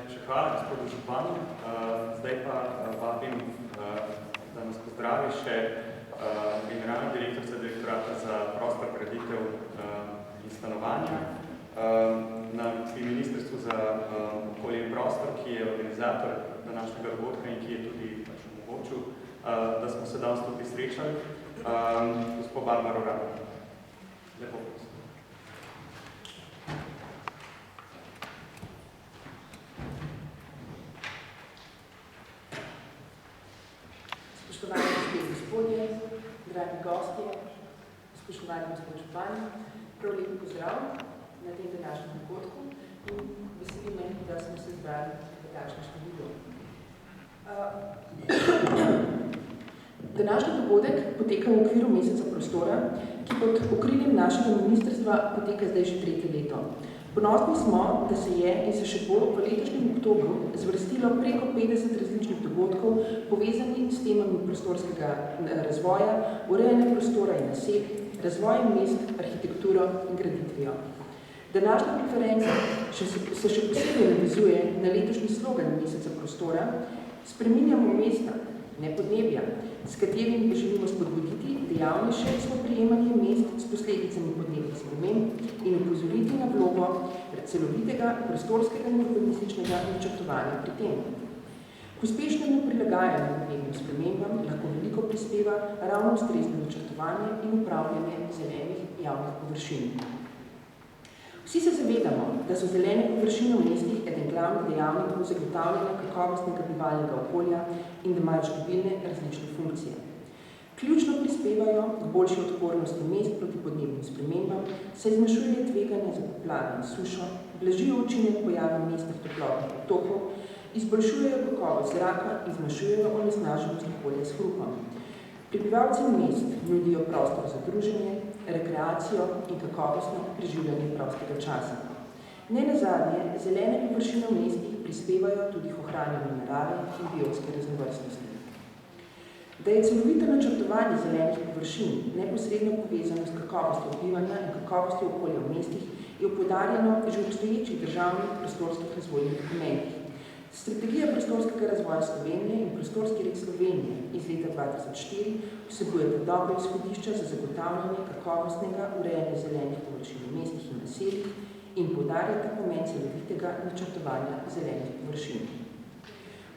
Najlepša hvala, gospodu županu. Zdaj pa vabim, da nas pozdravi še generalna direktorica Direktorata za prostor, graditev in stanovanja na Ministrstvu za okolje in prostor, ki je organizator današnjega dogodka in ki je tudi omogočil, da smo se danes tukaj srečali. Gospod Barbaro Rado. Lepo prosim. Spoštovani gospodje, dragi gostje, spoštovani gospod župan, prav lep pozdrav na tem današnjem dogodku in veseli me, da smo se zbrali v takšnem številu. Današnji dogodek poteka v okviru meseca prostora, ki pod okriljem našega ministrstva poteka zdaj že 3. leto. Ponosni smo, da se je in se še bo v letošnjem oktobru zvrstilo preko 50 različnih dogodkov, povezanih s temami prostorskega razvoja, urejanja prostora in naselj, razvojem mest, arhitekturo in graditvijo. Današnja konferenca se še posebej navezuje na letošnji slogan meseca prostora: spreminjamo mesta, ne podnebja, s katerimi želimo spodbuditi dejavnejše spoprijemanje mest s posledicami podnebnih sprememb in opozoriti na vlogo celovitega prostorskega in urbanističnega načrtovanja pri tem. K uspešnemu prilagajanju podnebnim spremembam lahko veliko prispeva ravno ustrezno načrtovanje in upravljanje zelenih javnih površin. Vsi se zavedamo, da so zelene površine v mestih eden glavnih dejavnikov zagotavljanja kakovostnega bivalnega okolja in da imajo številne različne funkcije. Ključno prispevajo k boljši odpornosti mest proti podnebnim spremembam, saj zmanjšuje tveganje za poplave in sušo, blažijo učinek pojava mestnih toplotnih otokov, izboljšujejo kakovost zraka in zmanjšujejo onesnaženost okolja s hrupom. Prebivalci mest nudijo prostor za druženje, rekreacijo in kakovostno preživljanje prostega časa. Nenazadnje, zelene površine v mestih prispevajo tudi k ohranjanju narave in biotske raznovrstnosti. Da je celovito načrtovanje zelenih površin neposredno povezano s kakovostjo bivanja in kakovostjo okolja v mestih, je poudarjeno že v obstoječih državnih prostorskih razvojnih dokumentih. Strategija prostorskega razvoja Slovenije in prostorski red Slovenije iz leta 2004 vsebujeta dobra izhodišča za zagotavljanje kakovostnega urejanja zelenih površin v mestih in naseljih in poudarjata pomen celovitega načrtovanja zelenih površin.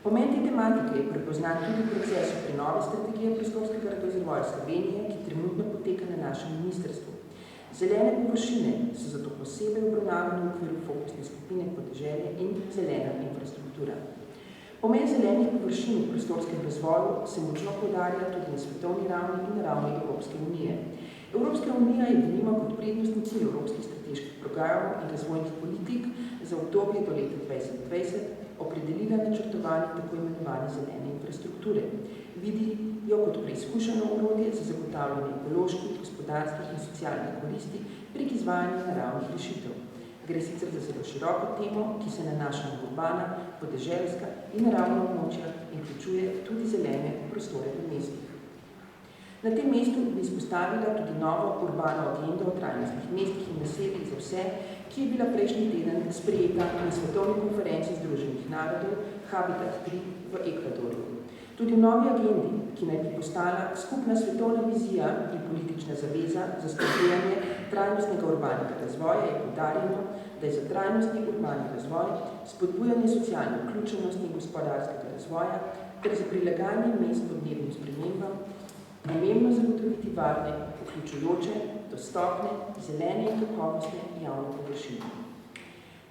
Pomen te tematike je prepoznan tudi v procesu prenove strategije prostorskega razvoja Slovenije, ki trenutno poteka na našem ministrstvu. Zelene površine so zato posebej obravnavane v okviru fokusne skupine podeželje in zelena infrastruktura. Pomen zelenih površin v prostorskem razvoju se močno poudarja tudi na svetovni ravni in na ravni Evropske unije. Evropska unija je denimo kot prednostni cilj evropskih strateških programov in razvojnih politik za obdobje do leta 2020 opredelila načrtovanje tako imenovane zelene infrastrukture. Vidi jo kot preizkušeno orodje za zagotavljanje ekoloških, gospodarskih in socialnih koristi prek izvajanja naravnih rešitev. Gre sicer za zelo široko temo, ki se nanaša na urbana, podeželska in naravna območja in vključuje tudi zelene prostore v mestih. Na tem mestu bi izpostavila tudi novo urbano agendo o trajnostnih mestih in naseljih za vse, ki je bila prejšnji teden sprejeta na svetovni konferenci Združenih narodov Habitat 3 v Ekvadorju. Tudi v novi agendi, ki naj bi postala skupna svetovna vizija in politična zaveza za spodbujanje trajnostnega urbanega razvoja, je poudarjeno, da je za trajnostni urbani razvoj, spodbujanje socialne vključenosti in gospodarskega razvoja ter za prilagajanje mest podnebnim spremembam pomembno zagotoviti varne, vključujoče, dostopne, zelene in kakovostne javne površine.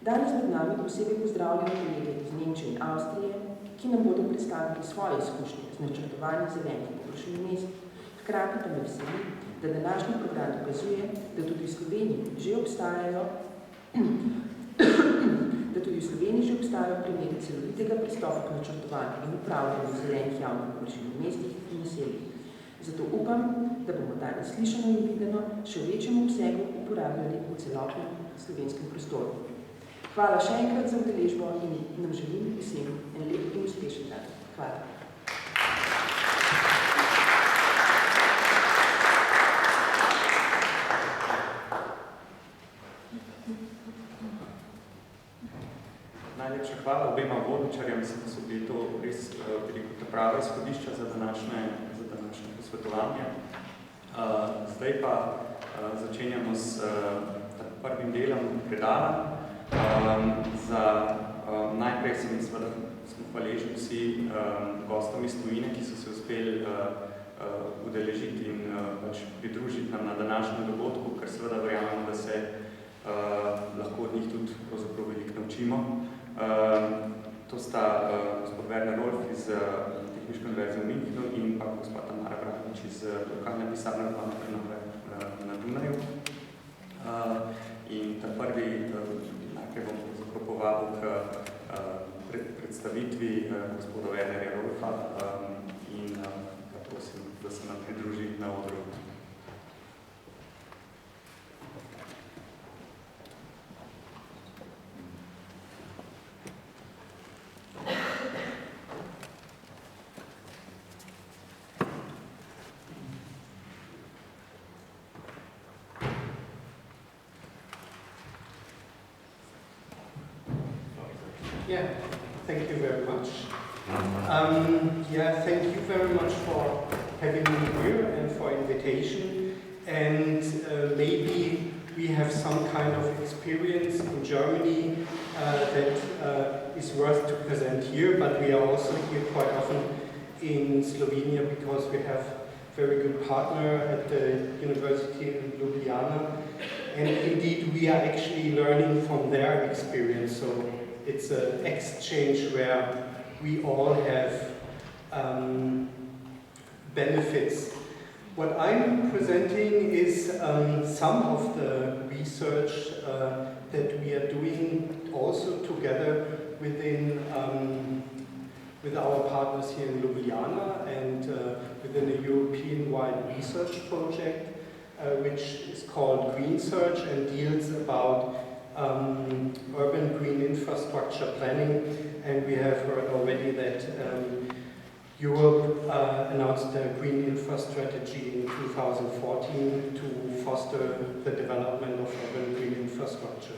Danes med nami posebej pozdravljamo kolege iz Nemčije in Avstrije, ki nam bodo predstavili svoje izkušnje z načrtovanjem zelenih površin mest. Hkrati pa me veseli, da današnji program dokazuje, da tudi v Sloveniji že obstajajo primeri celovitega pristopa k načrtovanju in upravljanju zelenih javnih površin v mestih in naseljih. Zato upam, da bomo danes slišano in videno še v večjem obsegu uporabljali v celotnem slovenskem prostoru. Hvala še enkrat za udeležbo in nam želim vsem en lep in uspešen dan. Hvala. Najlepša hvala obema vodničarjem, mislim, da so bili to res ta prava izhodišča za današnje posvetovanje. Zdaj pa začenjamo s prvim delom predava. Najprej smo hvaležni vsi gostom iz tujine, ki so se uspeli udeležiti in pridružiti nam na današnjem dogodku, ker seveda verjamemo, da se lahko od njih tudi pravzaprav veliko naučimo. To sta gospod Werner Rolf iz Tehniške univerze v Münchnu in pa gospod Tamara Brahnič iz lokalne pisarne Nove na Dunaju. In ta prvi, najprej bom pravzaprav povabil k predstavitvi gospoda Wernerja Rolfa in prosim, da se nam pridruži na odru. Yeah, thank you very much. Thank you very much for having me here and for invitation. And maybe we have some kind of experience in Germany that is worth to present here, but we are also here quite often in Slovenia because we have a very good partner at the University in Ljubljana. And indeed, we are actually learning from their experience. So it's an exchange where we all have benefits. What I'm presenting is some of the research that we are doing also together with our partners here in Ljubljana and within a European-wide research project which is called Green Search and deals about urban green infrastructure planning. And we have heard already that Europe announced a green infra strategy in 2014 to foster the development of urban green infrastructure.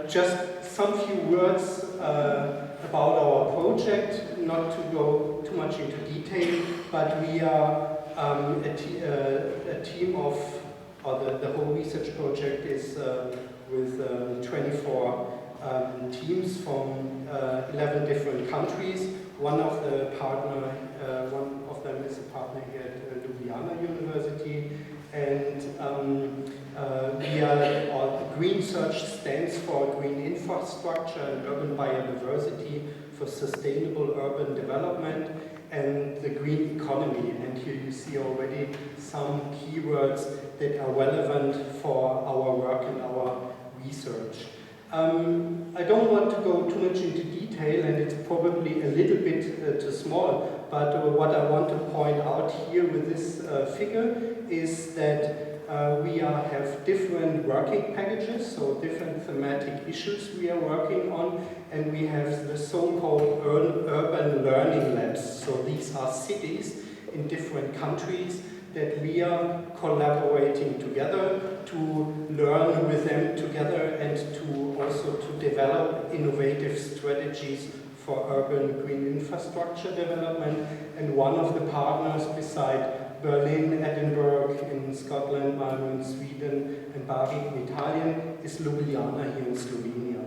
Just some few words about our project, not to go too much into detail, but we are a team of, or the whole research project is with 24 teams from 11 different countries. One of them is a partner here at Ljubljana University, and Green Search stands for Green Infrastructure and Urban Biodiversity for Sustainable Urban Development and the Green Economy. And here you see already some keywords that are relevant for our work and our research. I don't want to go too much into detail, and it's probably a little bit too small, but what I want to point out here with this figure is that we have different working packages, so different thematic issues we are working on, and we have the so-called urban learning labs. So these are cities in different countries that we are collaborating together to learn with them together and to also to develop innovative strategies for urban green infrastructure development. And one of the partners beside Berlin, Edinburgh in Scotland, Malmö in Sweden, and Bari in Italy is Ljubljana here in Slovenia.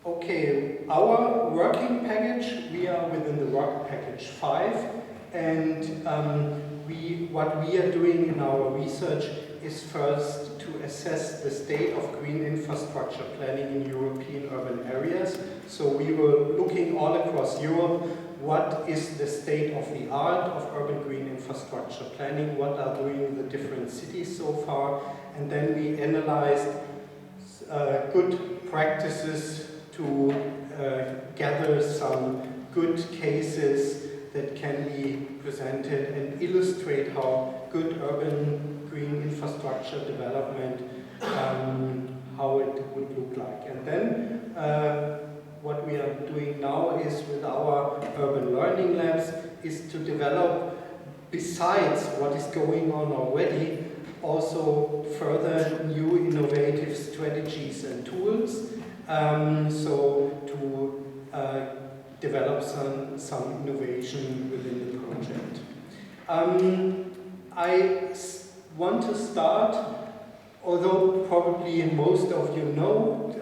Okay, our working package, we are within the work package 5, and what we are doing in our research is first to assess the state of green infrastructure planning in European urban areas. So we were looking all across Europe, what is the state of the art of urban green infrastructure planning, what are doing the different cities so far, and then we analyzed good practices to gather some good cases that can be presented and illustrate how good urban green infrastructure development, how it would look like. And then what we are doing now is with our urban learning labs is to develop, besides what is going on already, also further new innovative strategies so to develop some innovation within the project. I want to start, although probably most of you know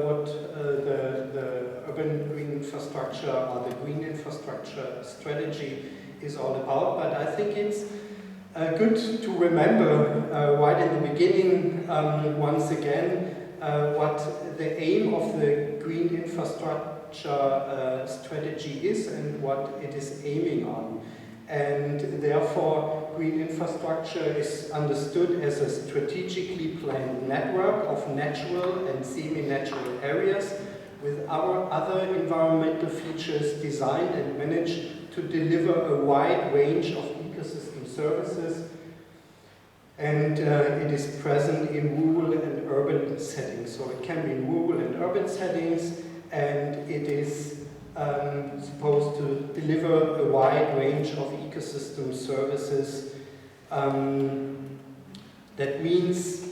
what the urban green infrastructure or the green infrastructure strategy is all about, but I think it's good to remember right in the beginning once again what the aim of the green infrastructure strategy is and what it is aiming on. And therefore, green infrastructure is understood as a strategically planned network of natural and semi-natural areas with our other environmental features designed and managed to deliver a wide range of ecosystem services. And it is present in rural and urban settings. So it can be in rural and urban settings, and it is supposed to deliver a wide range of ecosystem services. That means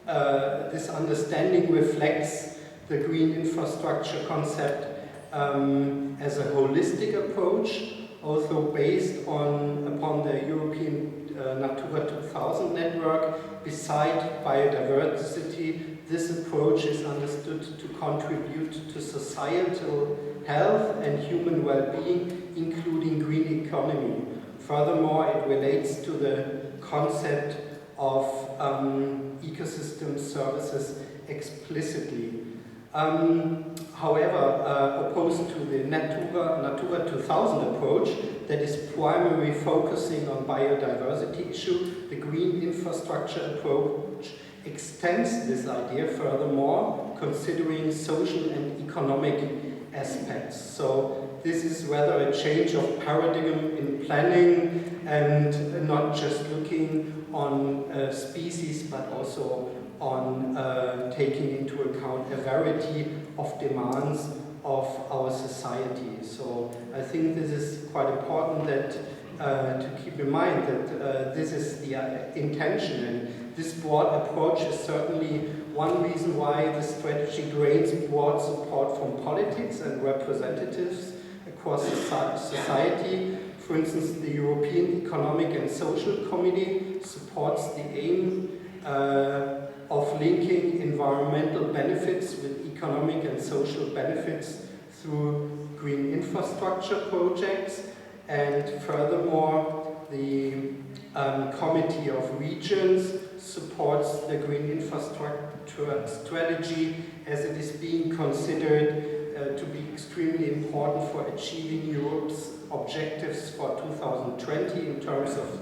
this understanding reflects the green infrastructure concept as a holistic approach, also based upon the European Natura 2000 network. Beside biodiversity, this approach is understood to contribute to societal health and human well-being, including green economy. Furthermore, it relates to the concept of ecosystem services explicitly. However, opposed to the Natura 2000 approach that is primarily focusing on biodiversity issue, the green infrastructure approach extends this idea furthermore, considering social and economic aspects. So this is rather a change of paradigm in planning and not just looking on species, but also on taking into account a variety of demands of our society. So I think this is quite important that to keep in mind that this is the intention, and this broad approach is certainly one reason why the strategy gains broad support from politics and representatives across society. For instance, the European Economic and Social Committee supports the aim of linking environmental benefits with economic and social benefits through green infrastructure projects. And furthermore, the Committee of Regions supports the green infrastructure strategy as it is being considered to be extremely important for achieving Europe's objectives for 2020 in terms of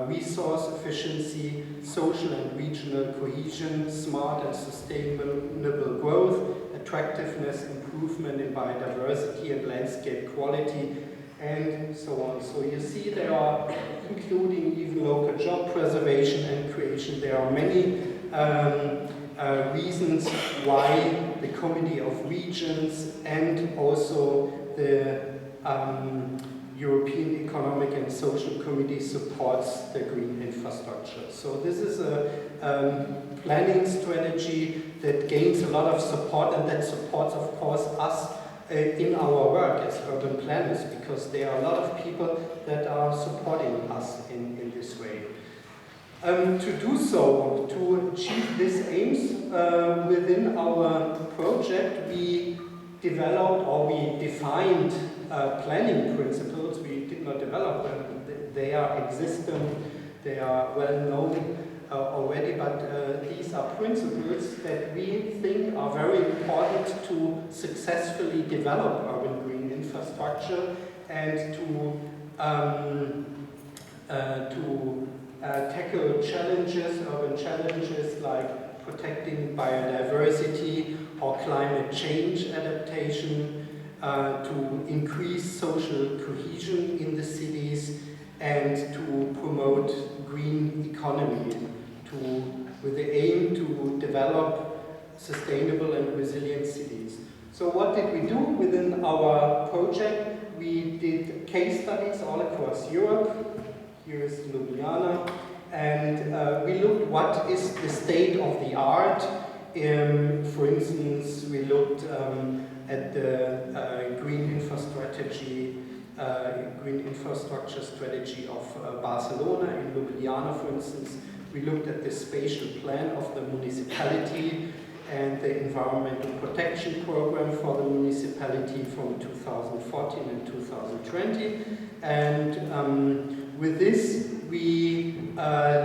resource efficiency, social and regional cohesion, smart and sustainable growth, attractiveness, improvement in biodiversity and landscape quality, and so on. So you see there are, including even local job preservation and creation, there are many reasons why the Committee of Regions and also the European Economic and Social Committee supports the green infrastructure. So this is a planning strategy that gains a lot of support, and that supports, of course, us in our work as urban planners, because there are a lot of people that are supporting us in this way. To do so, to achieve these aims within our project, we developed or we defined planning principles. We did not develop them, they are existent, they are well known already, but these are principles that we think are very important to successfully develop urban green infrastructure and to tackle challenges, urban challenges like protecting biodiversity or climate change adaptation, to increase social cohesion in the cities, and to promote green economy, with the aim to develop sustainable and resilient cities. So what did we do within our project? We did case studies all across Europe. Here is Ljubljana, and we looked what is the state of the art For instance, we looked at the green infrastructure strategy of Barcelona in Ljubljana, for instance. We looked at the spatial plan of the municipality and the environmental protection program for the municipality from 2014 and 2020. And with this, we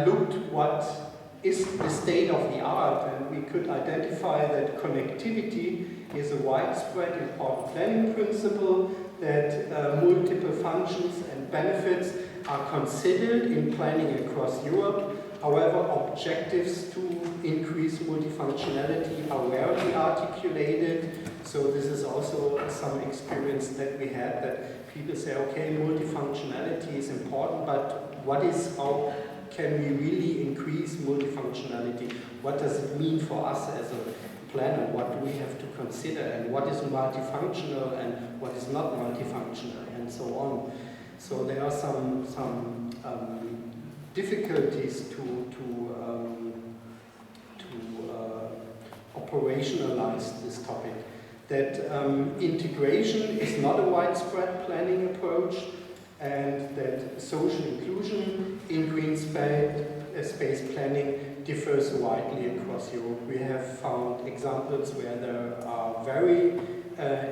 looked what is the state of the art, and we could identify that connectivity is a widespread important planning principle, that multiple functions and benefits are considered in planning across Europe. However, objectives to increase multifunctionality are rarely articulated. So this is also some experience that we had, that people say, okay, multifunctionality is important, but how can we really increase multifunctionality? What does it mean for us as a planner? What do we have to consider? And what is multifunctional and what is not multifunctional, and so on. So there are some difficulties to operationalize this topic. That integration is not a widespread planning approach, and that social inclusion in green space planning differs widely across Europe. We have found examples where there are very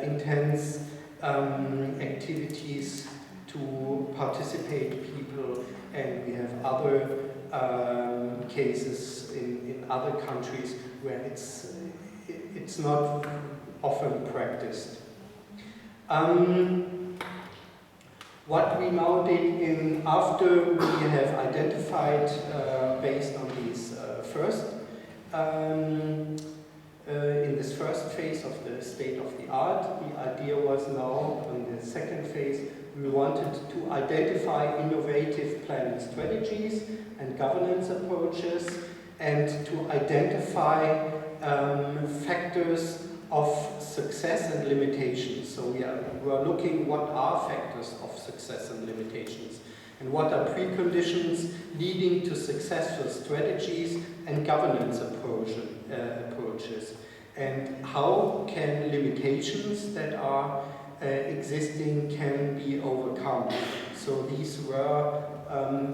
intense activities to participate people, and we have other cases in other countries where it's not often practiced. What we now did after we have identified, based on these in this first phase of the state of the art, the idea was now, in the second phase, we wanted to identify innovative planning strategies and governance approaches, and to identify factors of success and limitations. So we are looking what are factors of success and limitations, and what are preconditions leading to successful strategies and governance approaches, and how can limitations that are existing can be overcome. So these were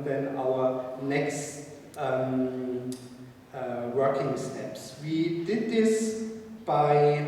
then our next working steps. We did this by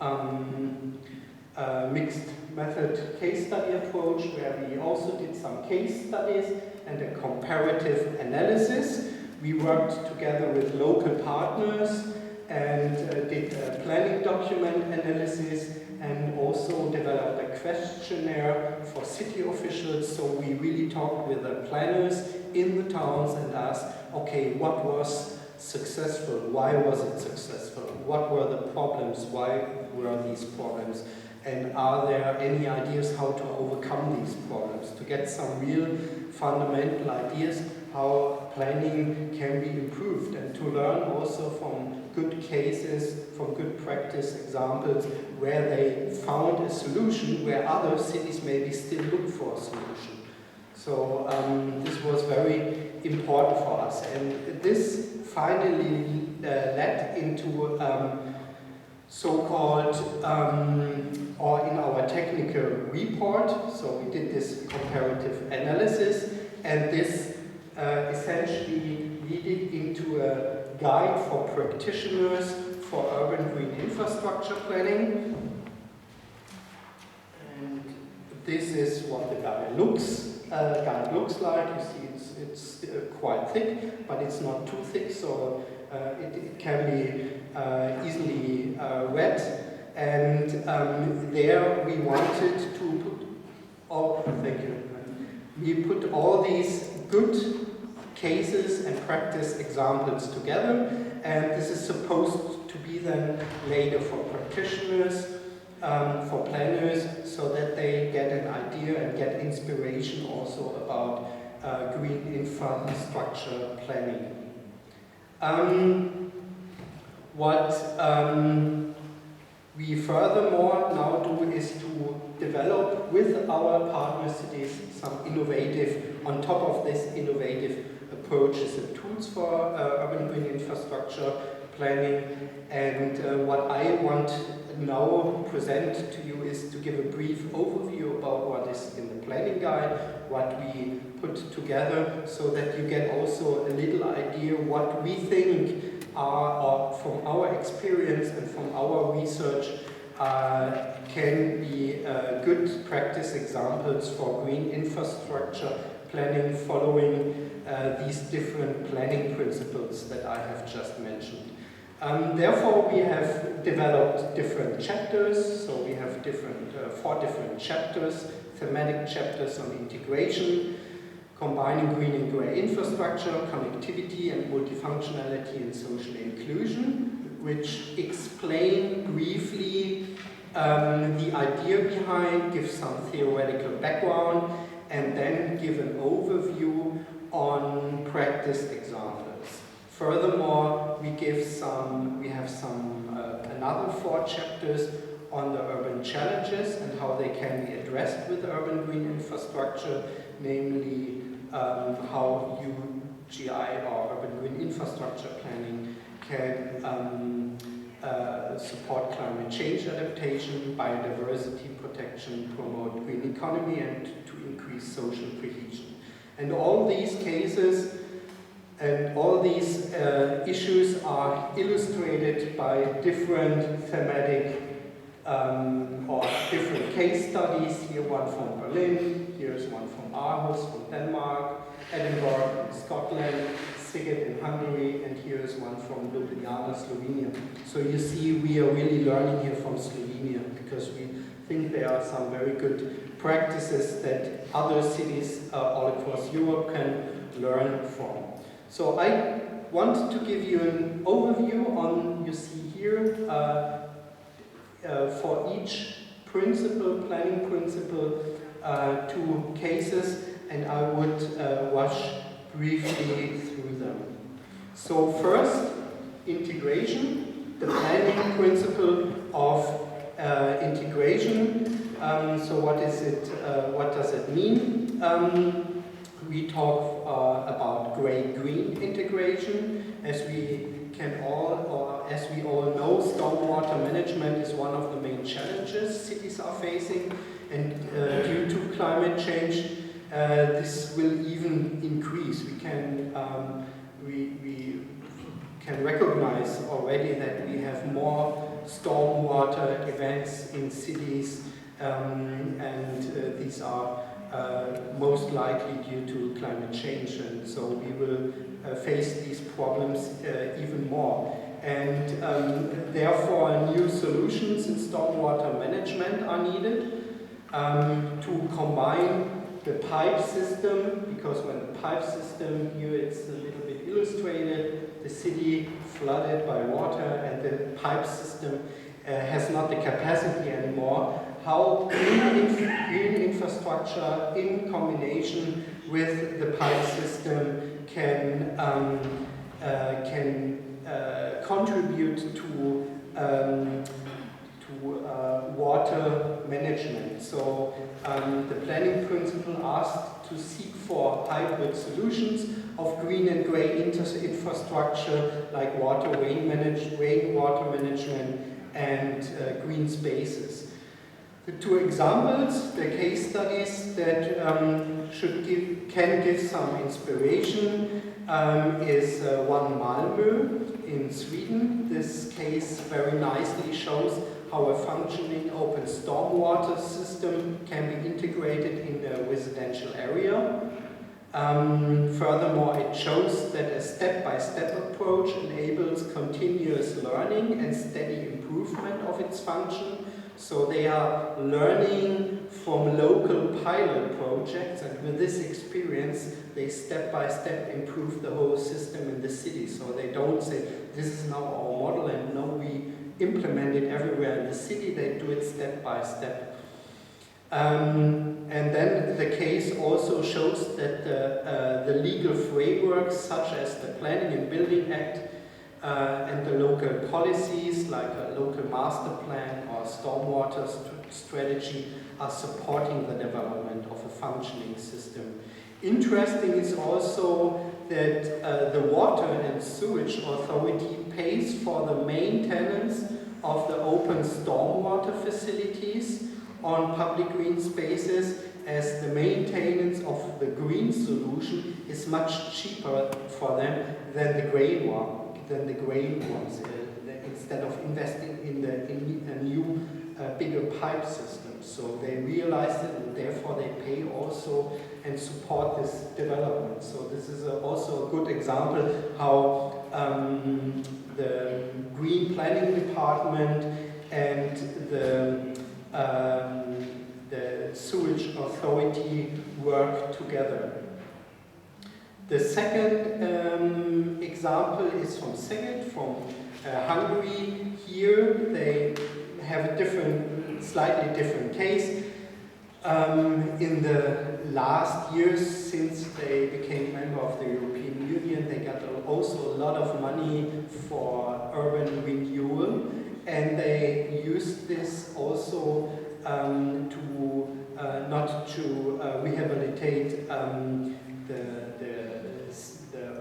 a mixed method case study approach, where we also did some case studies and a comparative analysis. We worked together with local partners and did a planning document analysis, and also developed a questionnaire for city officials. So we really talked with the planners in the towns and asked, okay, what was successful? Why was it successful? What were the problems? Why were these problems? And are there any ideas how to overcome these problems? To get some real fundamental ideas how planning can be improved, and to learn also from good cases, from good practice examples where they found a solution where other cities maybe still look for a solution. So this was very important for us, and this finally led into so-called, or in our technical report. So we did this comparative analysis, and this essentially leaded into a guide for practitioners for urban green infrastructure planning. And this is what the guide looks like. You see it's quite thick, but it's not too thick, so it can be easily read. And there we wanted to put we put all these good cases and practice examples together, and this is supposed to be then later for practitioners, for planners, so that they get an idea and get inspiration also about green infrastructure planning. What we furthermore now do is to develop with our partner cities some innovative, on top of this innovative approaches and tools for urban green infrastructure planning. And what I want now present to you is to give a brief overview about what is in the planning guide, what we put together, so that you get also a little idea what we think are, or from our experience and from our research, can be good practice examples for green infrastructure planning following these different planning principles that I have just mentioned. Therefore, we have developed different chapters, so we have four different chapters, thematic chapters on integration, combining green and grey infrastructure, connectivity and multifunctionality and social inclusion, which explain briefly the idea behind, give some theoretical background, and then give an overview on practice examples. Furthermore, we have another 4 chapters on the urban challenges and how they can be addressed with urban green infrastructure, namely how UGI or urban green infrastructure planning can support climate change adaptation, biodiversity protection, promote green economy, and to increase social cohesion. And all these cases and all these issues are illustrated by different thematic or different case studies. Here one from Berlin, here's one from Aarhus from Denmark, Edinburgh in Scotland, Szeged in Hungary, and here's one from Ljubljana, Slovenia. So you see we are really learning here from Slovenia, because we think there are some very good practices that other cities all across Europe can learn from. So I want to give you an overview on, you see here, for each planning principle, 2 cases, and I would rush briefly through them. So first, integration, the planning principle of integration. So what is it? What does it mean? We talk about grey-green integration. As we all know, stormwater management is one of the main challenges cities are facing, and due to climate change, this will even increase. We can recognize already that we have more stormwater events in cities, and these are most likely due to climate change, and so we will face these problems even more. And therefore, new solutions in stormwater management are needed to combine the pipe system, because when the pipe system, here it's a little bit illustrated, the city flooded by water and the pipe system has not the capacity anymore. How green infrastructure in combination with the pipe system can contribute to water management. So the planning principle asked to seek for hybrid solutions of green and grey infrastructure like rainwater management and green spaces. The 2 examples, the case studies that can give some inspiration, is one Malmö in Sweden. This case very nicely shows how a functioning open stormwater system can be integrated in a residential area. Furthermore, it shows that a step-by-step approach enables continuous learning and steady improvement of its function. So they are learning from local pilot projects, and with this experience, they step-by-step improve the whole system in the city. So they don't say, this is now our model, and now we implement it everywhere in the city. They do it step-by-step. And then the case also shows that the legal frameworks, such as the Planning and Building Act, and the local policies like a local master plan or stormwater strategy, are supporting the development of a functioning system. Interesting is also that the water and sewage authority pays for the maintenance of the open stormwater facilities on public green spaces, as the maintenance of the green solution is much cheaper for them than the grey ones. Instead of investing in a new bigger pipe system. So they realized it, and therefore they pay also and support this development. So this is also a good example how the Green Planning Department and the Sewage Authority work together. The second example is from Szeged, from Hungary. Here they have a slightly different case. In the last years, since they became member of the European Union, they got also a lot of money for urban renewal, and they used this also to not to rehabilitate the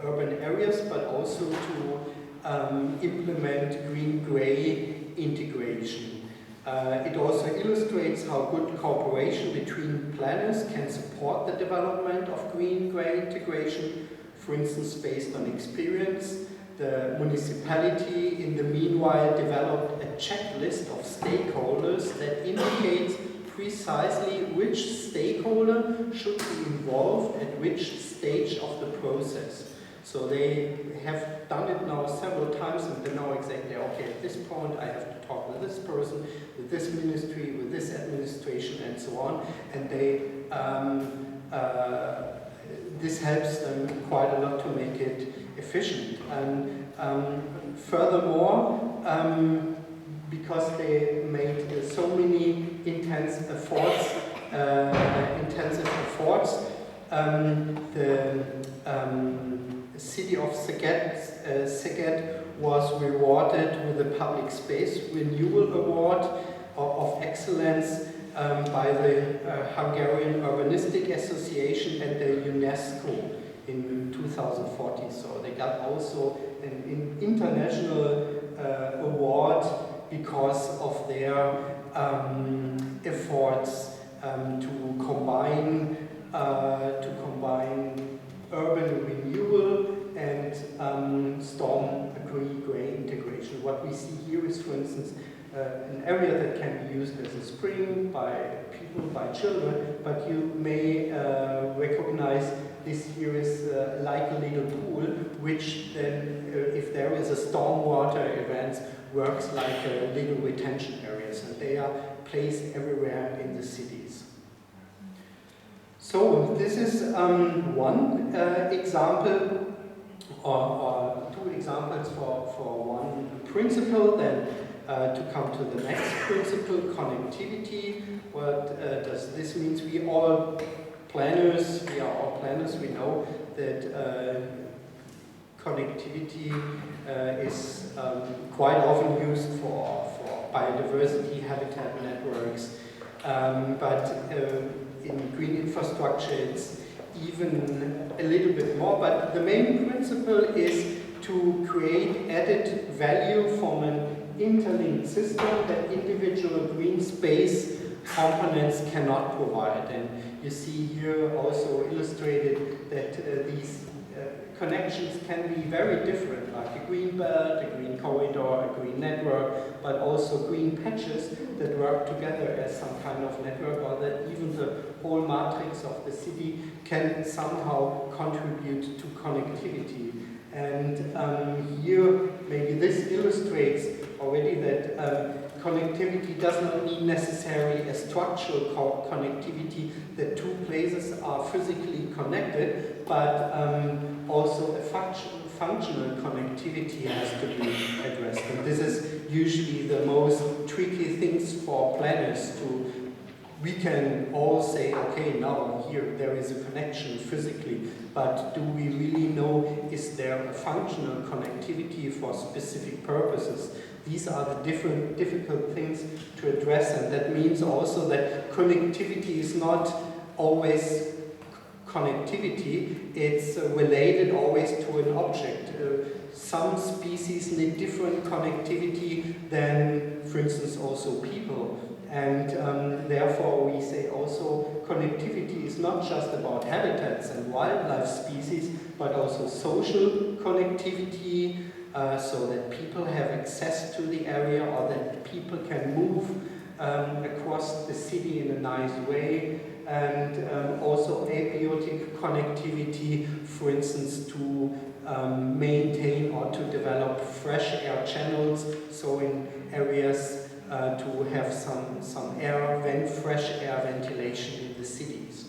urban areas, but also to implement green-grey integration. It also illustrates how good cooperation between planners can support the development of green-grey integration, for instance, based on experience. The municipality, in the meanwhile, developed a checklist of stakeholders that indicates precisely which stakeholder should be involved at which stage of the process. So they have done it now several times, and they know exactly, okay, at this point I have to talk with this person, with this ministry, with this administration, and so on. And they this helps them quite a lot to make it efficient. And furthermore, because they made so many intensive efforts, the city of Szeged was rewarded with the Public Space Renewal Award of Excellence by the Hungarian Urbanistic Association and the UNESCO in 2014. So they got also an international award because of their efforts to combine urban renewal and storm grey integration. What we see here is, for instance, an area that can be used as a spring by people, by children, but you may recognize this here is like a little pool, which then, if there is a stormwater event, works like little retention areas, and they are placed everywhere in the cities. So this is one example, or two examples for one principle. Then to come to the next principle, connectivity. What does this mean? We are all planners, we know that connectivity is quite often used for biodiversity, habitat networks, but in green infrastructure it's even a little bit more. But the main principle is to create added value from an interlinked system that individual green space components cannot provide. And you see here also illustrated that these connections can be very different, like a green belt, a green corridor, a green network, but also green patches that work together as some kind of network, or that even the whole matrix of the city can somehow contribute to connectivity. And here, maybe this illustrates already that connectivity does not mean necessarily a structural connectivity, that two places are physically connected, but also a functional connectivity has to be addressed. And this is usually the most tricky things for planners to. We can all say, okay, now here there is a connection physically, but do we really know, is there a functional connectivity for specific purposes? These are the different difficult things to address, and that means also that connectivity is not always connectivity, it's related always to an object. Some species need different connectivity than, for instance, also people. And therefore we say also connectivity is not just about habitats and wildlife species, but also social connectivity, so that people have access to the area or that people can move across the city in a nice way, and also abiotic connectivity, for instance, to maintain or to develop fresh air channels, so in areas to have some air, fresh air ventilation in the cities.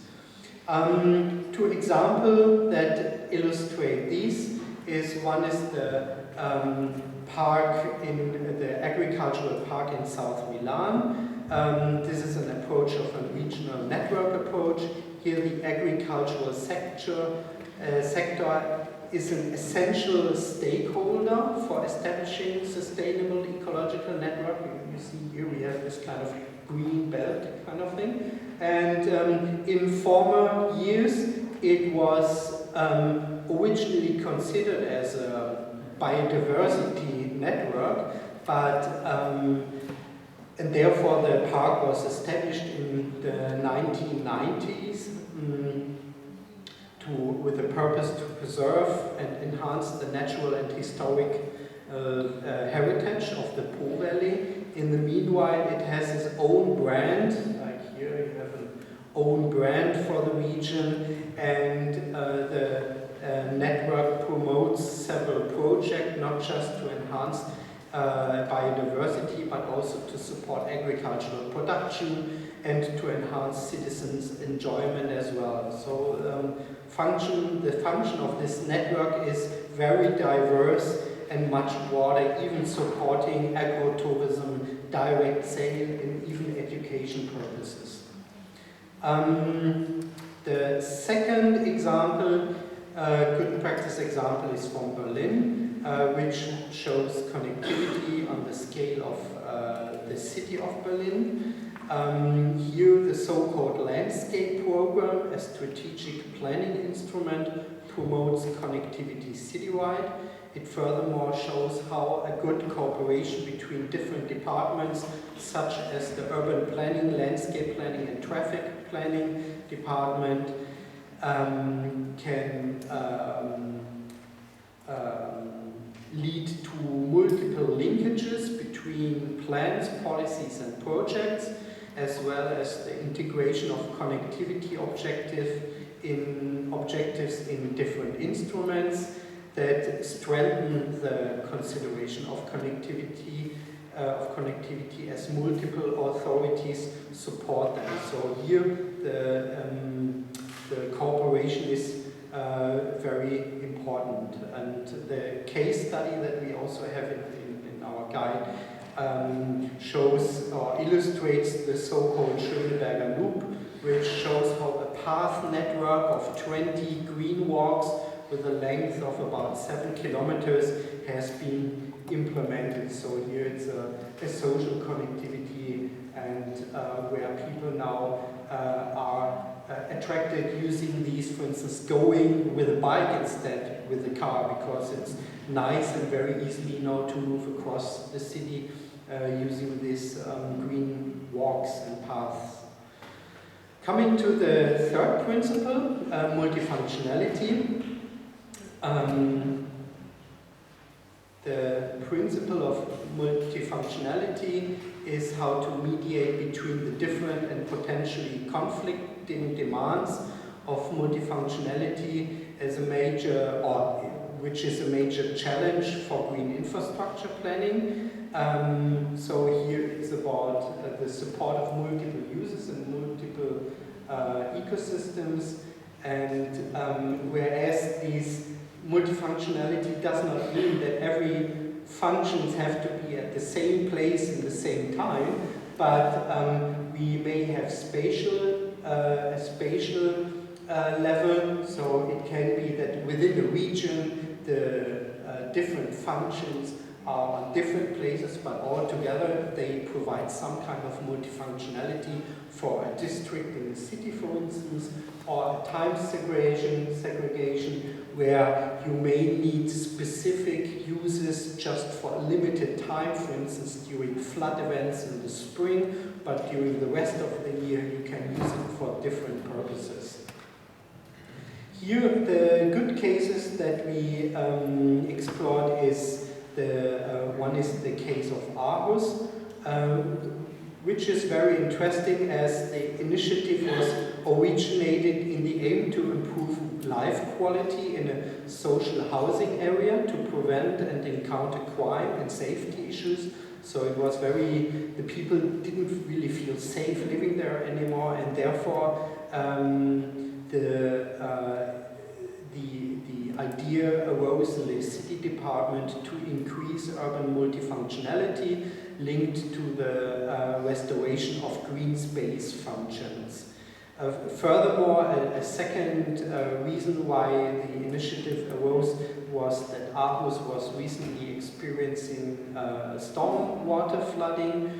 Two examples that illustrate these one is the park in the agricultural park in South Milan. This is an approach of a regional network approach. Here the agricultural sector is an essential stakeholder for establishing sustainable ecological network. You see here we have this kind of green belt kind of thing. And in former years it was originally considered as a biodiversity network, but and therefore the park was established in the 1990s with the purpose to preserve and enhance the natural and historic heritage of the Po Valley. In the meanwhile, it has its own brand, like here you have an own brand for the region, and the network promotes several projects, not just to enhance biodiversity, but also to support agricultural production and to enhance citizens' enjoyment as well. So the function of this network is very diverse and much broader, even supporting agrotourism, direct sale, and even education purposes. The second example, good practice example, is from Berlin, which shows connectivity on the scale of the city of Berlin. Here the so-called landscape program, a strategic planning instrument, promotes connectivity citywide. It furthermore shows how a good cooperation between different departments, such as the urban planning, landscape planning and traffic planning department, can lead to multiple linkages between plans, policies and projects, as well as the integration of connectivity objectives in different instruments that strengthen the consideration of connectivity as multiple authorities support them. So here the cooperation is very important, and the case study that we also have in our guide shows or illustrates the so-called Schöneberger Loop, which shows how a path network of 20 green walks with a length of about 7 kilometers has been implemented. So here it's a social connectivity, and where people now are attracted using these, for instance, going with a bike instead with a car, because it's nice and very easily now to move across the city using these green walks and paths. Coming to the third principle, multifunctionality. The principle of multifunctionality is how to mediate between the different and potentially conflicting demands of multifunctionality as a major, or which is a major challenge for green infrastructure planning. So here it's about the support of multiple users and multiple ecosystems, and whereas these multifunctionality does not mean that every functions have to be at the same place in the same time, but we may have a spatial level, so it can be that within a region the different functions are on different places, but all together they provide some kind of multifunctionality for a district in the city, for instance, or a time segregation where you may need specific uses just for a limited time, for instance during flood events in the spring, but during the rest of the year you can use it for different purposes. Here the good cases that we explored is one is the case of Aarhus, which is very interesting as the initiative was originated in the aim to improve life quality in a social housing area to prevent and encounter crime and safety issues. So it was the people didn't really feel safe living there anymore, and therefore the idea arose in the city department to increase urban multifunctionality linked to the restoration of green space functions. Furthermore, a second reason why the initiative arose was that Aarhus was recently experiencing stormwater flooding,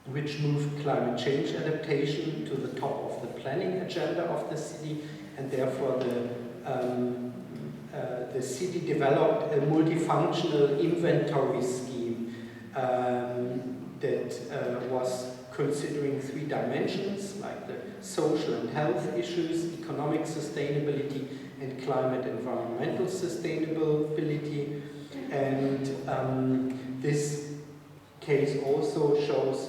which moved climate change adaptation to the top of the planning agenda of the city, and therefore the city developed a multifunctional inventory scheme that was considering 3 dimensions, like the social and health issues, economic sustainability, and climate environmental sustainability. And this case also shows,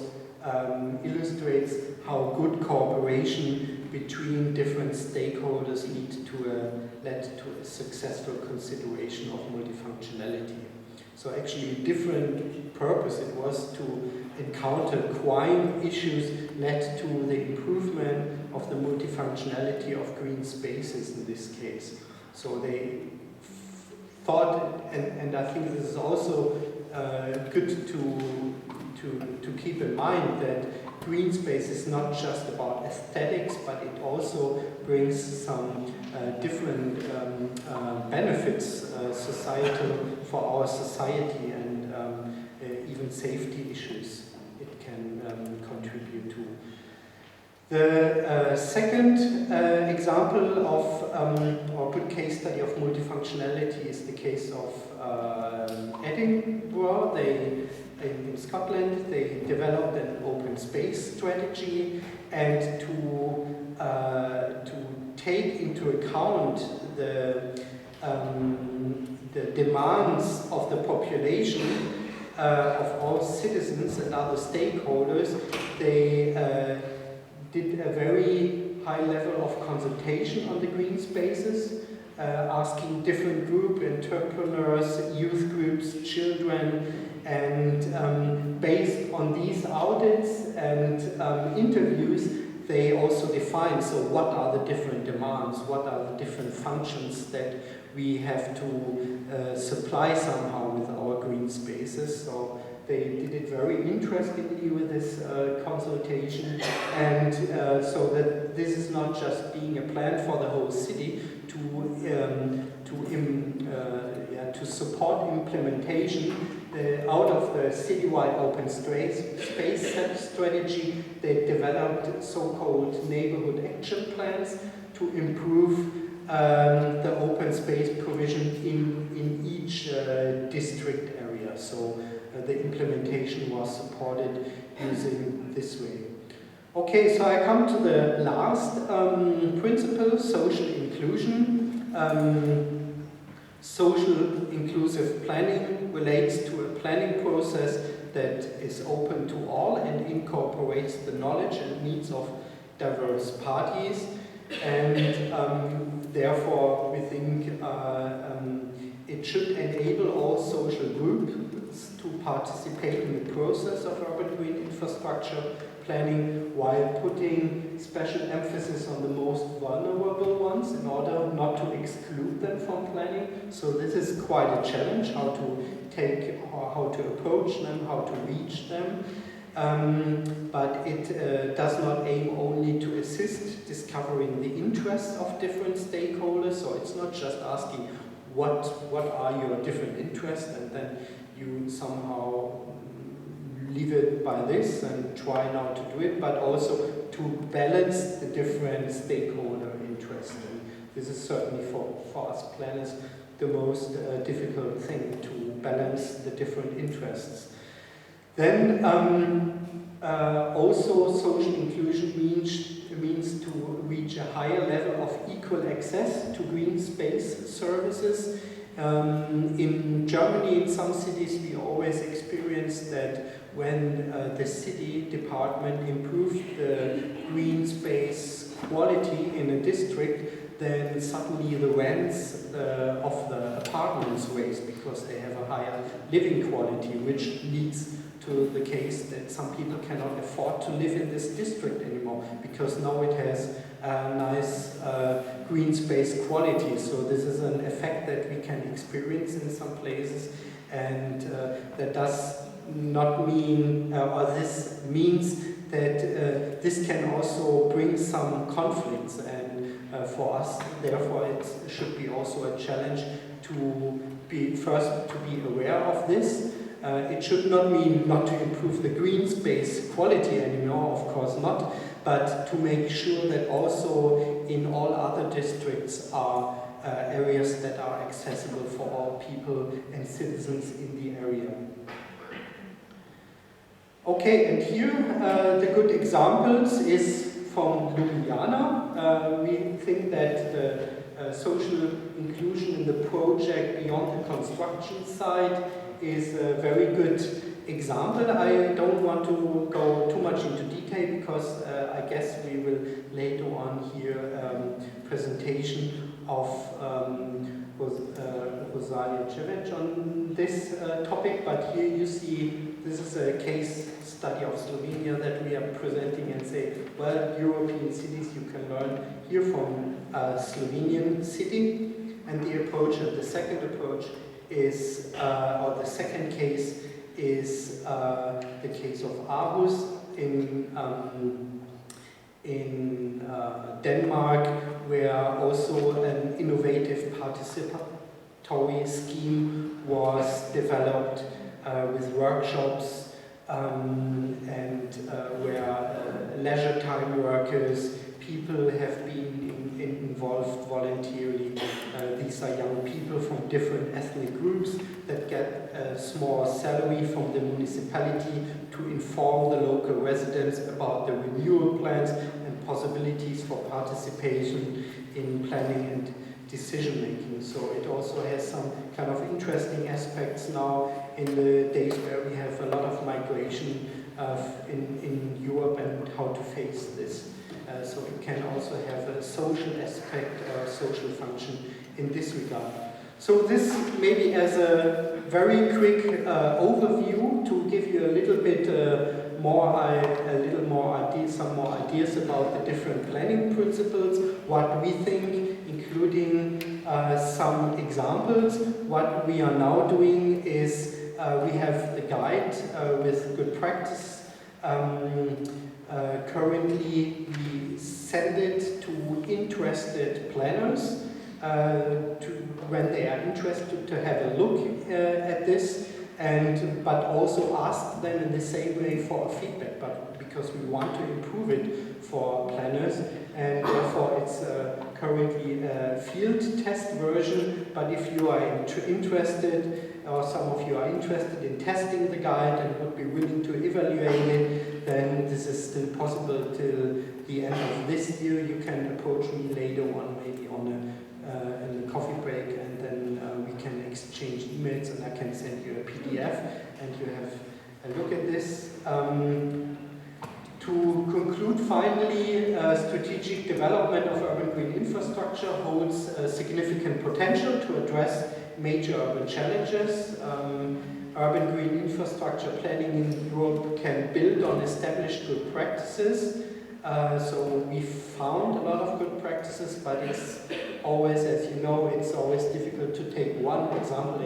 illustrates how good cooperation between different stakeholders led to a successful consideration of multifunctionality. So actually a different purpose. It was to encounter crime issues led to the improvement of the multifunctionality of green spaces in this case. So they thought, and I think this is also good to keep in mind, that green space is not just about aesthetics, but it also brings some different benefits societal for our society, and even safety issues it can contribute to. The second example of, or good case study of multifunctionality is the case of Edinburgh. In Scotland, they developed an open space strategy, and to take into account the demands of the population, of all citizens and other stakeholders, they did a very high level of consultation on the green spaces, asking different groups, entrepreneurs, youth groups, children, and based on these audits and interviews, they also define, so what are the different demands, what are the different functions that we have to supply somehow with our green spaces. So they did it very interestingly with this consultation, and so that this is not just being a plan for the whole city to support implementation. Out of the citywide open space strategy, they developed so-called neighborhood action plans to improve the open space provision in each district area. So the implementation was supported using this way. Okay, so I come to the last principle, social inclusion. Social inclusive planning relates to a planning process that is open to all and incorporates the knowledge and needs of diverse parties, and therefore we think it should enable all social groups to participate in the process of urban green infrastructure planning, while putting special emphasis on the most vulnerable ones in order not to exclude them from planning. So this is quite a challenge, how to approach them, how to reach them. But it does not aim only to assist discovering the interests of different stakeholders. So it's not just asking what are your different interests, and then you somehow leave it by this and try now to do it, but also to balance the different stakeholder interests. And this is certainly for us planners the most difficult thing, to balance the different interests. Then also social inclusion means to reach a higher level of equal access to green space services. In Germany, in some cities, we always experience that when the city department improved the green space quality in a district, then suddenly the rents of the apartments raise because they have a higher living quality, which leads to the case that some people cannot afford to live in this district anymore because now it has a nice green space quality. So this is an effect that we can experience in some places, and that does not mean, or this means that this can also bring some conflicts, and for us, therefore, it should be also a challenge to be aware of this. It should not mean not to improve the green space quality anymore, of course not, but to make sure that also in all other districts are areas that are accessible for all people and citizens in the area. Okay, and here the good examples is from Ljubljana. We think that the social inclusion in the project beyond the construction site is a very good example. I don't want to go too much into detail because I guess we will later on hear presentation of Rosalia Cevic on this topic, but here you see this is a case study of Slovenia that we are presenting and say, well, European cities, you can learn here from a Slovenian city. And the approach, the second approach is, or the second case is the case of Aarhus in Denmark, where also an innovative participatory scheme was developed with workshops and where leisure time workers, people have been involved voluntarily. These are young people from different ethnic groups that get a small salary from the municipality to inform the local residents about the renewal plans and possibilities for participation in planning and decision making. So it also has some kind of interesting aspects now in the days where we have a lot of migration in Europe and how to face this. So it can also have a social aspect or social function in this regard. So this maybe as a very quick overview to give you a little bit some more ideas about the different planning principles, what we think, including some examples. What we are now doing is we have the guide with good practice. Currently, we send it to interested planners when they are interested to have a look at this, but also ask them in the same way for feedback, but because we want to improve it for planners, and therefore it's currently a field test version. But if you are interested, or some of you are interested in testing the guide and would be willing to evaluate it, then this is still possible till the end of this year. You can approach me later on, maybe on in the coffee break, and then we can exchange emails and I can send you a PDF and you have a look at this. To conclude, finally, strategic development of urban green infrastructure holds significant potential to address major urban challenges. Urban green infrastructure planning in Europe can build on established good practices. So we found a lot of good practices, but it's always, as you know, it's always difficult to take one example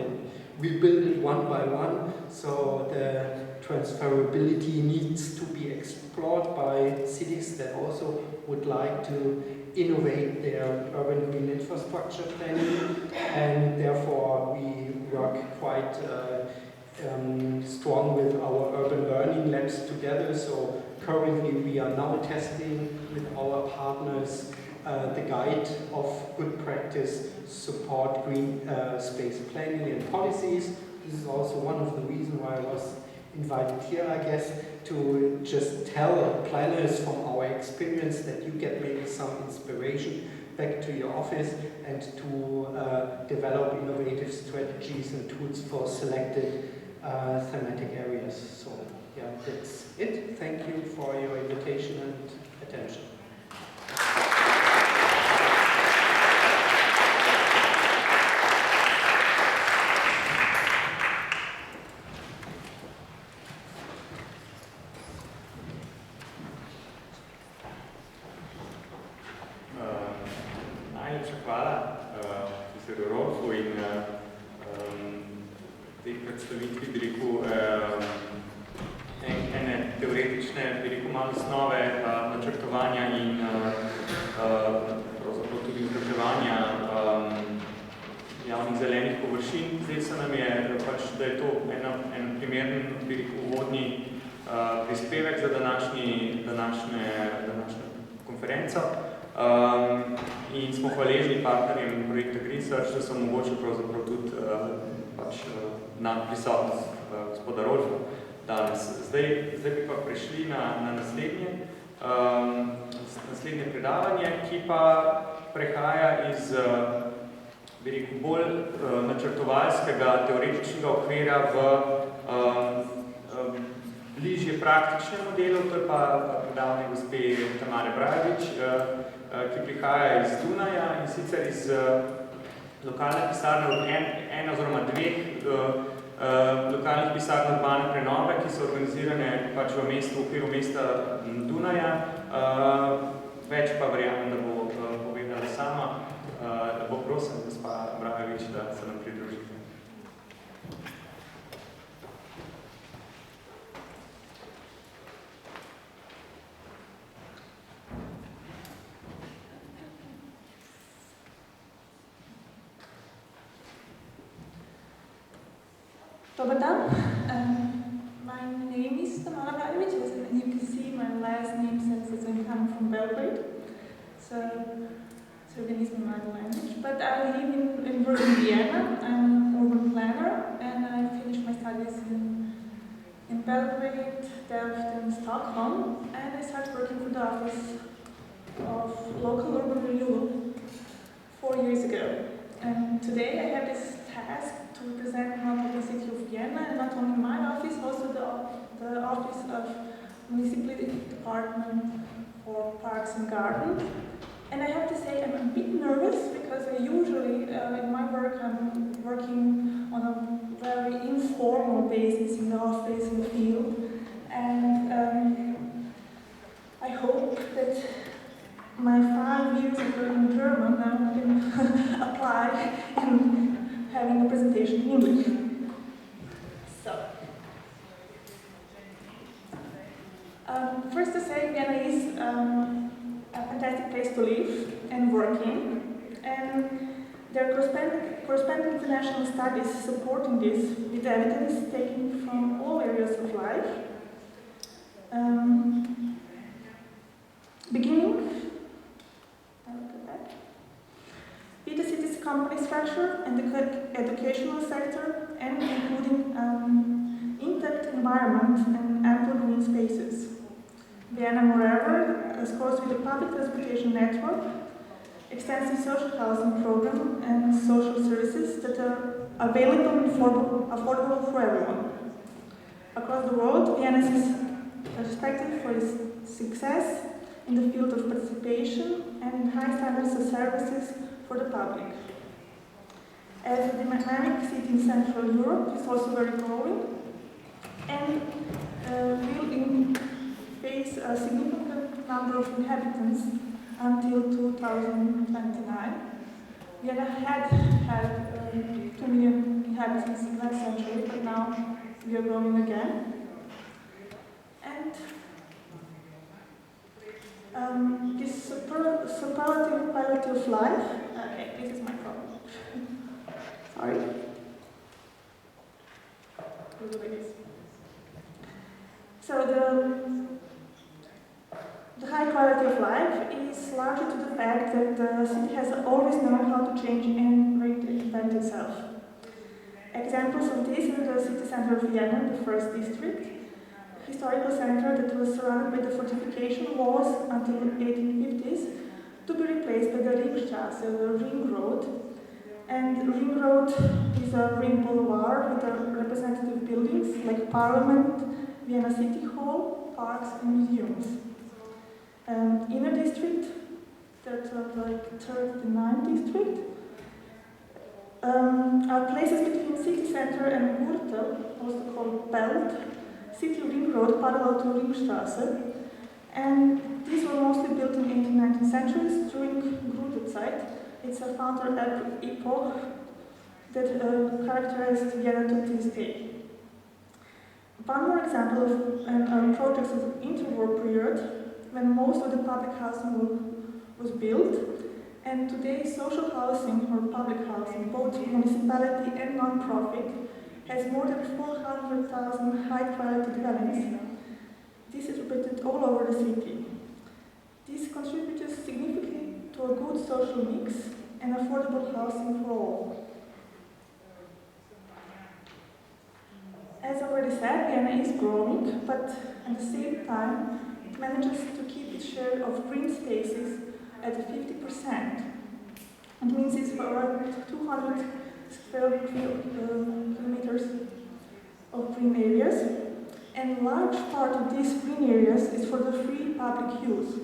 we build it one by one, so the transferability needs to be explored by cities that also would like to innovate their urban green infrastructure planning, and therefore we work quite strong with our urban learning labs together. So currently we are now testing with our partners the guide of good practice support green space planning and policies. This is also one of the reasons why I was invited here, I guess, to just tell planners from our experience that you get maybe some inspiration back to your office and to develop innovative strategies and tools for selected thematic areas. So yeah, that's it. Thank you for your invitation and attention. Predstavitvi, bi rekel, ene teoretične, bi rekel, malo osnove načrtovanja in pravzaprav tudi vzdrževanja javnih zelenih površin. Zdaj se nam je, pač, da je to en primeren, bi rekel, uvodni prispevek za današnjo konferenco. In smo hvaležni partnerjem projekta Green Search, da so omogočili pravzaprav tudi na prisotnost gospoda Rolfa danes. Zdaj bi pa prišli na naslednje predavanje, ki pa prehaja iz, bi rekel, bolj načrtovalskega teoretičnega okvira v bližje praktičnemu delu. To je pa predavanje gospe Tamare Brajevič, ki prihaja iz Dunaja in sicer iz lokalne pisarne od ena oziroma dveh lokalnih pisarn urbane prenove, ki so organizirane pač v okviru mesta Dunaja. Več pa verjamem, da bo povedala sama. Lepo prosim, gospa Brajevič, da se nam pridružite. Dobar dan. My name is Tamara Brajević, and you can see my last name says that I'm coming from Belgrade, so Serbian is my mother language. But I live and work in Vienna. I'm an urban planner, and I finished my studies in Belgrade, Delft, and Stockholm, and I started working for the Office of Local Urban Renewal 4 years ago. And today I have this task to represent not only the city of Vienna and not only my office, also the office of Municipality Department for Parks and Gardens. And I have to say I'm a bit nervous because I usually in my work I'm working on a very informal basis in the office, in the field, and I hope that my 5 years of learning German now can apply in having a presentation in English. So, first to say, Vienna is a fantastic place to live and work in, and there are corresponding international studies supporting this with evidence taken from all areas of life. Beginning with the city's company structure and the educational sector, and including intact environment and ample green spaces. Vienna, moreover, scores with a public transportation network, extensive social housing program, and social services that are available and affordable for everyone. Across the world, Vienna is respected for its success in the field of participation and in high standards of services for the public. As a dynamic city in Central Europe, it's also very growing and will face a significant number of inhabitants until 2029. Vienna had 2 million inhabitants last century, but now we are growing again. And this superlative quality of life, okay, this is my problem. Sorry. We'll do like this. So the high quality of life is largely to the fact that the city has always known how to change and reinvent itself. Examples of this are the city center of Vienna, the first district, a historical center that was surrounded by the fortification walls until the 1850s, to be replaced by the Ringstrasse, the ring road. And ring road is a ring boulevard with representative buildings like Parliament, Vienna City Hall, parks and museums. Inner district, that's like third and ninth district, are places between city center and Gürtel, also called Belt, city ring road parallel to Ringstrasse. And these were mostly built in 18th and 19th centuries during Gründerzeit. It's a founder epoch that characterized Vienna to this day. One more example of projects of the interwar period, when most of the public housing was built, and today social housing or public housing, both municipality and non-profit, has more than 400,000 high-quality dwellings. This is repeated all over the city. This contributes significantly to a good social mix and affordable housing for all. As already said, Vienna is growing, but at the same time, it manages to keep its share of green spaces at 50%. It means it's around 200 square kilometers of green areas, and a large part of these green areas is for the free public use.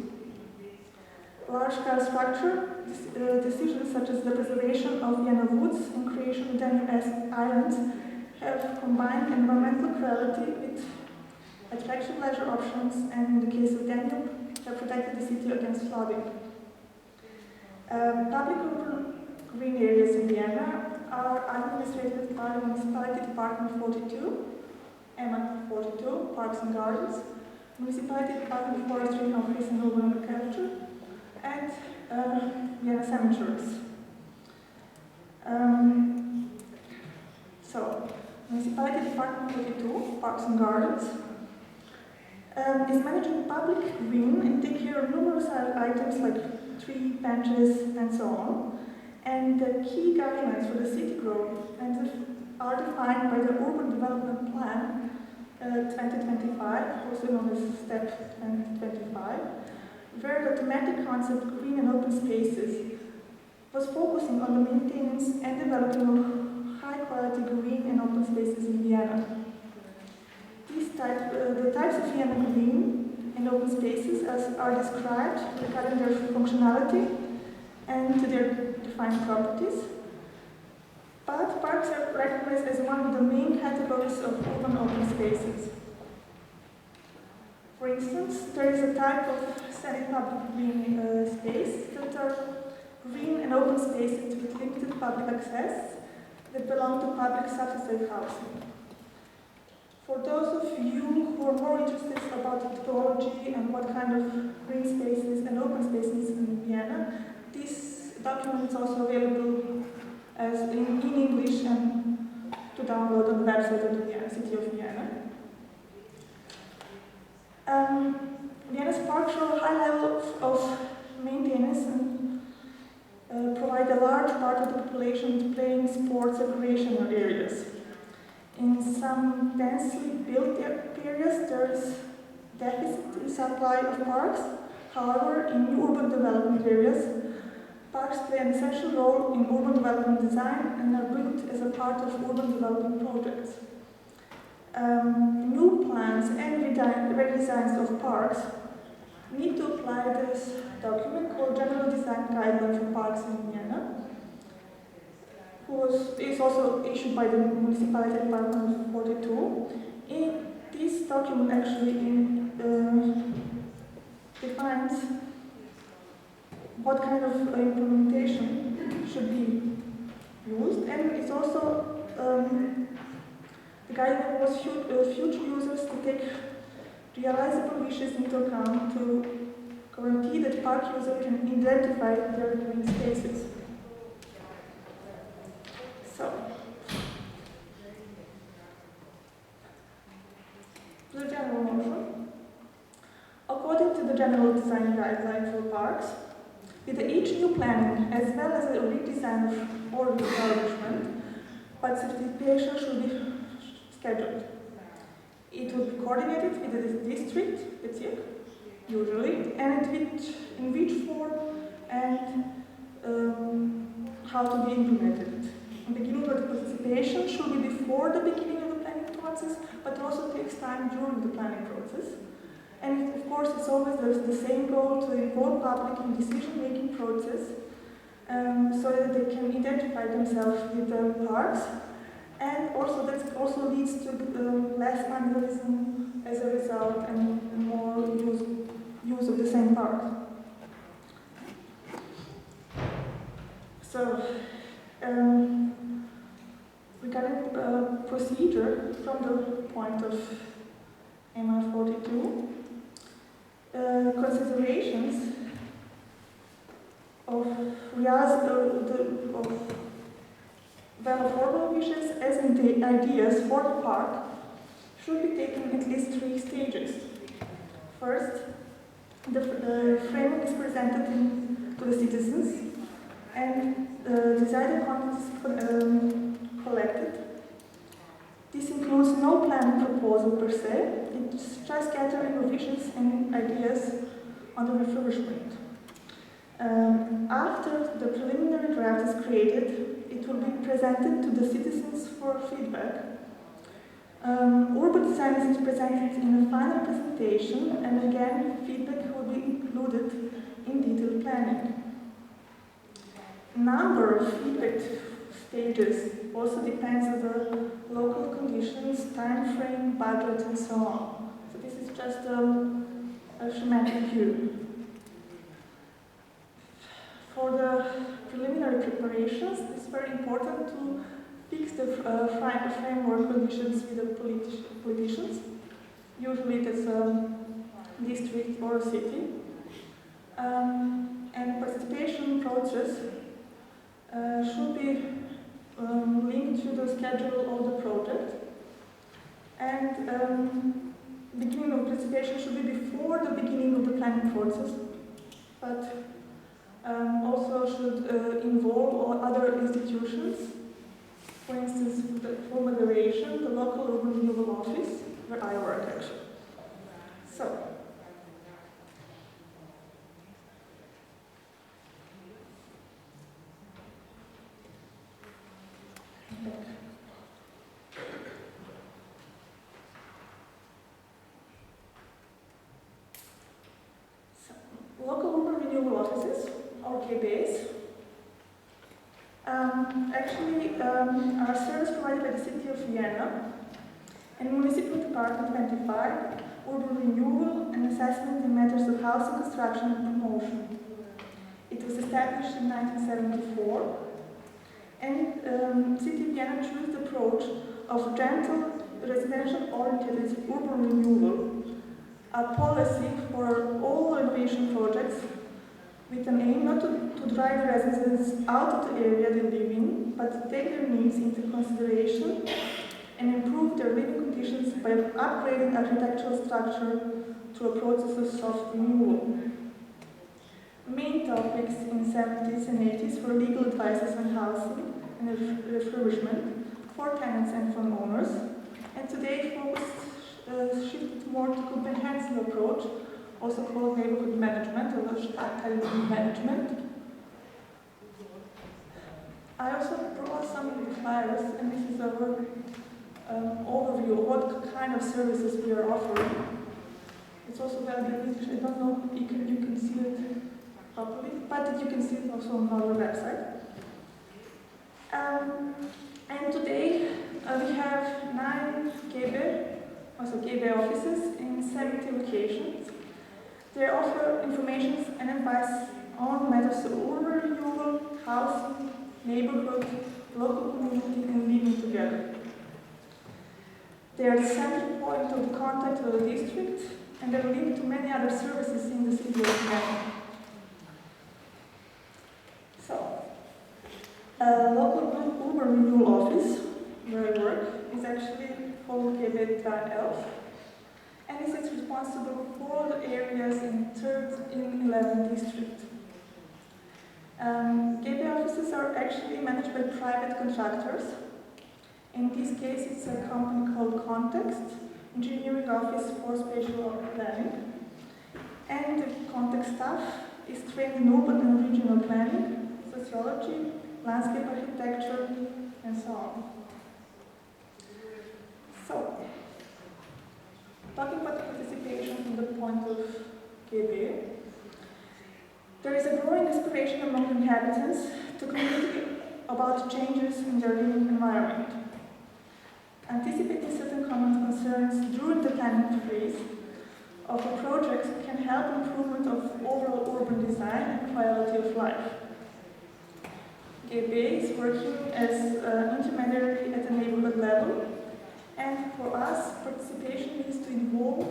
Large-scale structure decisions such as the preservation of Vienna woods and creation of Danube islands have combined environmental quality with attractive leisure options, and in the case of Danube, have protected the city against flooding. Public urban green areas in Vienna are administrated by the Municipality Department 42, EMA 42, Parks and Gardens, Municipality Department Forestry, Fisheries and Urban Agriculture, and Vienna Cemeteries. So, Municipality Department 42, Parks and Gardens, is managing public green and take care of numerous items like tree, benches, and so on. And the key guidelines for the city growth are defined by the Urban Development Plan 2025, also known as STEP 2025, where the thematic concept green and open spaces was focusing on the maintenance and development of high-quality green and open spaces in Vienna. The types of Vienna green and open spaces are described regarding their functionality and to their defined properties. But parks are recognized as one of the main categories of urban open spaces. For instance, there is a type of semi-public green space that are green and open spaces with limited public access that belong to public subsidized housing. For those of you who are more interested about technology and what kind of green spaces and open spaces in Vienna, this document is also available as in English and to download on the website of the City of Vienna. Vienna's parks show a high level of maintenance and provide a large part of the population with playing, sports, and recreational areas. In some densely built areas, there is deficit in supply of parks. However, in new urban development areas, parks play an essential role in urban development design and are built as a part of urban development projects. New plans and redesigns of parks need to apply this document called General Design Guideline for Parks in Vienna, is also issued by the Municipality Department 42. This document actually defines what kind of implementation should be used, and it's also the guide was future users to take realizable wishes into account to guarantee that park users can identify their green spaces. So, the general motion. According to the general design guideline for parks, with each new planning as well as a redesign or refurbishment, participation should be scheduled. It will be coordinated with the district, Bezirk, usually, and in which form and how to be implemented. The beginning of the participation should be before the beginning of the planning process, but also takes time during the planning process. And of course, it's always the same goal to involve public in decision-making process, so that they can identify themselves with the parks, and also that also leads to less vandalism as a result and more use of the same park. So, regarding procedure from the point of MR 42, considerations of well-formed wishes as in the ideas for the park should be taken at least 3 stages. First, the framework is presented to the citizens and desired content is collected. This includes no planning proposal per se, it's just gathering revisions and ideas on the refurbishment. After the preliminary draft is created, it will be presented to the citizens for feedback. Urban design is presented in a final presentation, and again, feedback will be included in detailed planning. Number of feedback stages also depends on the local conditions, time frame, budget, and so on. So this is just a schematic view. For the preliminary preparations, it's very important to fix the framework conditions with the politicians. Usually that's a district or a city. And participation process should be linked to the schedule of the project. And beginning of participation should be before the beginning of the planning process, but also should involve other institutions. For instance, for moderation, the local urban renewal office, where I work actually. So, local urban renewal offices, or KBAs, actually are services provided by the City of Vienna and Municipal Department 25, Urban Renewal and Assessment in Matters of Housing Construction and Promotion. It was established in 1974, and City of Vienna chose the approach of gentle, residential-oriented urban renewal, a policy for all renovation projects with an aim not to drive residents out of the area they live in, but to take their needs into consideration and improve their living conditions by upgrading architectural structure through a process of soft renewal. Main topics in the 70s and 80s were legal advices on housing and refurbishment for tenants and from owners, and today focus shifted more to comprehensive approach, also called neighborhood management or Stadtteil management. I also brought some of the flyers, and this is our overview of what kind of services we are offering. It's also very good. I don't know if you can see it properly, but you can see it also on our website. And today we have 9 KB offices in 70 locations. They offer information and advice on matters of urban renewal, housing, neighborhood, local community and living together. They are the center point of the contact of the district, and they're linked to many other services in the city of Celje. So, a local urban renewal office where I work is actually called GB-11, and is responsible for the areas in 3rd and 11th district. GB offices are actually managed by private contractors. In this case, it's a company called Context, Engineering Office for Spatial Planning. And the Context staff is trained in urban and regional planning, sociology, landscape architecture, and so on. So, talking about the participation from the point of GB, there is a growing aspiration among inhabitants to communicate about changes in their living environment. Anticipating certain common concerns during the planning phase of a project can help improvement of overall urban design and quality of life. GB is working as an intermediary at the neighborhood level, and for us, participation is to involve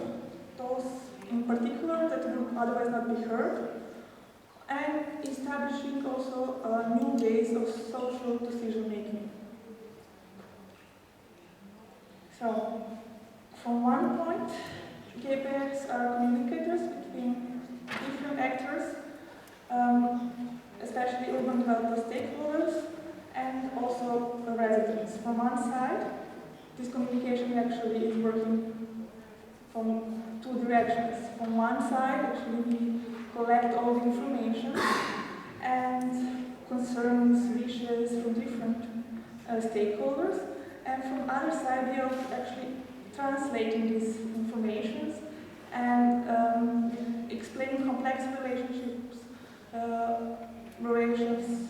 those in particular that would otherwise not be heard, and establishing also new ways of social decision making. So, from one point, GBs are communicators between different actors, especially urban developer stakeholders, and also the residents. From one side, this communication actually is working from two directions. From one side, actually we collect all the information and concerns, wishes from different stakeholders. And from the other side, we are actually translating these informations and explaining complex relationships, relations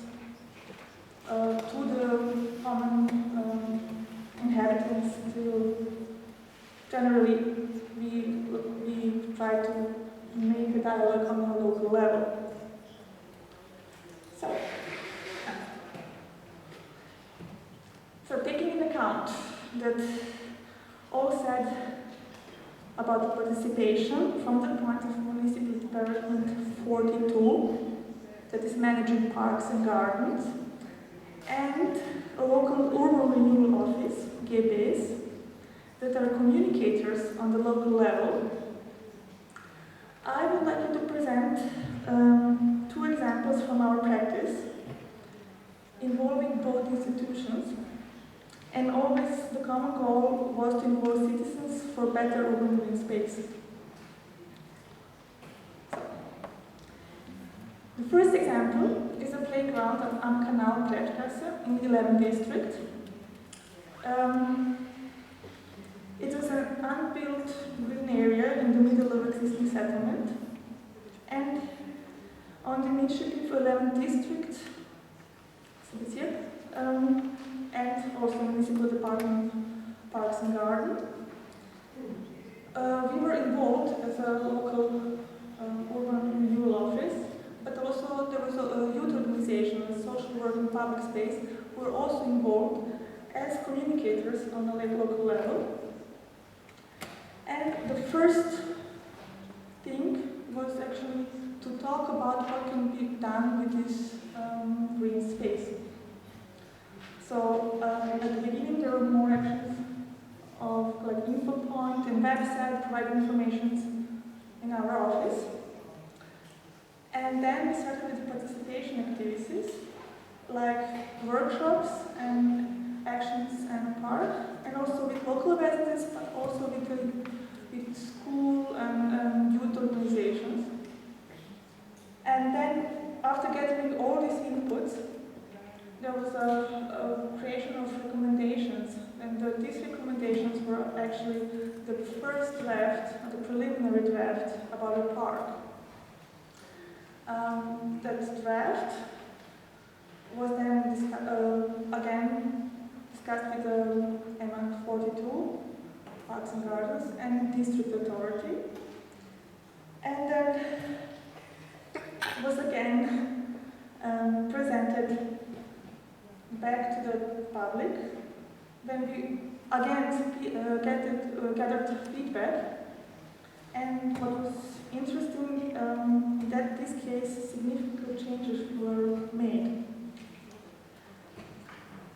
to the common inhabitants. Generally, we try to make a dialogue on a local level. So taking into account that all said about the participation from the point of Municipal Department 42, that is managing parks and gardens, and a local urban renewal office, GBs, that are communicators on the local level, I would like you to present two examples from our practice involving both institutions. And always the common goal was to involve citizens for better urban living space. The first example is a playground on Am Kanal Prakse in the 11th district. It was an unbuilt green area in the middle of existing settlement. And on the initiative of 11th district, so this year, and also Municipal Department Parks and Garden. We were involved as a local urban renewal office, but also there was a youth organization, a social work in public space, who were also involved as communicators on a local level. And the first thing was actually to talk about what can be done with this green space. So at the beginning there were more actions of like info point and website providing information in our office. And then we started with participation activities like workshops and actions and park, and also with local residents, but also with school and youth organizations. And then after gathering all these inputs, there was a creation of recommendations, and these recommendations were actually the first draft, the preliminary draft about a park. That draft was then again discussed with the M42, Parks and Gardens, and District Authority, and then was again presented back to the public. Then we again gathered feedback, and what was interesting in this case, significant changes were made.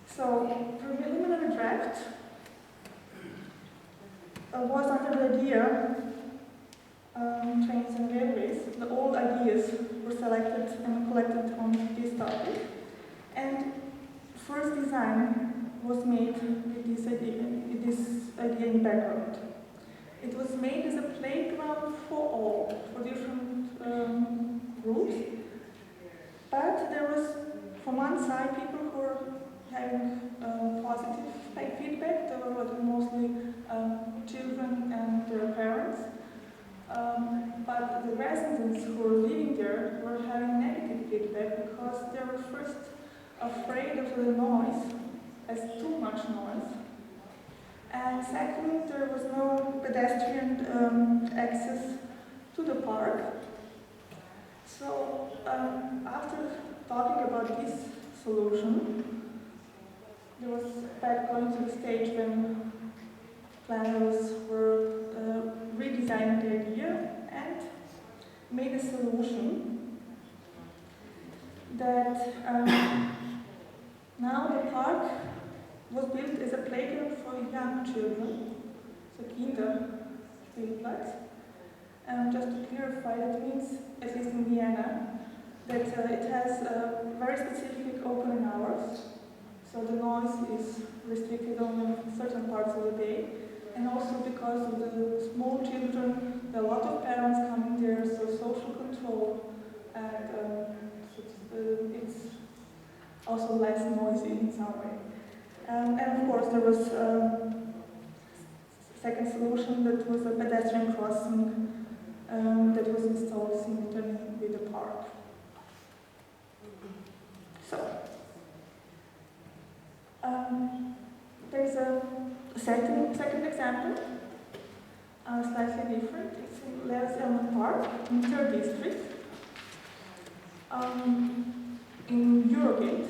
So, preliminary draft was under the idea, trains and railways, the old ideas were selected and collected on this topic, and first design was made with this idea in background. It was made as a playground for all, for different groups, but there was, from one side, people who were having positive feedback. They were mostly children and their parents, but the residents who were living there were having negative feedback because they were first afraid of the noise, as too much noise, and second, there was no pedestrian access to the park. So after talking about this solution, there was back going to the stage when planners were redesigning the idea and made a solution that now the park was built as a playground for young children, so Kinderspielplatz. Just to clarify, that means, at least in Vienna, that it has very specific opening hours. So the noise is restricted only on certain parts of the day, and also because of the small children, there are a lot of parents coming there, so social control, and it's also less noisy in some way. And of course there was a second solution that was a pedestrian crossing that was installed simultaneously with the park. So, there's a second example, slightly different. It's in Celje Park, in 3rd district, in Eurogate.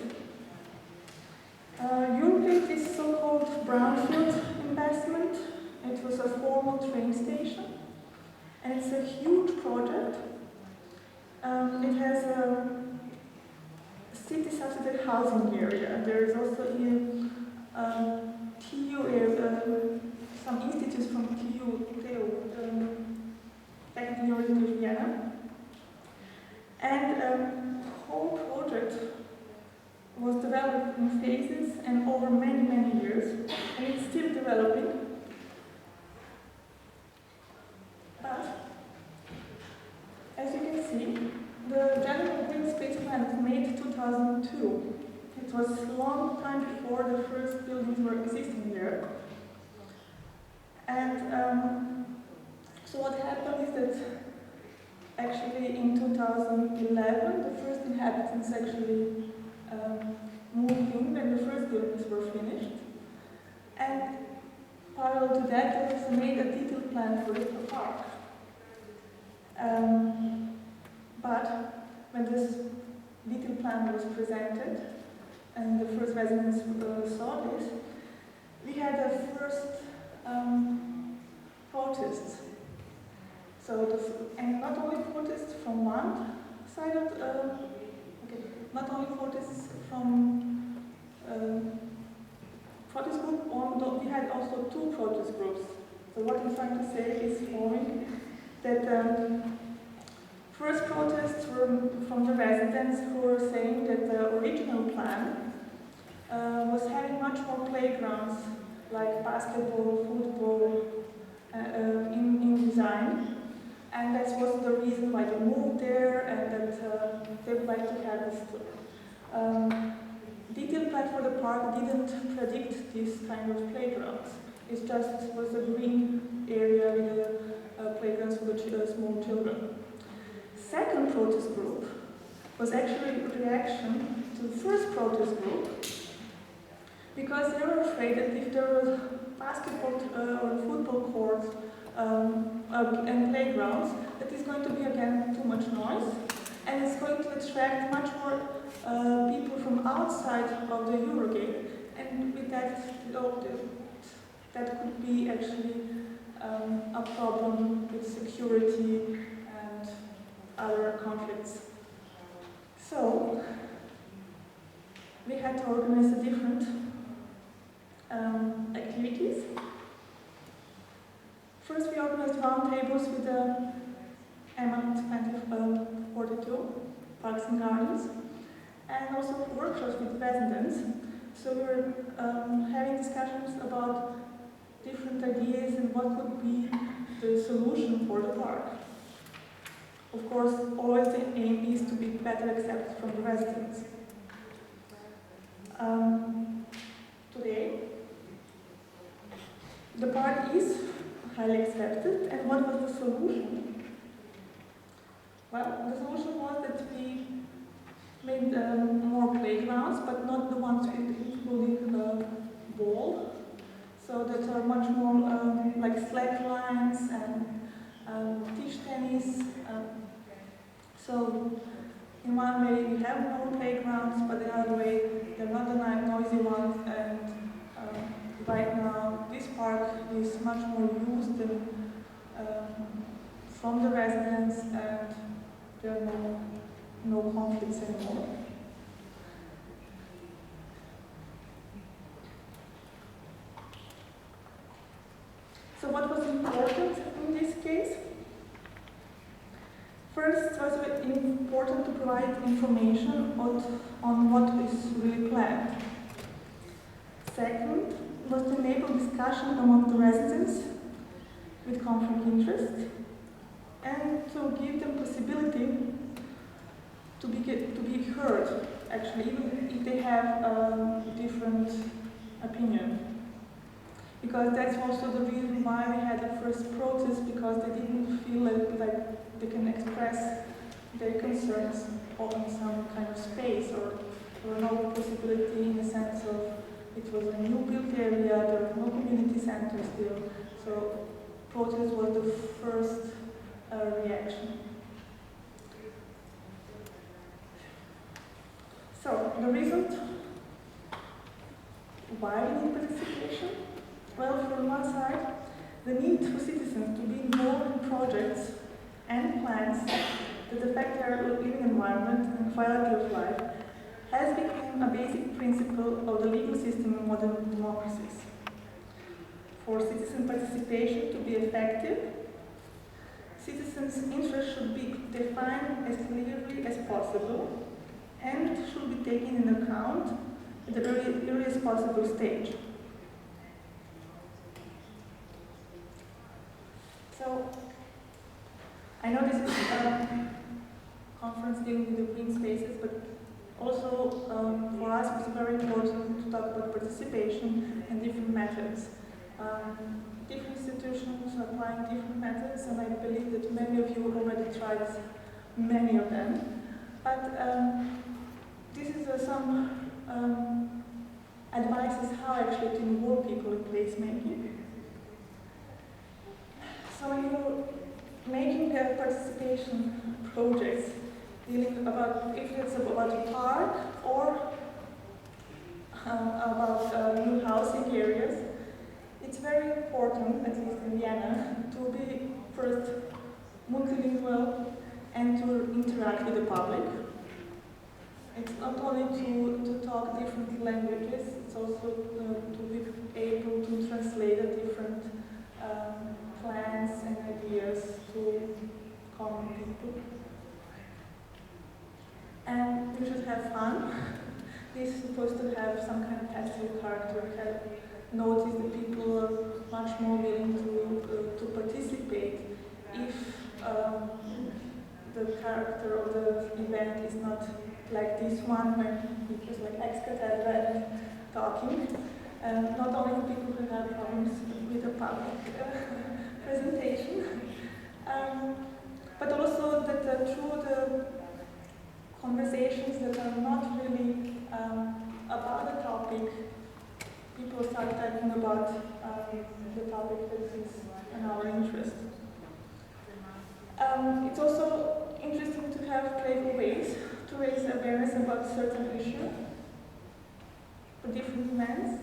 Eurogate is so-called brownfield investment. It was a formal train station, and it's a huge project. It has a city-subsidized housing area. There is also a TU area, some institutes from TU, Technical University of Vienna. And the whole project was developed in phases and over many, many years, and it's still developing. But, as you can see, the General Green Space Plan was made in 2002. It was a long time before the first buildings were existing there. And so what happened is that actually in 2011, the first inhabitants actually moved in when the first buildings were finished. And parallel to that, there was made a detailed plan for the park. But when this detailed plan was presented and the first residents saw this, we had a first protests. So, and not only protests from one side of not only protests from protest group, we had also 2 protest groups. So what I'm trying to say is that first protests were from the residents who were saying that the original plan was having much more playgrounds like basketball, football in design, and that was the reason why they moved there and that they would like to have this detailed plan for the park didn't predict this kind of playgrounds. It just was a green area with playgrounds for the small children. Second protest group was actually a reaction to the first protest group, because they were afraid that if there was basketball or football courts and playgrounds, that is going to be again too much noise, and it's going to attract much more people from outside of the Eurogate, and with that, that could be actually a problem with security and other conflicts. So, we had to organize the different activities. First, we organized roundtables with the M2042, Parks and Gardens, and also workshops with residents. So we were having discussions about different ideas and what could be the solution for the park. Of course, always the aim is to be better accepted from the residents. Today, the park is highly accepted, and what was the solution? Well, the solution was that we made more playgrounds, but not the ones including the ball, so that are much more like slack lines and beach tennis. So in one way we have more playgrounds, but the other way they're not the noisy ones, and right now this park is much more used than, from the residents, and there are no conflicts anymore. So what was important in this case? First, it was important to provide information on what is really planned. Second, was to enable discussion among the residents with conflict interest, and to give them possibility to be heard, actually, even if they have a different opinion. Because that's also the reason why we had the first protest, because they didn't feel like they can express their concerns in some kind of space, or no possibility in the sense of it was a new built area, there was no community center still, so protest was the first reaction. So, the reason why we need participation? Well, from one side, the need for citizens to be involved in projects and plans that affect their living environment and quality of life has become a basic principle of the legal system in modern democracies. For citizen participation to be effective, citizens' interests should be defined as clearly as possible and should be taken into account at the earliest possible stage. So, I know this is a conference dealing with the green spaces, but also for us it was very important to talk about participation and different methods. Different institutions are applying different methods, and I believe that many of you already tried many of them. But this is some advices how actually to involve people in placemaking. So when you're making participation projects, dealing about, if it's about a park or about new housing areas, it's very important, at least in Vienna, to be first multilingual and to interact with the public. It's not only to talk different languages, it's also to be able to translate the different plans and ideas to common people. And you should have fun. This is supposed to have some kind of festival character. Notice that people are much more willing to participate if the character of the event is not like this one, when it was like ex-cathedra talking. Not only the people who have problems with the public presentation, but also that through the conversations that are not really about the topic, people start talking about the topic that is in our interest. It's also interesting to have playful ways to raise awareness about certain issue for different events.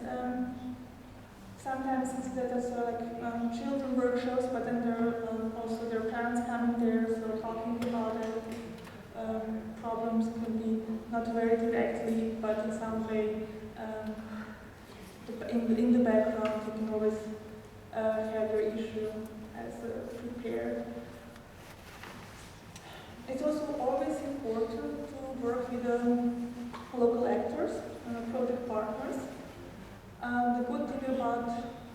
Sometimes it's that also like children workshops, but then there are also their parents coming there, so talking about it. Problems can be not very directly, but in some way in the background you can always have your issue as prepared. It's also always important to work with local actors, project partners. The good thing about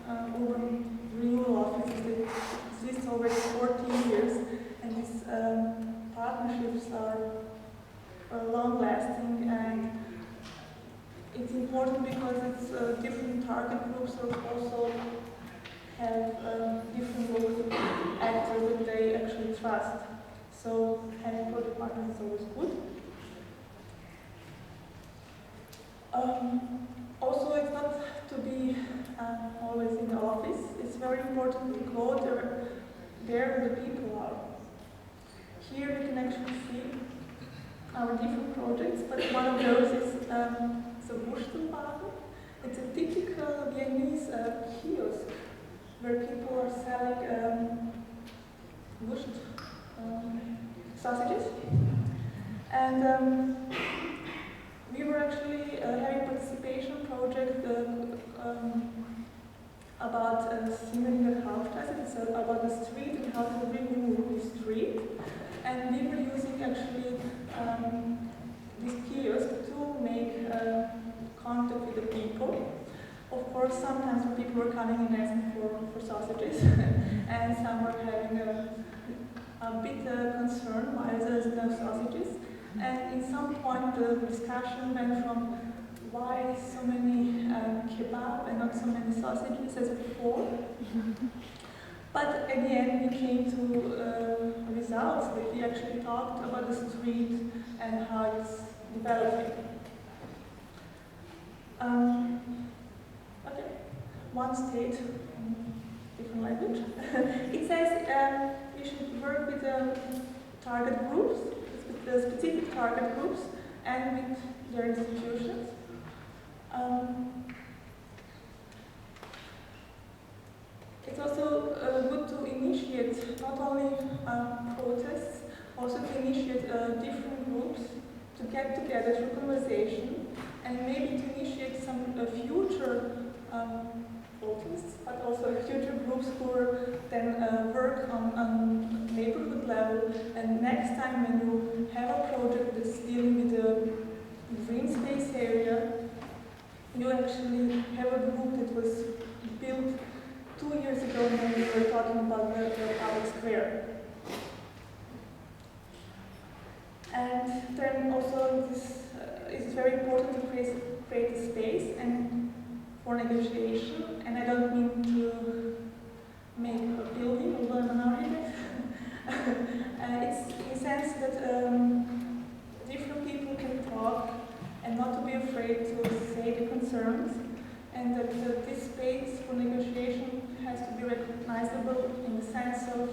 urban renewal office is that it exists already 14 years, and these partnerships are long-lasting, and it's important because it's different target groups also have different local actors that they actually trust. So having project partners is always good. Also, it's not to be always in the office. It's very important to go there where the people are. Here we can actually see our different projects, but one of those is the Wurstenwagen. It's a typical Viennese kiosk where people are selling Wurst sausages. And we were actually having a participation project about Simmeringer Hauptstraße. It's about the street and how to renew the street. And we were using actually this kiosk to make contact with the people. Of course, sometimes people were coming in asking for sausages, and some were having a bit concern why there's no sausages. And in some point, the discussion went from why so many kebab and not so many sausages as before. But at the end, we came to results that we actually talked about the street and how it's developing. Okay, one state, different language. It says we should work with the target groups, the specific target groups, and with their institutions. It's also good to initiate not only protests, also to initiate different groups to get together through conversation, and maybe to initiate some future protests, but also future groups who will then work on neighborhood level. And next time when you have a project that's dealing with the green space area, you actually have a group that was built 2 years ago when we were talking about the public square. And then also it's very important to create a space and for negotiation, and I don't mean to make a building, although I'm an architect. It's in the sense that different people can talk and not to be afraid to say the concerns, and that this space for negotiation has to be recognizable in the sense of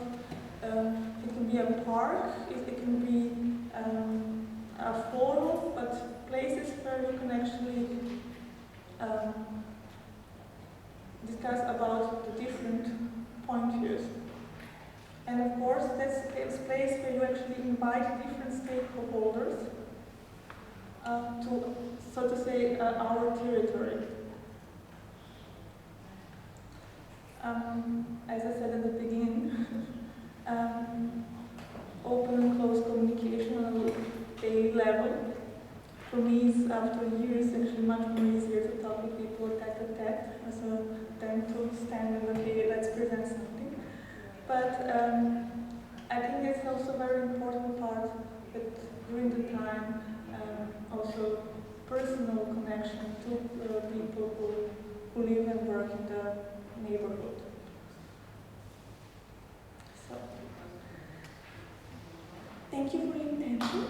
it can be a park, it can be a forum, but places where you can actually discuss about the different point of views. And of course, that's a place where you actually invite different stakeholders to, so to say, our territory. As I said at the beginning, open and close communication on a daily level. For me, it's after years actually much more easier to talk with people tête-à-tête, so than to stand and okay, let's present something. But I think it's also a very important part that during the time, also personal connection to people who live and work in the neighborhood. So, thank you for your attention.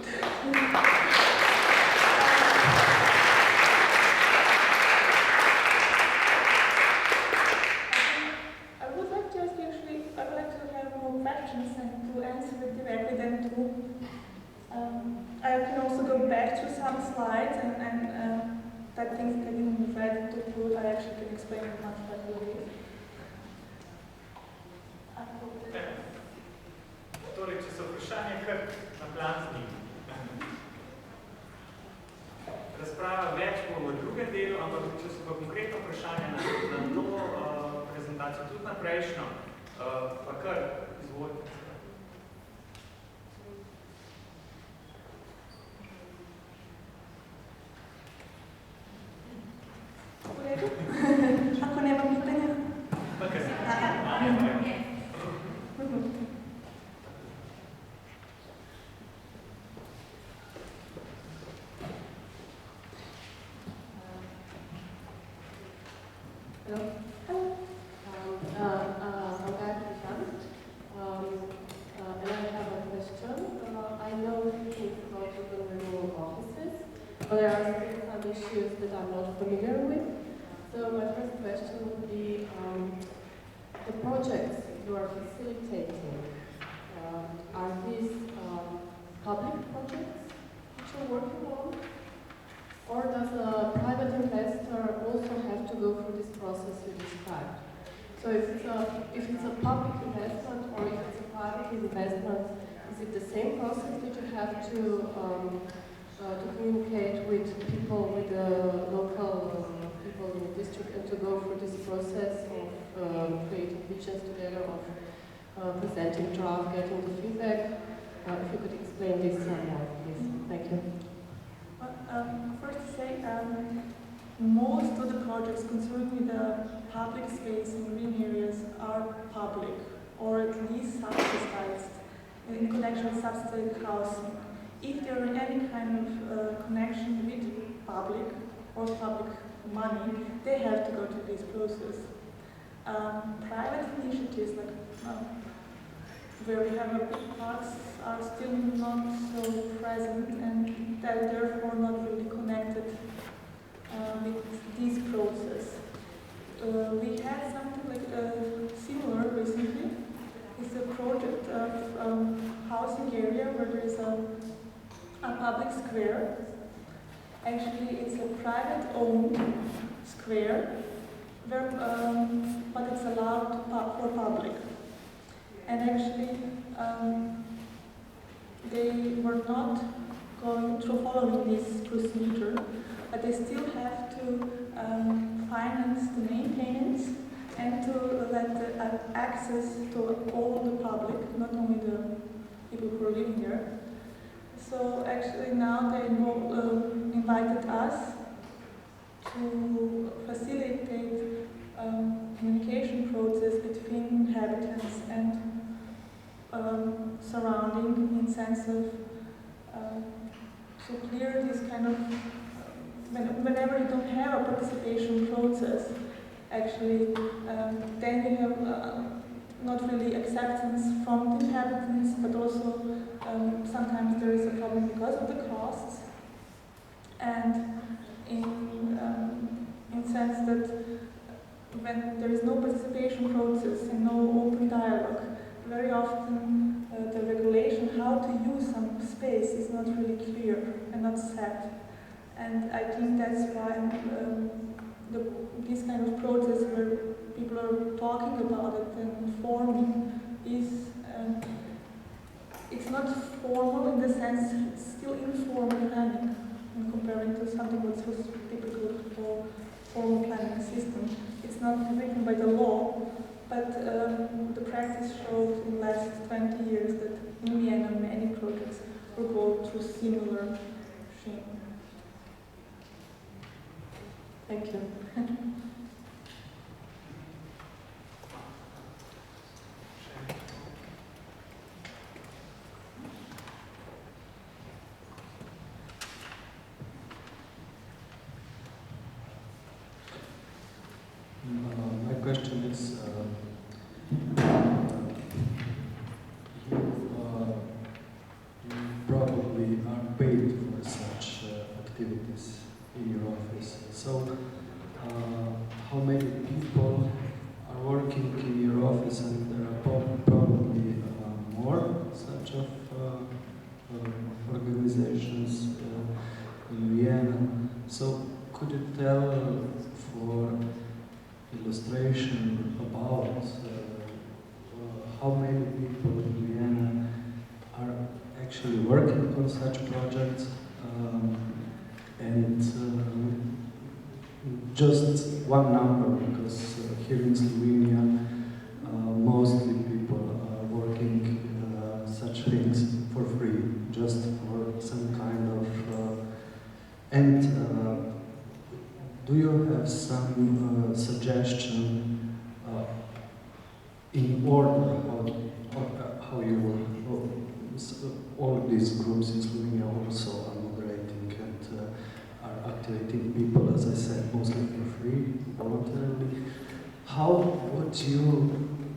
I would like to have more questions. questions and to answer it directly, then to I can also go back to some slides and that things that I didn't read to prove, I actually can explain it much better way. Torej, če so vprašanje kar na plan razprava več bo v drugem delu, ampak če so pa konkretno vprašanje na to prezentacijo, tudi na prejšnjo, pa kar izvolite. V redu? Ako nema pitanja? Pa kar se. There are some issues that I'm not familiar with. So my first question would be the projects you are facilitating. Are these public projects which you're working on? Or does a private investor also have to go through this process you described? So if it's a public investment or if it's a private investment, is it the same process that you have to communicate with people, with the local people in the district, and to go through this process of creating visions together, of presenting draft, getting the feedback? If you could explain this some more, please. Thank you. First to say, most of the projects concerning the public space and green areas are public, or at least subsidized, in connection with subsidized housing. If there are any kind of connection with public or public money, they have to go through this process. Private initiatives, like where we have big parks, are still not so present and they're therefore not really connected with this process. We had something like similar recently. It's a project of housing area where there is a public square. Actually, it's a private-owned square, where, but it's allowed for public. And actually, they were not going through following this procedure, but they still have to finance the maintenance and to let the access to all the public, not only the people who are living there. So actually now they invited us to facilitate communication process between inhabitants and surrounding, in sense of to clear this kind of whenever you don't have a participation process, actually then you have not really acceptance from the inhabitants, but also sometimes there is a problem because of the costs, and in sense that when there is no participation process and no open dialogue, very often the regulation how to use some space is not really clear and not set. And I think that's why this kind of process where people are talking about it and informing is, it's not formal in the sense, it's still informal planning in comparing to something that's was typical for formal planning system. It's not written by the law, but the practice showed in the last 20 years that in Vienna many projects will go through similar regime. Thank you. My question is, you probably are paid for such activities in your office. So, how many people are working in your office, and there are probably bunch of organizations in Vienna. So could you tell for illustration about how many people in Vienna are actually working on such projects, and just one number, because here in Slovenia mostly people are working such things for free, just for some kind of do you have some suggestion in order how you all of these groups in Slovenia also are moderating and are activating people, as I said, mostly for free, voluntarily? How would you,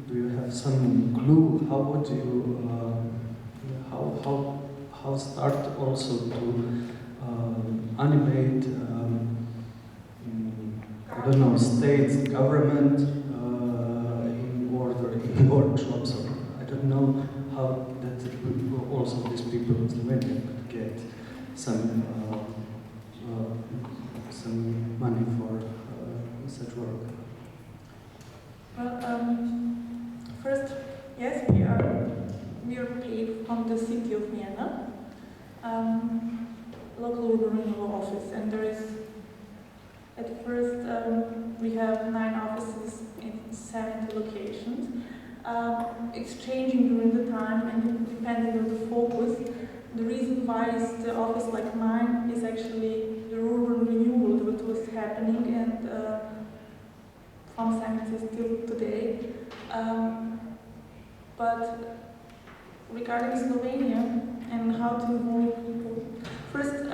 do you have some clue, how would you, how start also to animate, I don't know, states, government, in order, in workshops, or I don't know how that also these people in Slovenia could get some money for such work? Well, first, yes, we are paid from the city of Vienna, local urban renewal office, and there is, at first, we have 9 offices in 70 locations. It's changing during the time and depending on the focus. The reason why is the office like mine is actually the urban renewal that was happening, and from 70 still today. But regarding Slovenia and how to involve people, first,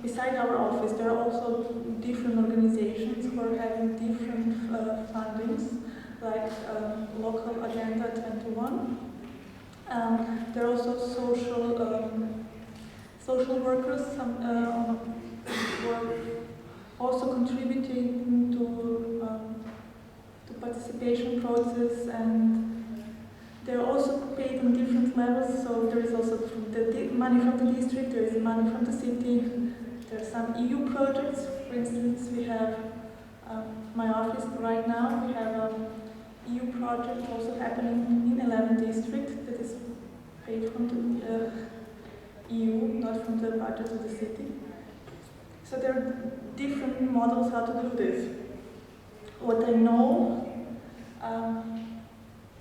beside our office, there are also different organizations who are having different fundings, like Local Agenda 21. There are also social workers who are also contributing to participation process, and they're also paid on different levels. So there is also the money from the district, there is money from the city, there are some EU projects. For instance, we have my office right now, we have an EU project also happening in 11 districts that is paid from the EU, not from the budget of the city. So there are different models how to do this. What I know,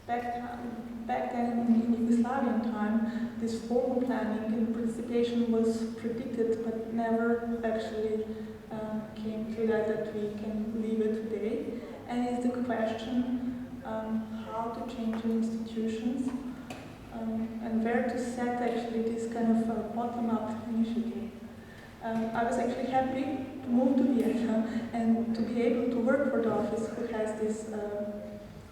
back then in Yugoslavian time, this formal planning and participation was predicted but never actually came to that we can live it today. And it's the question how to change the institutions and where to set actually this kind of bottom-up initiative. I was actually happy to move to Vienna and to be able to work for the office who has this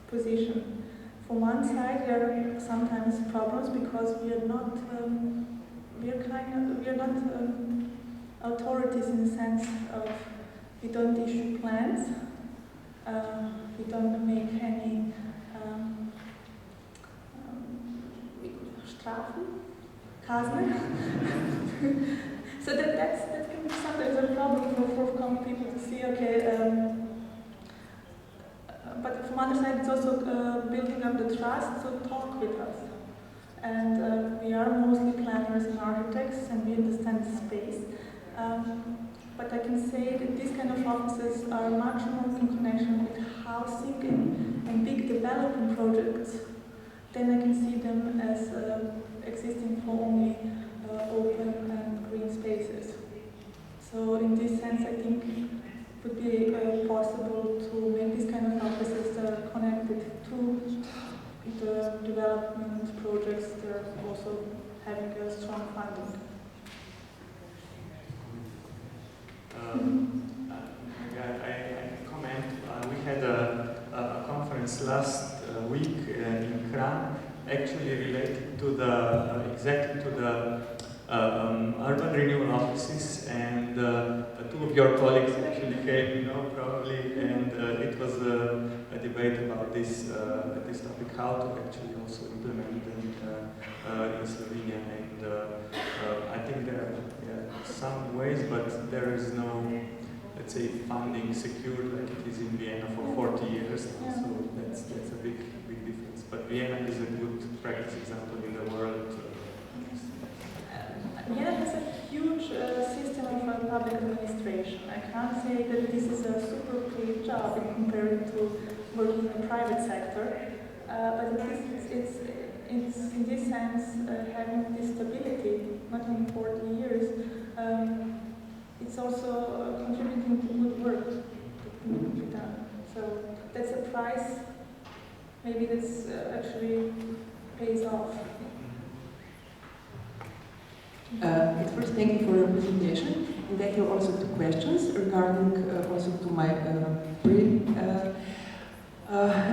position. From one side, there are sometimes problems because we are not authorities in the sense of we don't issue plans, we don't make any Strafen, so that can be sometimes a problem for common people to see. Okay. But from other side, it's also building up the trust to talk with us. And we are mostly planners and architects, and we understand the space. But I can say that these kind of offices are much more in connection with housing and big development projects. Then I can see them as existing for only open and green spaces. So in this sense, I think it would be possible to make these kind of offices that are connected to the development projects that are also having a strong funding. I comment. We had a conference last week in Kran, actually related to the exactly to the urban renewal offices, and two of your colleagues actually came, you know, probably, and it was a debate about this topic, how to actually also implement them in Slovenia. And I think there are some ways, but there is no, let's say, funding secured like it is in Vienna for 40 years. So that's a big difference. But Vienna is a good practice example in the world. Vienna has a huge system of public administration. I can't say that this is a super paid job in compared to working in the private sector, but it's in this sense having this stability, not only 40 years, it's also contributing to good work that can be done. So that's a price, maybe that's actually pays off. At first, thank you for your presentation, and thank you also to questions regarding also to my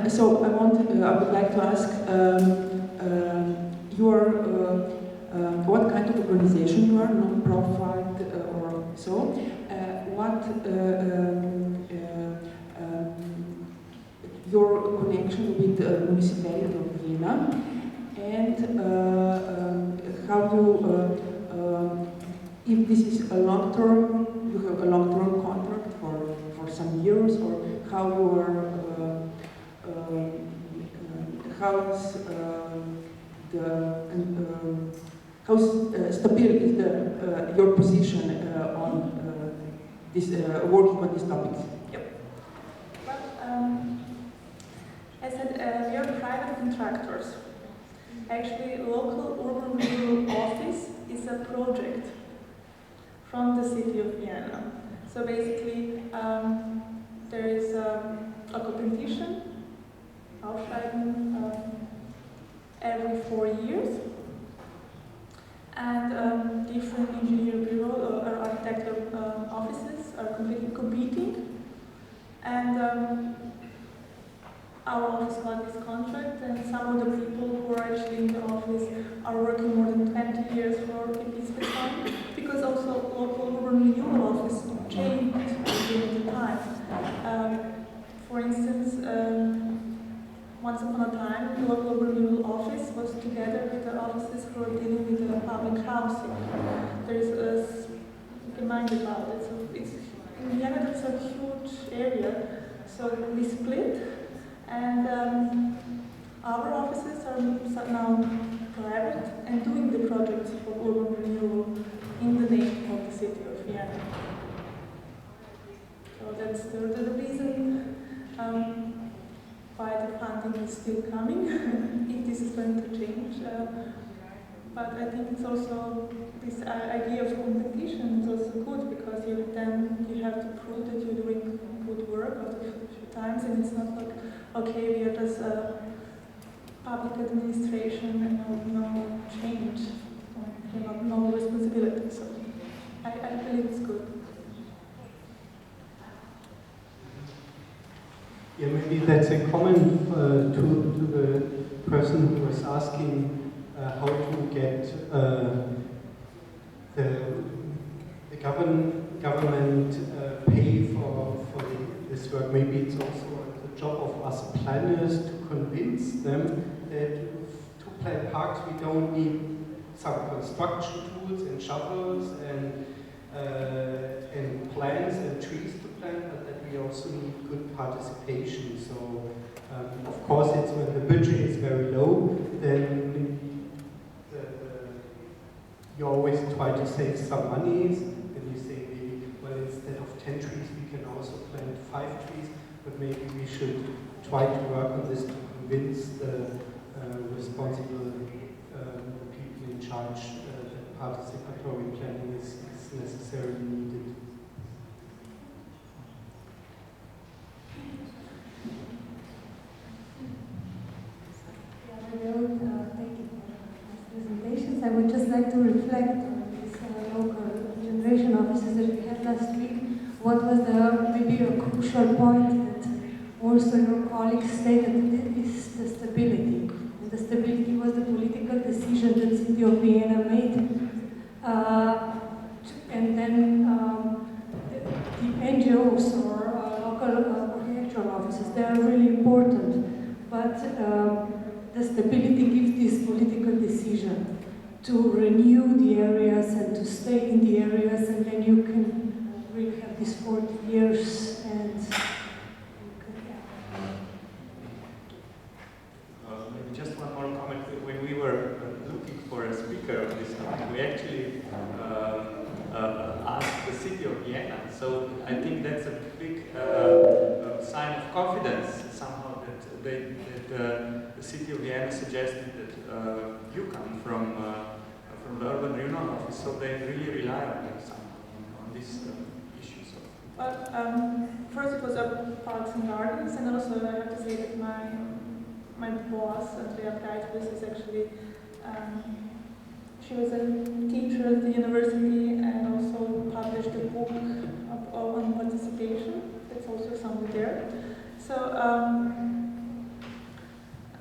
so I would like to ask what kind of organization you are, non-profit or so. What your connection with the municipality of Vienna, and how you. If this is a long-term, you have a long-term contract for some years, or how you are, how stable is your position on this working on these topics? Yep. Well, as I said, we are private contractors. Actually, local urban renewal office is a project from the city of Vienna. So basically, there is a competition, Ausschreibung, every 4 years, and different engineer bureau or architecture offices are competing, and our office got this contract, and some of the people who are actually in the office are working more than 20 years for this time, because also local urban renewal office changed during the time. For instance, once upon a time, the local urban renewal office was together with the offices who are dealing with the public housing. There is a, you can mind about it. So it's in Vienna, it's a huge area, so we split. And our offices are now private and doing the projects for urban renewal in the name of the city of Vienna. So that's the reason why the funding is still coming, if this is going to change. But I think it's also, this idea of competition is also good, because you have to prove that you're doing good work after a few times, and it's not like, okay, we are just public administration and no change, no responsibility. So I believe it's good. Yeah, maybe that's a comment to the person who was asking how to get the government pay for this work. Maybe it's also the job of us planners to convince them that to plan parks we don't need some construction tools and shovels and plants and trees to plant, but that we also need good participation. So of course, it's when the budget is very low, then you always try to save some money, and you say maybe, well, instead of 10 trees, we can also plant 5 trees, but maybe we should try to work on this to convince the responsible people in charge that participatory planning is necessarily needed. Thank you for presentations. I would just like to reflect on these local generation offices that we had last week. What was maybe a crucial point that also your colleagues stated is the stability. And the stability was the political decision that the city of Vienna made And then the NGOs or local architectural offices, they are really important, but the stability gives this political decision to renew the areas and to stay in the areas, and then you can really have these 40 years and maybe just one more comment. When we were looking for a speaker of this topic, we actually asked the city of Vienna. So I think that's a big sign of confidence somehow that the city of Vienna suggested that you come from the urban renewal office, so they really rely on you somehow on these issues. Well, first it was about parks and gardens, and also I have to say that my boss, Andrea Breitwis, is actually she was a teacher at the university and also published a book on participation. That's also somewhere there. So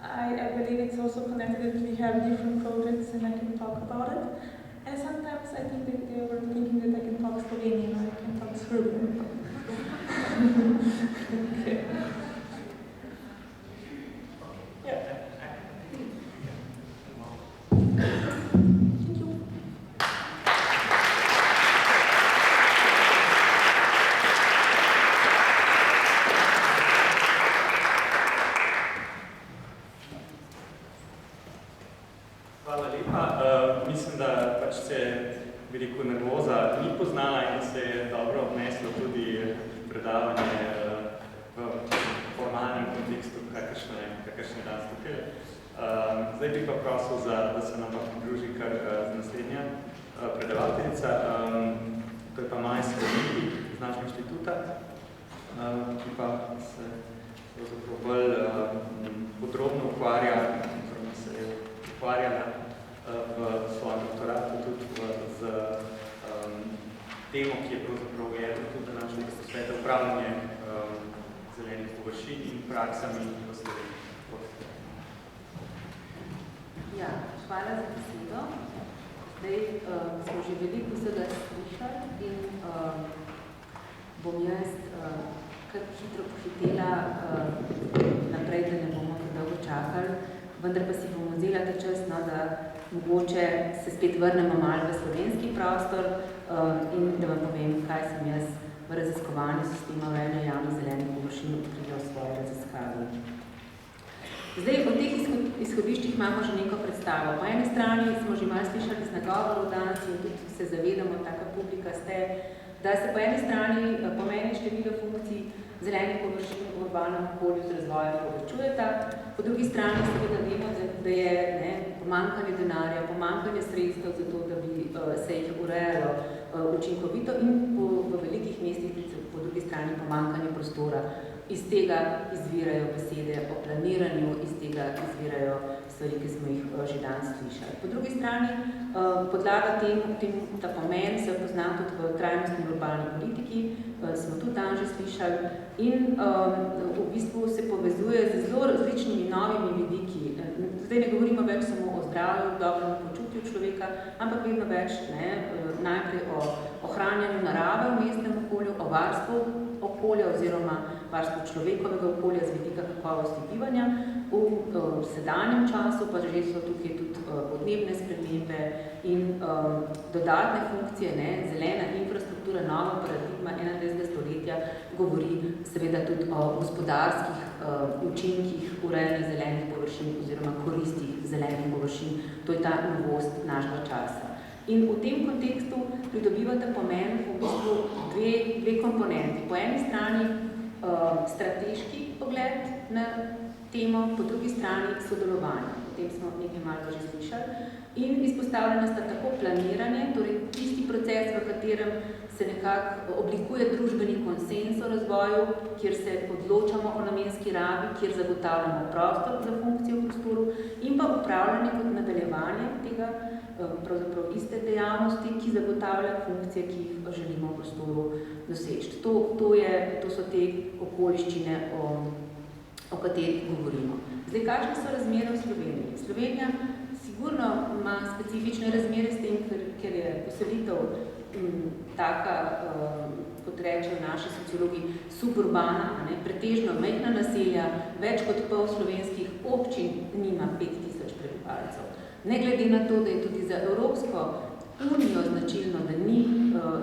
I believe it's also connected that we have different projects and I can talk about it. And sometimes I think that they were thinking that I can talk Slovenian or I can talk Serbian. Okay. Yeah. Hvala lepa. Mislim, da pač se veliko nervoza ni poznala in da se je dobro obneslo tudi predavanje v formalnem kontekstu, kakršne danes tukaj. Zdaj bi pa prosil, da se nam pridruži kar naslednja predavateljica. To je pa Maja Zelenimi iz našega inštituta, ki pa se bolj podrobno ukvarjala v svojem doktoratu tudi z temo, ki je pravzaprav jedno tudi današnjega posveta, upravljanje zelenih površin in praksami v Sloveniji. Ja, hvala za besedo. Zdaj smo že veliko vsega slišali in bom jaz kar hitro pohitela naprej, da ne bomo dolgo čakali. Vendar pa si bomo vzela ta čas, da mogoče se spet vrnemo malo v slovenski prostor in da vam povem, kaj sem jaz v raziskovanju sistema urejanja javnih zelenih površin odkrila v svoji raziskavi. Zdaj, o teh izhodiščih imamo že neko predstavo. Po eni strani smo že malo slišali z nagovorov danes in tudi se zavedamo, taka publika ste, da se po eni strani pomeni število funkcij zelenih površin v urbanem okolju z razvojem povečujeta, po drugi strani seveda vemo, da je pomanjkanje denarja, pomanjkanje sredstev za to, da bi se jih urejalo učinkovito in v velikih mestih po drugi strani pomanjkanje prostora. Iz tega izvirajo besede o planiranju, iz tega izvirajo stvari, ki smo jih že danes slišali. Po drugi strani, podlaga ta pomen se pozna tudi v trajnostni urbalni politiki, smo tudi danes že slišali in v bistvu se povezuje z zelo različnimi novimi vidiki. Zdaj ne govorimo več samo o zdravju, dobrem počutju človeka, ampak vedno več najprej o ohranjanju narave v mestnem okolju, o varstvu okolja oziroma varstvu človekovega okolja z vidika kakovosti bivanja. V sedanjem času pa že so tukaj tudi podnebne spremembe in dodatne funkcije, zelena infrastruktura, nova paradigma 21. stoletja govori seveda tudi o gospodarskih učinkih urejanja zelenih površin oziroma koristih zelenih površin. To je ta novost našega časa. In v tem kontekstu pridobivate pomen v bistvu dve komponenti. Po eni strani strateški pogled na temo, po drugi strani sodelovanje. O tem smo nekaj malo že slišali. In izpostavljena sta tako planiranje, torej tisti proces, v katerem se nekako oblikuje družbeni konsens o razvoju, kjer se odločamo o namenski rabi, kjer zagotavljamo prostor za funkcijo v prostoru in pa upravljanje kot nadaljevanje tega pravzaprav iste dejavnosti, ki zagotavlja funkcije, ki jih želimo v prostoru doseči. To so te okoliščine, o katerih govorimo. Zdaj, kakšne so razmere v Sloveniji? Slovenija sigurno ima specifične razmere s tem, ker je poselitev taka, kot rečejo naši sociologi, suburbana, pretežno majhna naselja, več kot pol slovenskih občin nima 5000 prebivalcev. Ne glede na to, da je tudi za Evropsko unijo značilno,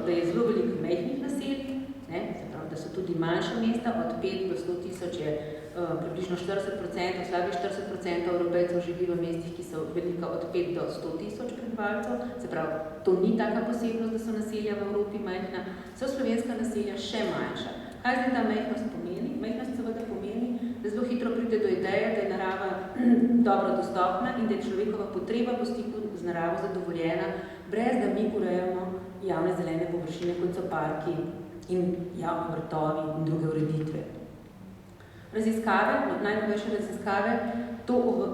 da je zelo veliko majhnih naselij, da so tudi manjša mesta, od 5 do 100 tisoč je približno 40%, slabih 40% Evropejcev živi v mestih, ki so velika od 5 do 100 tisoč prebivalcev. Se pravi, to ni taka posebnost, da so naselja v Evropi majhna, so slovenska naselja še manjša. Kaj zdaj ta majhnost pomeni? Majhnost seveda pomeni, da zelo hitro pride do ideje, da je narava dobro dostopna in da je človekova potreba po stiku z naravo zadovoljena, brez da mi urejamo javne zelene površine, kot so parki in javni vrtovi in druge ureditve. Raziskave, najnovejše raziskave,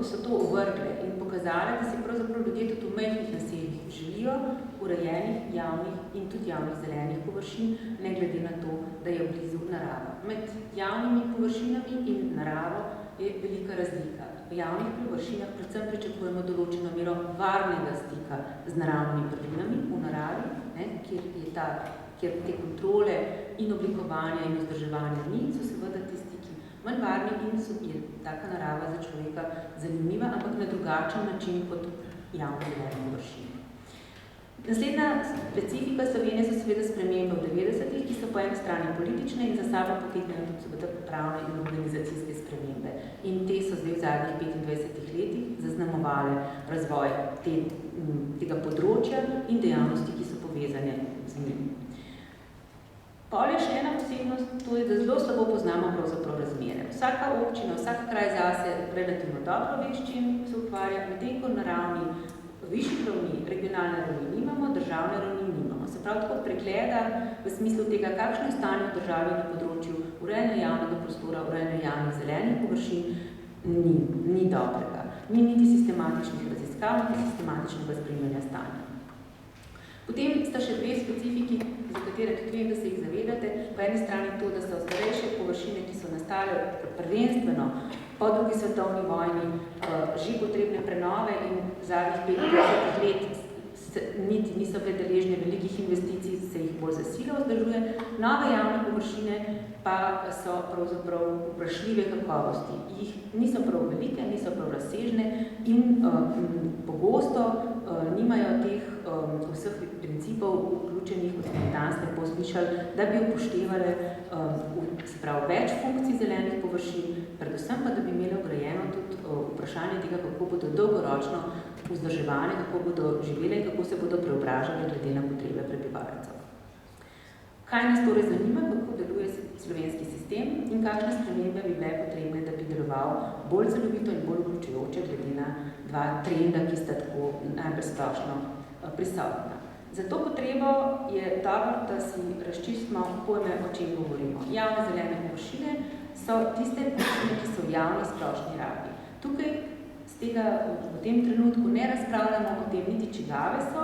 so to ovrgle in pokazale, da si pravzaprav ljudje tudi v majhnih naseljih želijo urejenih, javnih in tudi javnih zelenih površin, ne glede na to, da je blizu narava. Med javnimi površinami in naravo je velika razlika. V javnih površinah predvsem pričakujemo določeno mero varnega stika z naravnimi prvinami v naravi, kjer te kontrole in oblikovanja in vzdrževanja ni, so seveda ti stiki manj varni in je taka narava za človeka zanimiva, ampak na drugačen način kot javne zelene površine. Naslednja specifika Slovenije so seveda spremembe v 90-ih, ki so po eni strani politične in za sabo poteknejo tudi seveda pravne in organizacijske spremembe. In te so zdaj v zadnjih 25 letih zaznamovale razvoj tega področja in dejavnosti, ki so povezane z njim. Pol je še ena posebnost, to je, da zelo slabo poznamo pravzaprav razmere. Vsaka občina, vsak kraj zase relativno dobro ve, s čim se ukvarja, medtem ko na ravni višjih ravni, regionalne ravni nimamo, državne ravni nimamo. Se pravi, tako pregleda v smislu tega, kakšno je stanje v državi na področju urejanja javnega prostora, urejanja javnih zelenih površin, ni dobrega. Ni niti sistematičnih raziskav, niti sistematičnega spremljanja stanja. Potem sta še dve specifiki, za katere tudi vem, da se jih zavedate. Po eni strani to, da so starejše površine, ki so nastale prvenstveno po drugi svetovni vojni, že potrebne prenove in v zadnjih 25 let niti niso bile deležne velikih investicij, se jih bolj za silo vzdržuje. Nove javne površine pa so pravzaprav vprašljive kakovosti. Jih niso prav velike, niso prav razsežne in pogosto nimajo teh vseh principov vključenih, kot smo danes lepo slišali, da bi upoštevali več funkcij zelenih površin, predvsem pa, da bi imeli vgrajeno tudi vprašanje tega, kako bodo dolgoročno vzdrževane, kako bodo živele in kako se bodo preobražali glede na potrebe prebivalcev. Kaj nas torej zanima, kako deluje slovenski sistem in kakšne spremembe bi bile potrebne, da bi deloval bolj celovito in bolj vključujoče glede na dva trenda, ki sta tako najbolj splošno prisotna. Za to potrebo je dobro, da si razčistimo pojme, o čem govorimo. Javne zelene površine so tiste površine, ki so v javni splošni rabi. Tukaj v tem trenutku ne razpravljamo o tem, niti čigave so,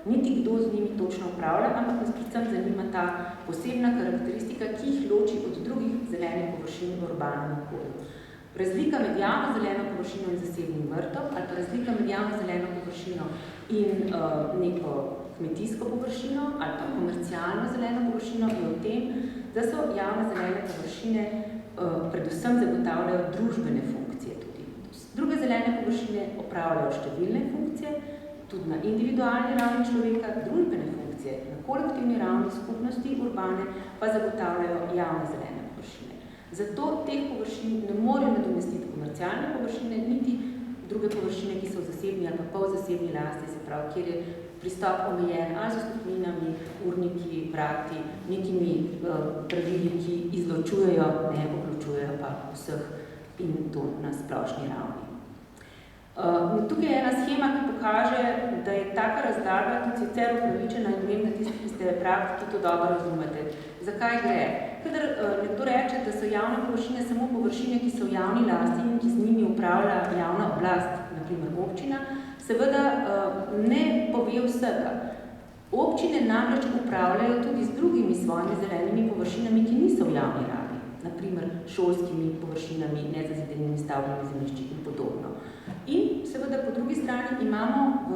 niti kdo z njimi točno upravlja, ampak nas predvsem zanima ta posebna karakteristika, ki jih loči od drugih zelenih površin v urbanem okolju. Razlika med javno zeleno površino in zasebnim vrtom ali pa razlika med javno zeleno površino in neko kmetijsko površino ali pa komercialno zeleno površino je v tem, da so javne zelene površine predvsem zagotavljajo družbene funkcije tudi. Druge zelene površine opravljajo številne funkcije, tudi na individualni ravni človeka, družbene funkcije na kolektivni ravni skupnosti urbane pa zagotavljajo javne zelene površine. Zato teh površin ne morejo nadomestiti komercialne površine, niti druge površine, ki so v zasebni ali pa polzasebni lasti, se pravi, kjer je pristop omejen ali z vstopninami, urniki, vrati, nekimi pravili, ki izločujejo, ne vključujejo pa vseh in to na splošni ravni. Tukaj je ena schema, ki pokaže, da je taka razdalja tudi sicer upravičena in vem, da tisti, ki ste praktiki, to dobro razumete. Zakaj gre? Kadar nekdo reče, da so javne površine samo površine, ki so v javni lasti in ki z njimi upravlja javna oblast, na primer občina, seveda ne pove vsega. Občine namreč upravljajo tudi z drugimi svojimi zelenimi površinami, ki niso v javni rabi, na primer šolskimi površinami, nezazidenimi stavbnimi zemljišči in podobno. In seveda po drugi strani imamo v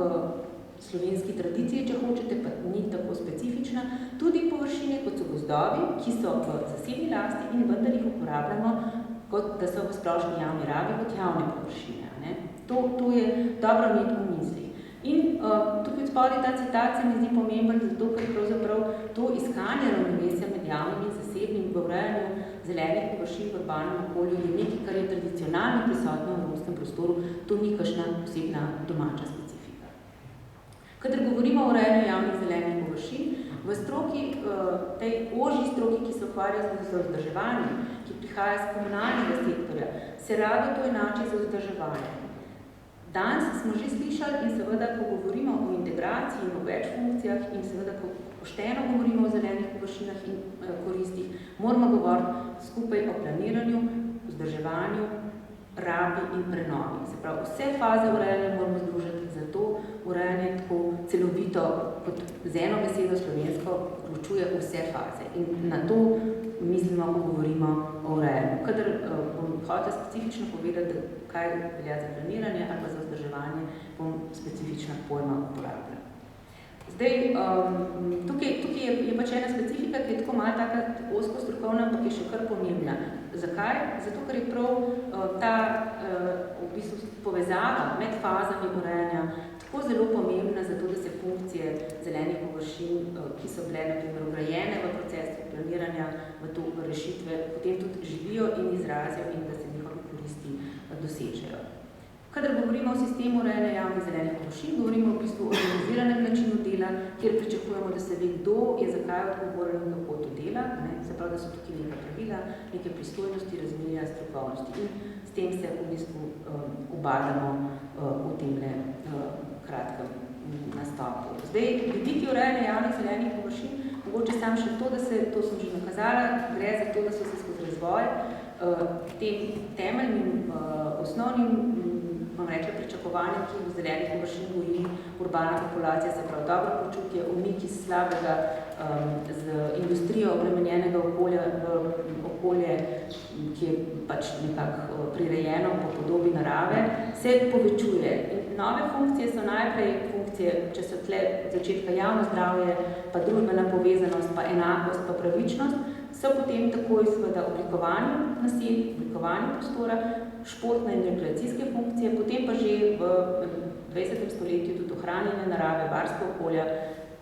slovenski tradiciji, če hočete, pa ni tako specifična, tudi površine, kot so gozdovi, ki so v zasebni lasti in vendar jih uporabljamo, kot da so v splošni javni rabi, kot javne površine. Ne? To je dobro imeti v mislih. In tukaj spodaj ta citat se mi zdi pomemben, zato ker pravzaprav to iskanje ravnovesja med javnim in zasebnim v urejanju zelenih površin v urbanem okolju je nekaj, kar je tradicionalno prisotno v romskem prostoru, to ni kakšna posebna domača specifika. Kadar govorimo o urejanju javnih zelenih površin, v stroki, tej ožji stroki, ki se ukvarja z vzdrževanjem, ki prihaja z komunalnega sektorja, se rado to enači z vzdrževanjem. Danes smo že slišali in seveda, ko govorimo o integraciji in o več funkcijah in seveda, ko pošteno govorimo o zelenih površinah in koristih, moramo govoriti skupaj o planiranju, vzdrževanju, rabi in prenovi. Se pravi, vse faze urejanja moramo združiti, zato urejanje tako celovito, kot z eno besedo slovensko, vključuje vse faze. In na to mislimo, ko govorimo o urejanju. Kadar bom hotel specifično povedati, kaj velja za planiranje ali pa za vzdrževanje, bom specifična pojma uporabljala. Zdaj, tukaj je pač ena specifika, ki je tako malo taka osko strokovna, ampak je še kar pomembna. Zakaj? Zato, ker je prav ta v bistvu povezava med fazami urejanja tako zelo pomembna, zato da se funkcije zelenih površin, ki so bile na primer ugrajene v procesu planiranja, v rešitve, potem tudi živijo in izrazijo in da se njihove koristi dosežejo. Kadar govorimo o sistemu urejanja javnih zelenih površin, govorimo v bistvu o organiziranem načinu dela, kjer pričakujemo, da se ve, kdo je zakaj odgovoren in kako to dela. Se pravi, da so tukaj neka pravila, neke pristojnosti, razmerja, strokovnosti in s tem se v bistvu ubadamo v temle kratkem nastopu. Zdaj, vidiki urejanja javnih zelenih površin, mogoče sam še to, da se, to sem že nakazala, gre za to, da so se skozi razvoj tem temeljnim, osnovnim, bom rekla, pričakovanjem, ki v zelenih površin goji urbana populacija, se pravi dobro počutje, umik iz slabega z industrijo obremenjenega okolja v okolje, ki je pač nekako prirejeno po podobi narave, se povečuje. In nove funkcije so najprej funkcije, če so tle od začetka javno zdravje, pa družbena povezanost, pa enakost, pa pravičnost, so potem takoj seveda oblikovanje naselj, oblikovanje prostora, športne in rekreacijske funkcije, potem pa že v 20. stoletju tudi ohranjene narave, varstvo okolja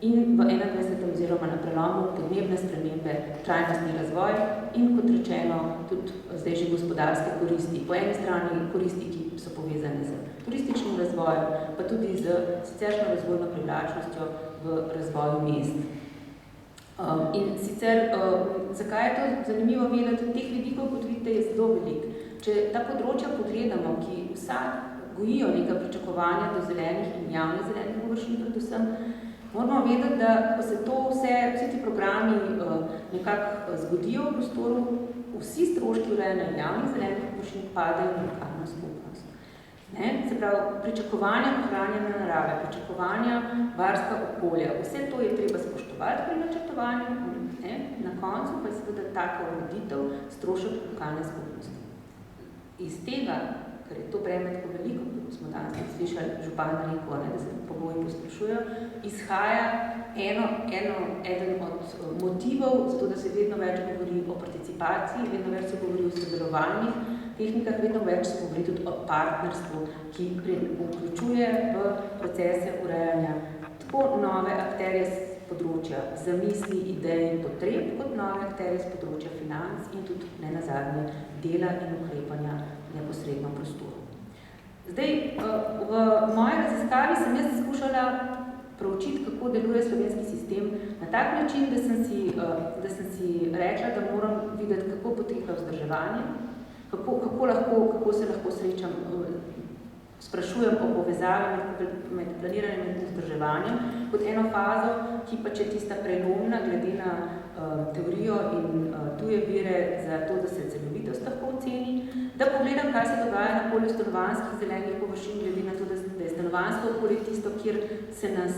in v 21. oziroma na prelomu podnebne spremembe, trajnostni razvoj in, kot rečeno, tudi zdaj že gospodarske koristi. Po eni strani koristi, ki so povezane z turističnim razvojem, pa tudi z siceršno razvojno privlačnostjo v razvoju mest. In sicer, zakaj je to zanimivo vedeti, teh vidikov, kot vidite, je zelo veliko. Če ta področja pogledamo, ki vsak gojijo neka pričakovanja do zelenih in javnih zelenih površin predvsem, moramo vedeti, da ko se to vsi ti programi nekako zgodijo v prostoru, vsi stroški urejanja javnih zelenih površin padajo na lokalno skupnost. Se pravi, pričakovanja ohranjanja narave, pričakovanja varstva okolja, vse to je treba spoštovati pri načrtovanju, na koncu pa je seveda taka ureditev strošek lokalne skupnosti. Iz tega, ker je to breme tako veliko, kot smo danes slišali župan rekel, da se pogoji pospešujejo, izhaja eden od motivov, zato da se vedno več govori o participaciji, vedno več se govori o sodelovanjih tehnikah, vedno več se govori tudi o partnerstvu, ki vključuje v procese urejanja tako nove akterje z področja zamisli, idej in potreb, kot nove akterje z področja financ in tudi nenazadnje dela in ukrepanja neposredno v prostoru. Zdaj, v moji raziskavi sem jaz skušala proučiti, kako deluje slovenski sistem na tak način, da sem si rekla, da moram videti, kako poteka vzdrževanje, kako se lahko srečam, sprašujem o povezavi med planiranjem in vzdrževanjem kot eno fazo, ki pač je tista prelomna glede na teorijo in tuje vire za to, da se celovitost lahko oceni, da pogledam, kaj se dogaja na polju stanovanjskih zelenih površin, glede na to, da je stanovanjsko okolje tisto, kjer se nas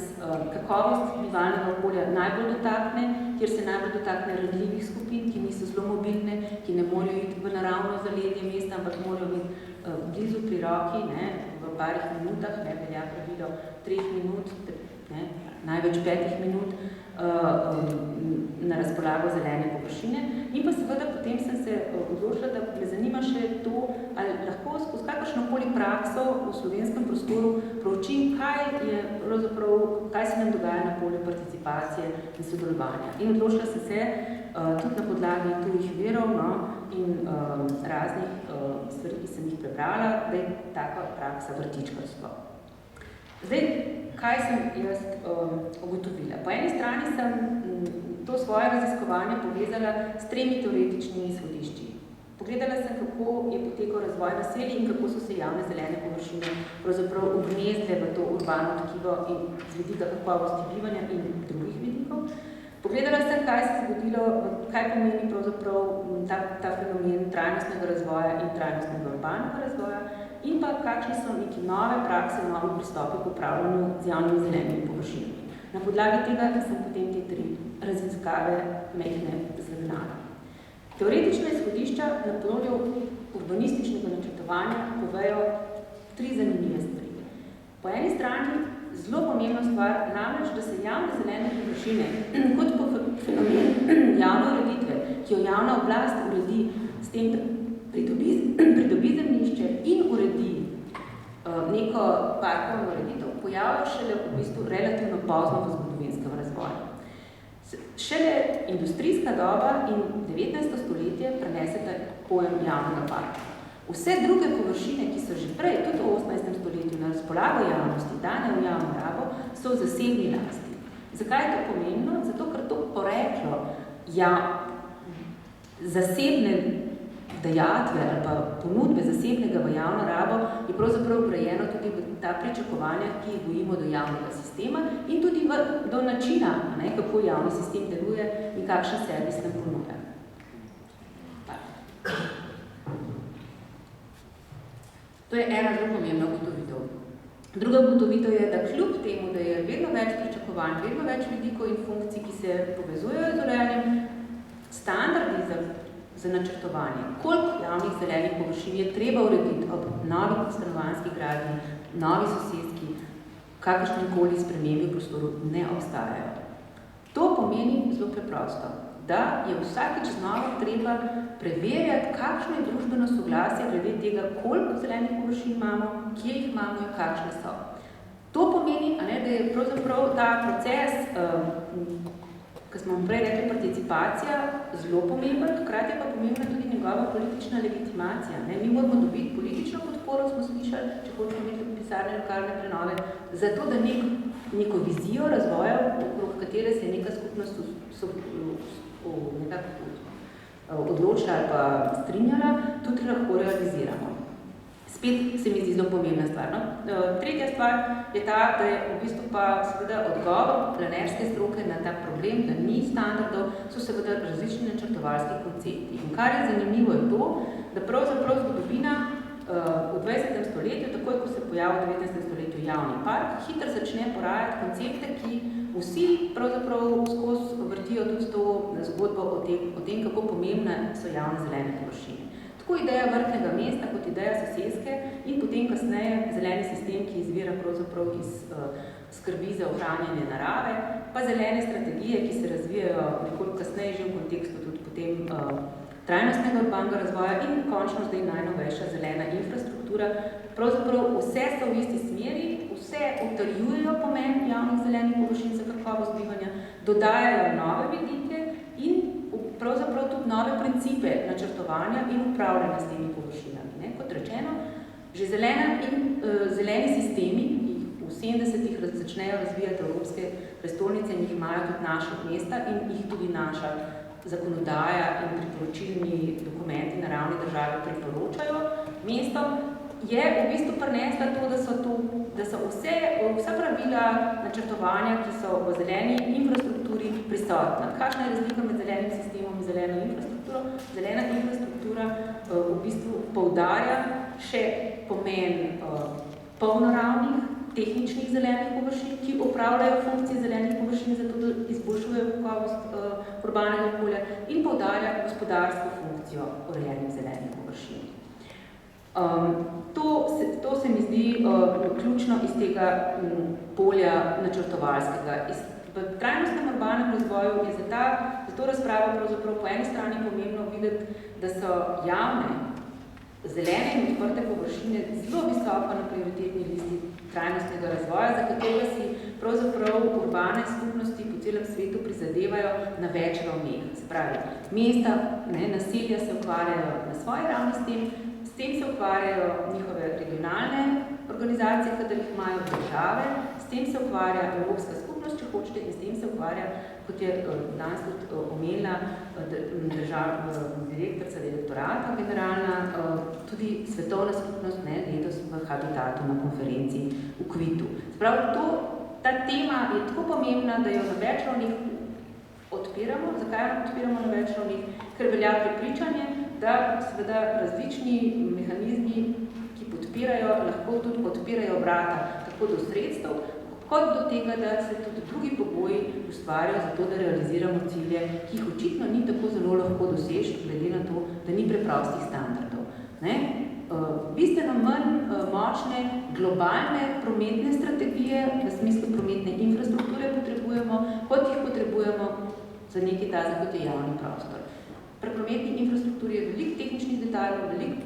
kakovost bivalnega okolja najbolj dotakne, kjer se najbolj dotakne ranljivih skupin, ki niso zelo mobilne, ki ne morajo iti v naravno zaledje mesta, ampak morajo biti blizu pri roki, v parih minutah, velja pravilo 3 minut, največ 5 minut na razpolago zelene površine. In pa seveda potem sem se odločila, da me zanima še to, ali lahko skozi kakršnokoli prakso v slovenskem prostoru proučim, kaj se nam dogaja na polju participacije in sodelovanja. In odločila sem se tudi na podlagi tujih virov in raznih stvari, ki sem jih prebrala, da je taka praksa vrtičkarstvo. Zdaj, kaj sem jaz ugotovila? Po eni strani sem to svoje raziskovanje povezala s 3 teoretičnimi izhodišči. Pogledala sem, kako je potekal razvoj naselij in kako so se javne zelene površine pravzaprav ugnezdle v to urbano tkivo in z vidika kakovosti bivanja in drugih vidikov. Pogledala sem, kaj se je zgodilo, kaj pomeni pravzaprav ta fenomen trajnostnega razvoja in trajnostnega urbanega razvoja in pa kakšne so neki nove prakse, novi pristopi k upravljanju z javnimi zelenimi površinami. Na podlagi tega sem potem te 3 raziskave mehne zagnala. Teoretična izhodišča na področju urbanističnega načrtovanja povejo 3 zanimive stvari. Po eni strani zelo pomembna stvar, namreč, da se javne zelene površine kot po fenomen javne ureditve, ki jo javna oblast uredi s tem, da pridobi zemljišče in uredi neko parkovno ureditev, pojavljajo šele v bistvu relativno pozno v zgodovinskem razvoju. Šele industrijska doba in 19. stoletje preneseta pojem javnega parka. Vse druge površine, ki so že prej, tudi v 18. stoletju na razpolago javnosti, dane v javno rabo, so v zasebni lasti. Zakaj je to pomembno? Zato, ker to poreklo zasebne dajatve ali pa ponudbe zasebnega v javno rabo je pravzaprav ugrajeno tudi v ta pričakovanja, ki jih gojimo do javnega sistema in tudi do načina, kako javni sistem deluje in kakšen servis nam ponuja. To je ena zelo pomembna ugotovitev. Druga ugotovitev je, da kljub temu, da je vedno več pričakovanj, vedno več vidikov in funkcij, ki se povezujejo z urejanjem, standardi za načrtovanje, koliko javnih zelenih površin je treba urediti ob novi stanovanjski gradnji, novi sosedski, kakršnikoli spremembi v prostoru ne obstajajo. To pomeni zelo preprosto, da je vsakič znova treba preverjati, kakšno je družbeno soglasje glede tega, koliko zelenih površin imamo, kje jih imamo in kakšne so. To pomeni, da je pravzaprav ta proces, ki smo prej rekli participacija, zelo pomemben, hkrati pa pomembna tudi njegova politična legitimacija. Mi moramo dobiti politično podporo, smo slišali, če hočemo imeti pisarne lokalne prenove, zato da neko vizijo razvoja, okrog katere se je neka skupnost odločila ali pa strinjala, tudi lahko realiziramo. Spet se mi zdi zelo pomembna stvar. Tretja stvar je ta, da je v bistvu pa seveda odgovor planerske stroke na ta problem, da ni standardov, so seveda različni načrtovalski koncepti. In kar je zanimivo je to, da pravzaprav zgodovina v 20. stoletju, takoj ko se pojavi v 19. stoletju javni park, hitro začne porajati koncepte, ki vsi pravzaprav skozi vrtijo tudi to zgodbo o tem, kako pomembne so javne zelene površine. Tako ideja vrtnega mesta kot ideja soseske in potem kasneje zeleni sistem, ki izvira pravzaprav iz skrbi za ohranjanje narave, pa zelene strategije, ki se razvijajo nekoliko kasneje že v kontekstu tudi potem trajnostnega urbanega razvoja in končno zdaj najnovejša zelena infrastruktura. Pravzaprav vse so v isti smeri, vse utrjujejo pomen javnih zelenih površin za kakovost bivanja, dodajajo nove vidike in pravzaprav tudi nove principe načrtovanja in upravljanja s temi površinami. Kot rečeno, že zeleni sistemi, ki jih v 70-ih začnejo razvijati evropske prestolnice in jih imajo tudi naša mesta in jih tudi naša zakonodaja in priporočilni dokumenti na ravni države priporočajo mestom, je v bistvu prinesla to, da so vsa pravila načrtovanja, ki so v zeleni infrastrukturi prisotna. Kakšna je razlika med zelenim sistemom in zeleno infrastrukturo? Zelena infrastruktura v bistvu poudarja še pomen polnoravnih tehničnih zelenih površin, ki upravljajo funkcije zelenih površin, zato da izboljšujejo kakovost urbanega okolja in poudarja gospodarsko funkcijo urejenih zelenih površin. To se mi zdi ključno iz tega polja načrtovalskega. V trajnostnem urbanem razvoju je za to razpravo pravzaprav po eni strani pomembno videti, da so javne, zelene in odprte površine zelo visoko na prioritetni listi trajnostnega razvoja, za katerega si pravzaprav urbane skupnosti po celem svetu prizadevajo na več ravneh. Se pravi, mesta, naselja se ukvarjajo na svoji ravni s tem se ukvarjajo njihove regionalne organizacije, kadar jih imajo države, s tem se ukvarja Evropska skupnost, če hočete, in s tem se ukvarja, kot je danes tudi omenila direktorica direktorata generalna, tudi svetovna skupnost, letos v Habitatu na konferenci v Kvitu. Spravi, ta tema je tako pomembna, da jo na več ravnih odpiramo. Zakaj jo odpiramo na več ravnih? Ker velja prepričanje, da seveda različni mehanizmi, ki podpirajo, lahko tudi odpirajo vrata tako do sredstev, kot do tega, da se tudi drugi pogoji ustvarjajo za to, da realiziramo cilje, ki jih očitno ni tako zelo lahko doseči, glede na to, da ni preprostih standardov. Bistveno manj močne globalne prometne strategije, v smislu prometne infrastrukture potrebujemo, kot jih potrebujemo za nekaj tazga, kot je javni prostor. Pri prometni infrastrukturi je veliko tehničnih detajlov, veliko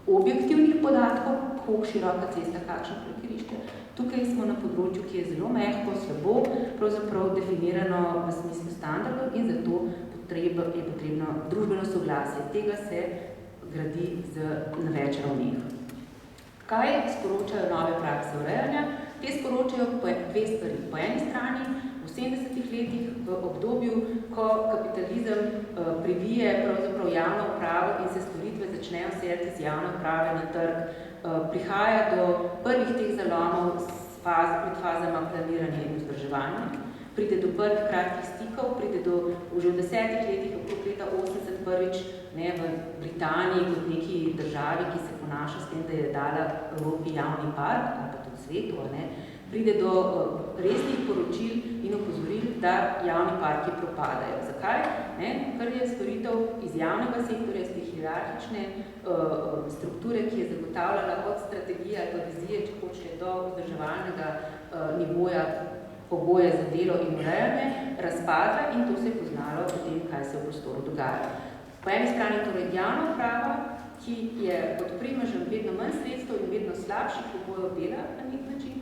objektivnih podatkov, koliko široka cesta, kakšno parkirišče. Tukaj smo na področju, ki je zelo mehko, slabo, pravzaprav definirano v smislu standardov in zato je potrebno družbeno soglasje. Tega se gradi na več ravneh. Kaj sporočajo nove prakse urejanja? Te sporočajo dve stvari. Po eni strani, v 70-ih letih, v obdobju, ko kapitalizem privije pravzaprav javno upravo in se storitve začnejo seliti iz javne uprave na trg, prihaja do prvih teh zalomov med fazama planiranja in vzdrževanja, pride do prvih kratkih stikov, pride do že v 10 letih, okrog leta 80 prvič v Britaniji kot neki državi, ki se ponaša s tem, da je dala Evropi javni park, ali pa tudi svetu, pride do resnih poročil in opozoril, da javni parki propadajo. Zakaj? Ker je storitev iz javnega sektorja, iz te hierarhične strukture, ki je zagotavljala od strategije ali pa vizije, če hoče, do vzdrževalnega nivoja pogoje za delo in urejanje, razpadla in to se je poznalo o tem, kaj se v prostoru dogaja. Po eni strani torej javna uprava, ki je pod primežem vedno manj sredstev in vedno slabših pogojev dela na nek način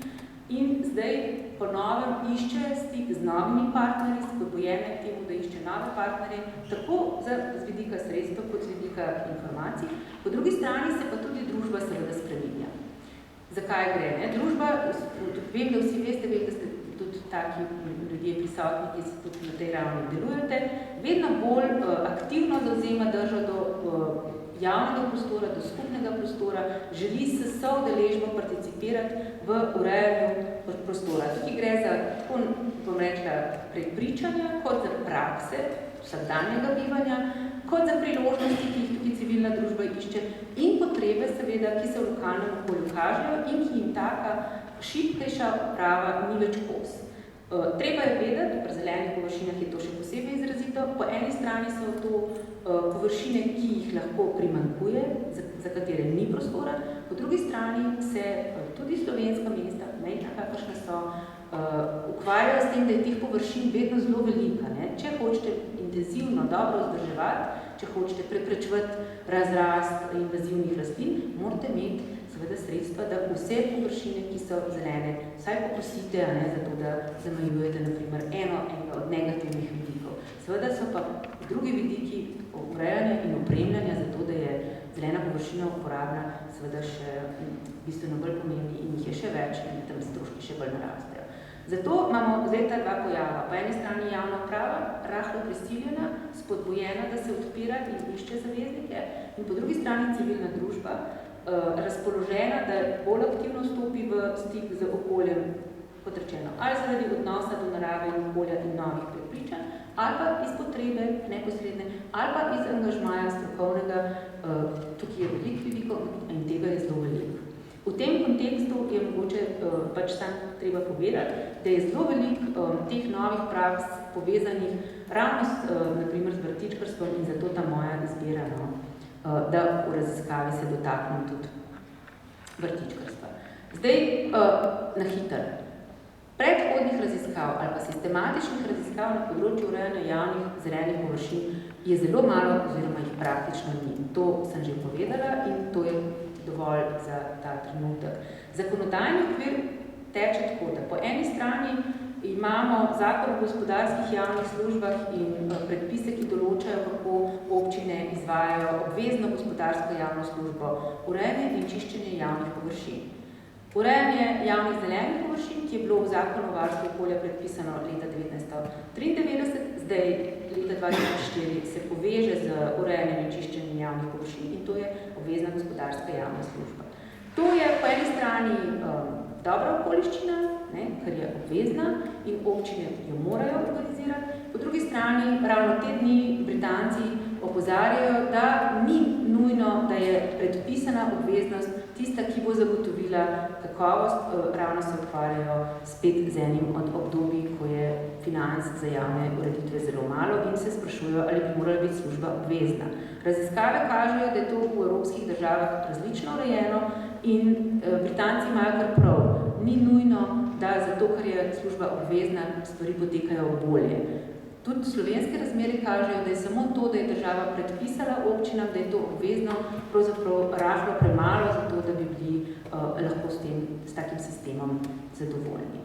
in zdaj po novem išče stik z novimi partnerji, spodbujene k temu, da išče nove partnerje, tako z vidika sredstev kot z vidika informacij. Po drugi strani se pa tudi družba seveda spreminja. Zakaj gre? Družba, vem, da vsi veste, vem, da ste tudi taki ljudje prisotni, ki se tudi na tej ravni delujete, vedno bolj aktivno zavzema drža do javnega prostora, do skupnega prostora, želi se soudeležbo participirati v urejanju prostora. Tukaj gre za, tako bom rekla, prepričanja, kot za prakse vsakdanjega bivanja, kot za priložnosti, ki jih tukaj civilna družba išče in potrebe, seveda, ki se v lokalnem okolju kažejo in ki jim taka šibkejša uprava ni več kos. Treba je vedeti, pri zelenih površinah je to še posebej izrazito, po eni strani so to površine, ki jih lahko primanjkuje, za katere ni prostora, po drugi strani se tudi slovenska mesta, majhna kakršna so, ukvarjajo s tem, da je teh površin vedno zelo velika. Če hočete intenzivno dobro vzdrževati, če hočete preprečevati razrast invazivnih rastlin, morate imeti seveda sredstva, da vse površine, ki so zelene, vsaj pokosite, zato da zamejujete naprimer enega od negativnih vidikov. Seveda so pa drugi vidiki urejanja in opremljanja za to, da je zelena površina uporabna, seveda še bistveno bolj pomembni in jih je še več in tam stroški še bolj narastejo. Zato imamo zdaj ta dva pojava. Po eni strani javna uprava, rahlo prisiljena, spodbujena, da se odpira in išče zaveznike, in po drugi strani civilna družba, razpoložena, da bolj aktivno stopi v stik z okoljem, kot rečeno, ali zaradi odnosa do narave in okolja in novih prepričanj, ali pa iz potrebe neposredne, ali pa iz angažmaja strokovnega, tukaj je veliko vidikov in tega je zelo veliko. V tem kontekstu je mogoče pač sam treba povedati, da je zelo veliko teh novih praks povezanih ravno naprimer z vrtičkarstvom in zato ta moja izbira, da v raziskavi se dotaknem tudi vrtičkarstva. Zdaj, na hitro. Predhodnih raziskav ali pa sistematičnih raziskav na področju urejanja javnih zelenih površin je zelo malo oziroma jih praktično ni. To sem že povedala in to je dovolj za ta trenutek. Zakonodajni okvir teče tako, da po eni strani imamo Zakon o gospodarskih javnih službah in predpise, ki določajo, kako občine izvajajo obvezno gospodarsko javno službo, urejanje in čiščenje javnih površin. Urejanje javnih zelenih površin, ki je bilo v Zakonu o varstvu okolja predpisano leta 1993, zdaj leta 2004 se poveže z urejanjem in čiščenjem javnih površin in to je obvezna gospodarska javna služba. To je po eni strani dobra okoliščina, ker je obvezna in občine jo morajo organizirati. Po drugi strani ravno te dni Britanci opozarjajo, da ni nujno, da je predpisana obveznost tista, ki bo zagotovila kakovost, ravno se ukvarjajo spet z enim od obdobij, ko je financ za javne ureditve zelo malo in se sprašujejo, ali bi morala biti služba obvezna. Raziskave kažejo, da je to v evropskih državah različno urejeno in Britanci imajo kar prav. Ni nujno, da zato, ker je služba obvezna, stvari potekajo bolje. Tudi slovenske razmere kažejo, da je samo to, da je država predpisala občinam, da je to obvezno, pravzaprav rahlo premalo za to, da bi bili lahko s takim sistemom zadovoljni.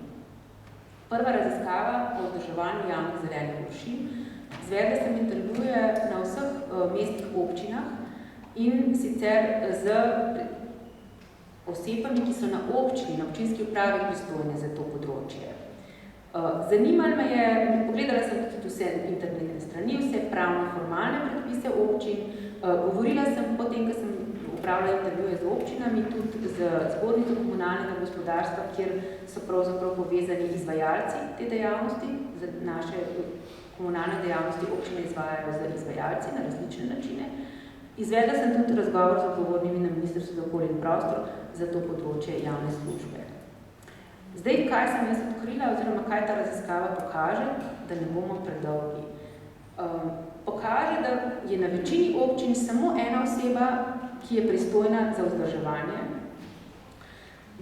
Prva raziskava o vzdrževanju javnih zelenih površin izvedla sem intervjuje na vseh mestnih občinah in sicer z osebami, ki so na občini, na občinski upravi pristojne za to področje. Zanimalo me je, pogledala sem tudi vse internetne strani, vse pravno-formalne predpise občin, govorila sem potem, ko sem upravljala intervjuje z občinami, tudi z zbornico komunalnega gospodarstva, kjer so pravzaprav povezani izvajalci te dejavnosti, za naše komunalne dejavnosti občine izvajajo z izvajalci na različne načine. Izvedla sem tudi razgovor z odgovornimi na Ministrstvu za okolje in prostor za to področje javne službe. Zdaj, kaj sem jaz odkrila, oziroma kaj ta raziskava pokaže, da ne bomo predolgi. Pokaže, da je na večini občin samo ena oseba, ki je pristojna za vzdrževanje,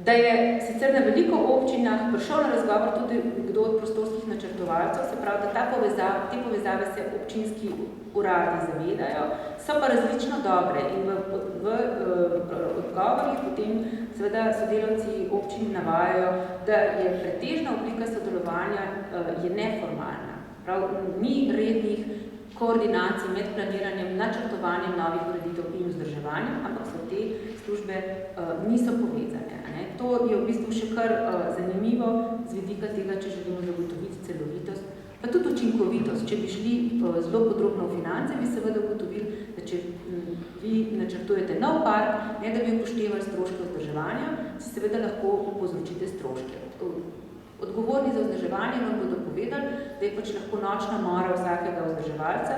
da je sicer na veliko občinah prišel na razgovor tudi kdo od prostorskih načrtovalcev, se pravi, da te povezave se občinski uradi zavedajo, so pa različno dobre in v odgovorih potem seveda sodelavci občin navajajo, da je pretežna oblika sodelovanja je neformalna. Prav, ni rednih koordinacij med planiranjem, načrtovanjem novih ureditev in vzdrževanjem, ampak so te službe niso povezane. To je v bistvu še kar zanimivo z vidika tega, če želimo zagotoviti celovitost, pa tudi učinkovitost. Če bi šli zelo podrobno v finance, bi seveda ugotovili, da če vi načrtujete nov park, ne da bi upoštevali stroške vzdrževanja, si seveda lahko povzročite stroške. Odgovorni za vzdrževanje nam bodo povedali, da je pač lahko nočna mora vsakega vzdrževalca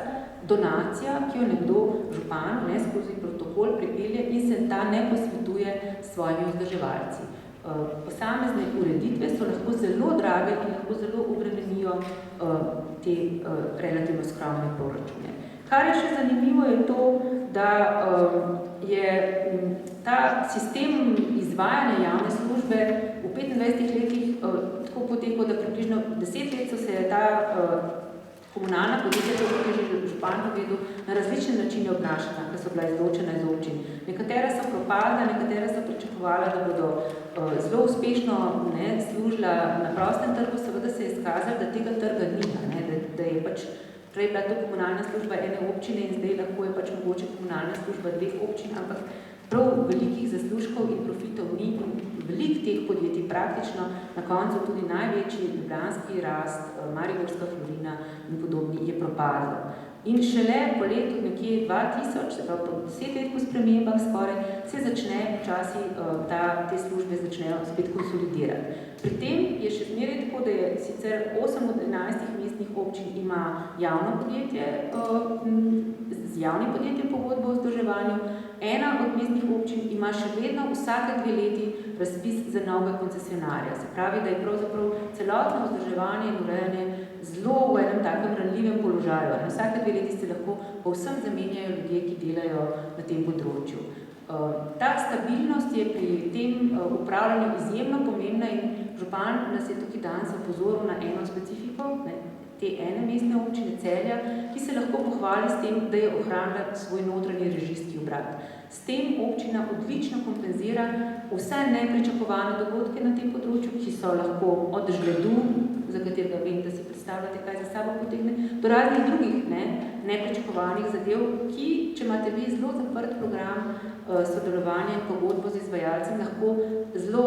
donacija, ki jo nekdo županu skozi protokol pripelje in se ta ne posvetuje s svojimi vzdrževalci. Posamezne ureditve so lahko zelo drage in lahko zelo obremenijo te relativno skromne proračune. Kar je še zanimivo je to, da je ta sistem izvajanja javne službe v 25 letih tako potekal, da približno 10 let so se ta komunalna podjetja, kot je že župan povedal, na različne načine obnašala, ki so bila izločena iz občin. Nekatera so propadla, nekatera so pričakovala, da bodo zelo uspešno služila na prostem trgu, seveda se je izkazalo, da tega trga nima, da je pač prej bila to komunalna služba ene občine in zdaj lahko je pač mogoče komunalna služba dveh občin, ampak prav velikih zaslužkov in profitov ni in veliko teh podjetij praktično, na koncu tudi največji ljubljanski rast, mariborska Florina in podobni je propadlo. In šele po letu nekje 2000, se pravi po 10 let po spremembah skoraj, se začne včasih te službe začnejo spet konsolidirati. Pri tem je še zmeraj tako, da je sicer 8 od 11 mestnih občin ima javno podjetje, z javnim podjetjem pogodbo o vzdrževanju, ena od mestnih občin ima še vedno vsake 2 leti razpis za novega koncesionarja. Se pravi, da je pravzaprav celotno vzdrževanje in urejanje zelo v enem takem ranljivem položaju. Vsake 2 leti se lahko povsem zamenjajo ljudje, ki delajo na tem področju. Ta stabilnost je pri tem upravljanju izjemno pomembna in župan nas je tukaj danes opozoril na eno specifiko, te ene mestne občine Celja, ki se lahko pohvali s tem, da je ohranila svoj notranji režijski obrat. S tem občina odlično kompenzira vse nepričakovane dogodke na tem področju, ki so lahko od žledu, za katerega vem, da si predstavljate, kaj za sabo potegne, do raznih drugih nepričakovanih zadev, ki, če imate vi zelo zaprt program sodelovanja in pogodbo z izvajalcem, lahko zelo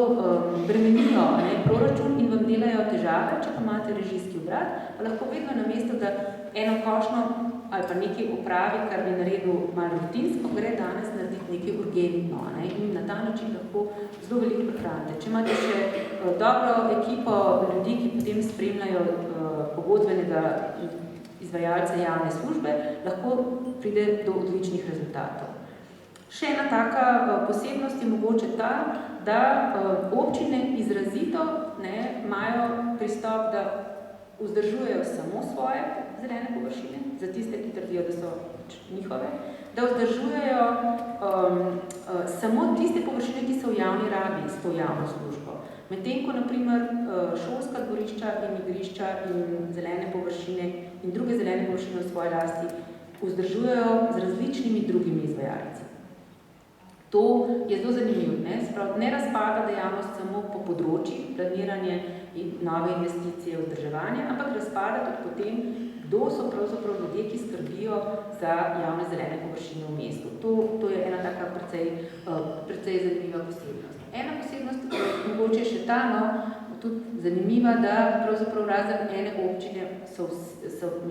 bremenijo proračun in vam delajo težave, če pa imate režijski obrat, pa lahko vedno namesto, da eno košnjo ali pa nekaj opravi, kar bi naredil malo rutinsko, gre danes narediti nekaj urgentno in na ta način lahko zelo veliko prihranite. Če imate še dobro ekipo ljudi, ki potem spremljajo pogodbenega izvajalca javne službe, lahko pride do odličnih rezultatov. Še ena taka posebnost je mogoče ta, da občine izrazito imajo pristop, da vzdržujejo samo svoje zelene površine, za tiste, ki trdijo, da so njihove, da vzdržujejo samo tiste površine, ki so v javni rabi s to javno službo. Medtem ko, naprimer, šolska dvorišča in igrišča in zelene površine in druge zelene površine v svoji lasti vzdržujejo z različnimi drugimi izvajalci. To je zelo zanimivo, ne razpada dejavnost samo po področjih, planiranje in nove investicije, vzdrževanje, ampak razpada tudi po tem, kdo so pravzaprav ljudje, ki skrbijo za javne zelene površine v mestu. To je ena taka precej zanimiva posebnost. Ena posebnost, mogoče še ta, tudi zanimiva, da pravzaprav razen ene občine